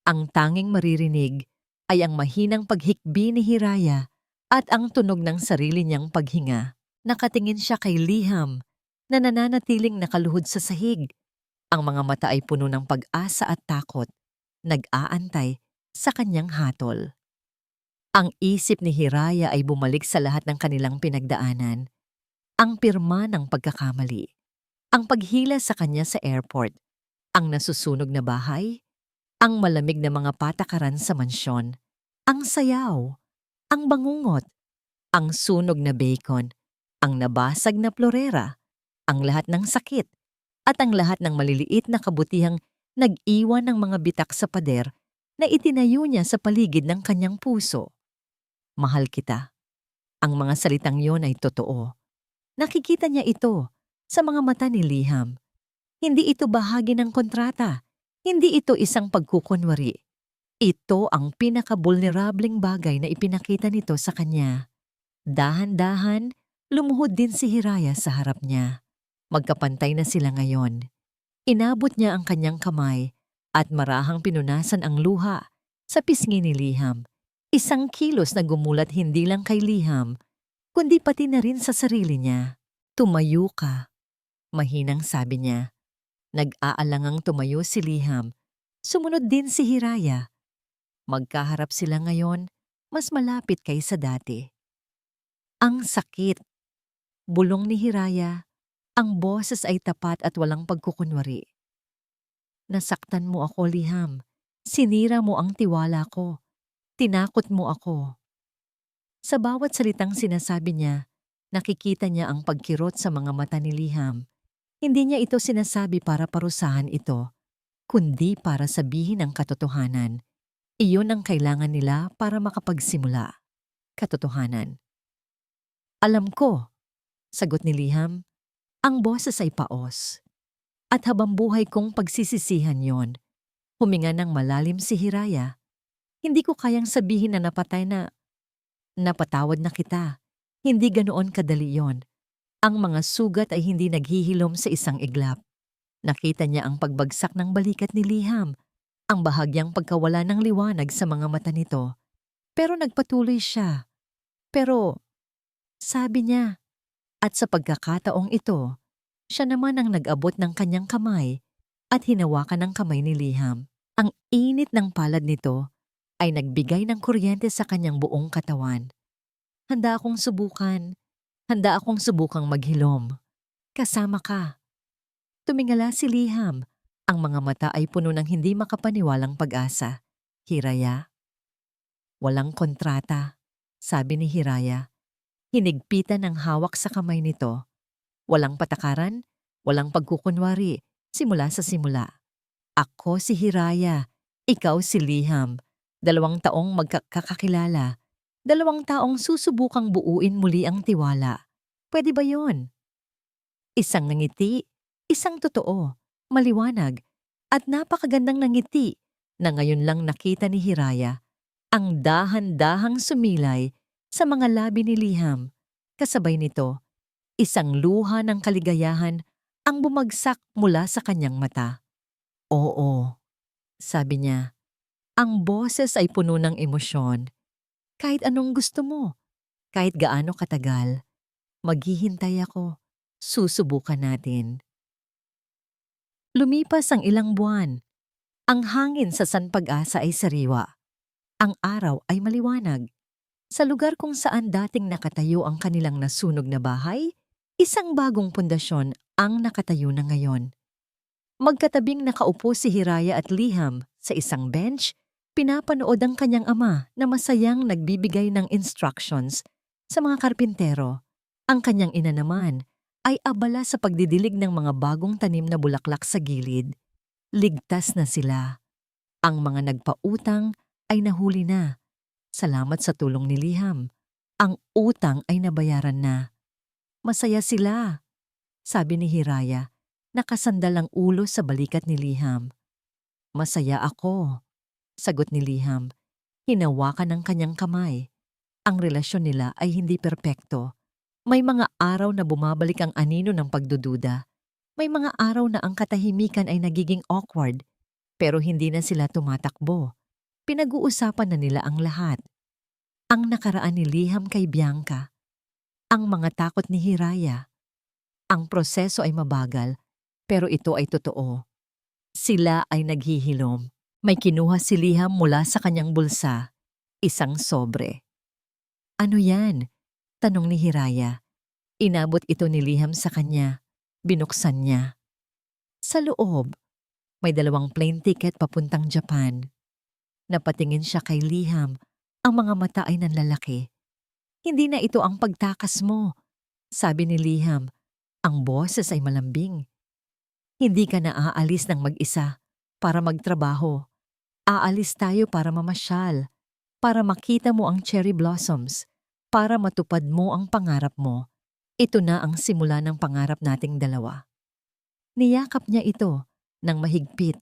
Ang tanging maririnig ay ang mahinang paghikbi ni Hiraya at ang tunog ng sarili niyang paghinga. Nakatingin siya kay Liham na nananatiling nakaluhod sa sahig. Ang mga mata ay puno ng pag-asa at takot, nag-aantay sa kanyang hatol. Ang isip ni Hiraya ay bumalik sa lahat ng kanilang pinagdaanan. Ang pirma ng pagkakamali, ang paghila sa kanya sa airport, ang nasusunog na bahay, ang malamig na mga patakaran sa mansyon, ang sayaw, ang bangungot, ang sunog na bacon, ang nabasag na florera, ang lahat ng sakit, at ang lahat ng maliliit na kabutihang nag-iwan ng mga bitak sa pader na itinayo niya sa paligid ng kanyang puso. Mahal kita. Ang mga salitang yon ay totoo. Nakikita niya ito sa mga mata ni Liham. Hindi ito bahagi ng kontrata. Hindi ito isang pagkukunwari. Ito ang pinaka-vulnerableng bagay na ipinakita nito sa kanya. Dahan-dahan, lumuhod din si Hiraya sa harap niya. Magkapantay na sila ngayon. Inabot niya ang kanyang kamay at marahang pinunasan ang luha sa pisngi ni Liham. Isang kilos na gumulat hindi lang kay Liham, kundi pati na rin sa sarili niya. Tumayo ka, mahinang sabi niya. Nag-aalangang tumayo si Liham. Sumunod din si Hiraya. Magkaharap sila ngayon, mas malapit kaysa dati. Ang sakit. Bulong ni Hiraya. Ang boses ay tapat at walang pagkukunwari. Nasaktan mo ako, Liham. Sinira mo ang tiwala ko. Tinakot mo ako. Sa bawat salitang sinasabi niya, nakikita niya ang pagkirot sa mga mata ni Liham. Hindi niya ito sinasabi para parusahan ito, kundi para sabihin ang katotohanan. Iyon ang kailangan nila para makapagsimula. Katotohanan. Alam ko, sagot ni Liham. Ang boses ay paos. At habang buhay kong pagsisisihan yon, huminga ng malalim si Hiraya. Hindi ko kayang sabihin na napatawad na kita. Hindi ganoon kadali yon. Ang mga sugat ay hindi naghihilom sa isang iglap. Nakita niya ang pagbagsak ng balikat ni Liham, ang bahagyang pagkawala ng liwanag sa mga mata nito. Pero nagpatuloy siya. Pero, sabi niya, at sa pagkakataong ito, siya naman ang nag-abot ng kanyang kamay at hinawakan ng kamay ni Liham. Ang init ng palad nito ay nagbigay ng kuryente sa kanyang buong katawan. Handa akong subukang maghilom. Kasama ka. Tumingala si Liham. Ang mga mata ay puno ng hindi makapaniwalang pag-asa. Hiraya? Walang kontrata, sabi ni Hiraya. Hinigpitan ng hawak sa kamay nito. Walang patakaran, walang pagkukunwari, simula sa simula. Ako si Hiraya, ikaw si Liham. 2 taong magkakakilala. 2 taong susubukang buuin muli ang tiwala. Pwede ba yon? Isang nangiti, isang totoo, maliwanag, at napakagandang nangiti na ngayon lang nakita ni Hiraya. Ang dahan-dahang sumilay sa mga labi ni Liham. Kasabay nito, isang luha ng kaligayahan ang bumagsak mula sa kanyang mata. Oo, sabi niya. Ang boses ay puno ng emosyon. Kahit anong gusto mo. Kahit gaano katagal, maghihintay ako. Susubukan natin. Lumipas ang ilang buwan. Ang hangin sa San Pag-asa ay sariwa. Ang araw ay maliwanag. Sa lugar kung saan dating nakatayo ang kanilang nasunog na bahay, isang bagong pundasyon ang nakatayo na ngayon. Magkatabing nakaupo si Hiraya at Liham sa isang bench, pinapanood ang kanyang ama na masayang nagbibigay ng instructions sa mga karpintero. Ang kanyang ina naman ay abala sa pagdidilig ng mga bagong tanim na bulaklak sa gilid. Ligtas na sila. Ang mga nagpautang ay nahuli na. Salamat sa tulong ni Liham. Ang utang ay nabayaran na. Masaya sila, sabi ni Hiraya, nakasandal ang ulo sa balikat ni Liham. Masaya ako, sagot ni Liham. Hinawakan ng kanyang kamay. Ang relasyon nila ay hindi perpekto. May mga araw na bumabalik ang anino ng pagdududa. May mga araw na ang katahimikan ay nagiging awkward, pero hindi na sila tumatakbo. Pinag-uusapan na nila ang lahat. Ang nakaraan ni Liham kay Bianca. Ang mga takot ni Hiraya. Ang proseso ay mabagal, pero ito ay totoo. Sila ay naghihilom. May kinuha si Liham mula sa kanyang bulsa. Isang sobre. Ano yan? Tanong ni Hiraya. Inabot ito ni Liham sa kanya. Binuksan niya. Sa loob, may 2 plane ticket papuntang Japan. Napatingin siya kay Liham. Ang mga mata ay nanlalaki. Hindi na ito ang pagtakas mo, sabi ni Liham. Ang boses ay malambing. Hindi ka na aalis ng mag-isa para magtrabaho. Aalis tayo para mamasyal, para makita mo ang cherry blossoms, para matupad mo ang pangarap mo. Ito na ang simula ng pangarap nating dalawa. Niyakap niya ito ng mahigpit.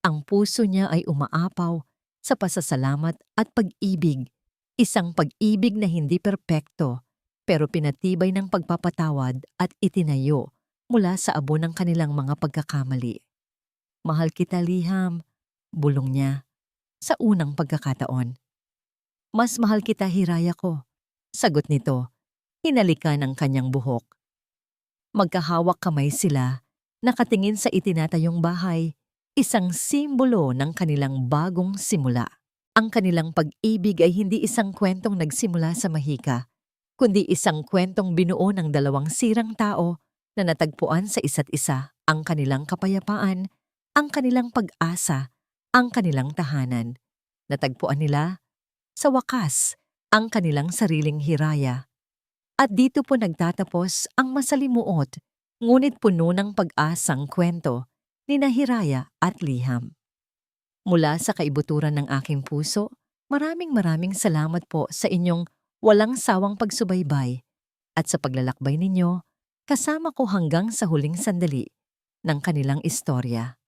Ang puso niya ay umaapaw sa pasasalamat at pag-ibig. Isang pag-ibig na hindi perpekto, pero pinatibay ng pagpapatawad at itinayo mula sa abo ng kanilang mga pagkakamali. Mahal kita, Liham, bulong niya sa unang pagkakataon. Mas mahal kita, Hiraya ko, sagot nito. Hinalikan ang kanyang buhok. Magkahawak kamay sila, nakatingin sa itinatayong bahay, isang simbolo ng kanilang bagong simula. Ang kanilang pag-ibig ay hindi isang kwentong nagsimula sa mahika, kundi isang kwentong binuo ng 2 sirang tao na natagpuan sa isa't isa ang kanilang kapayapaan, ang kanilang pag-asa, ang kanilang tahanan. Natagpuan nila, sa wakas, ang kanilang sariling Hiraya. At dito po nagtatapos ang masalimuot, ngunit puno ng pag-asang kwento ni Hiraya at Liham. Mula sa kaibuturan ng aking puso, maraming salamat po sa inyong walang sawang pagsubaybay at sa paglalakbay ninyo, kasama ko hanggang sa huling sandali ng kanilang istorya.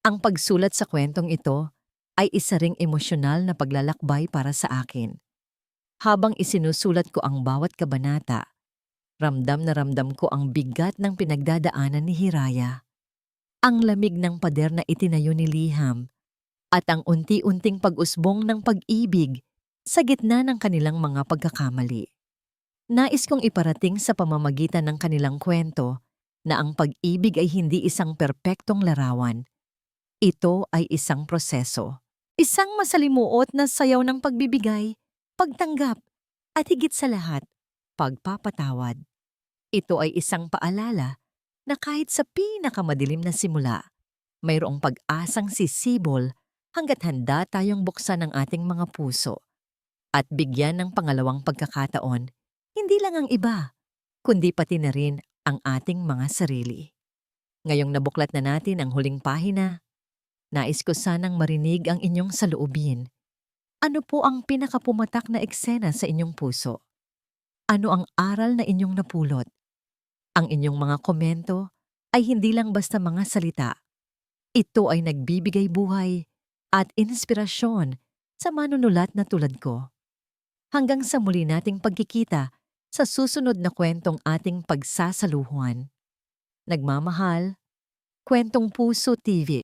Ang pagsulat sa kwentong ito ay isa ring emosyonal na paglalakbay para sa akin. Habang isinusulat ko ang bawat kabanata, ramdam na ramdam ko ang bigat ng pinagdadaanan ni Hiraya. Ang lamig ng pader na itinayo ni Liham at ang unti-unting pag-usbong ng pag-ibig sa gitna ng kanilang mga pagkakamali. Nais kong iparating sa pamamagitan ng kanilang kwento na ang pag-ibig ay hindi isang perpektong larawan. Ito ay isang proseso. Isang masalimuot na sayaw ng pagbibigay, pagtanggap, at higit sa lahat, pagpapatawad. Ito ay isang paalala na kahit sa pinakamadilim na simula, mayroong pag-asang sisibol hanggat handa tayong buksan ang ating mga puso at bigyan ng pangalawang pagkakataon, hindi lang ang iba, kundi pati na rin ang ating mga sarili. Ngayong nabuklat na natin ang huling pahina, nais ko sanang marinig ang inyong saloobin. Ano po ang pinakapumatak na eksena sa inyong puso? Ano ang aral na inyong napulot? Ang inyong mga komento ay hindi lang basta mga salita. Ito ay nagbibigay buhay at inspirasyon sa manunulat na tulad ko. Hanggang sa muli nating pagkikita sa susunod na kwentong ating pagsasaluhan. Nagmamahal, Kwentong Puso TV.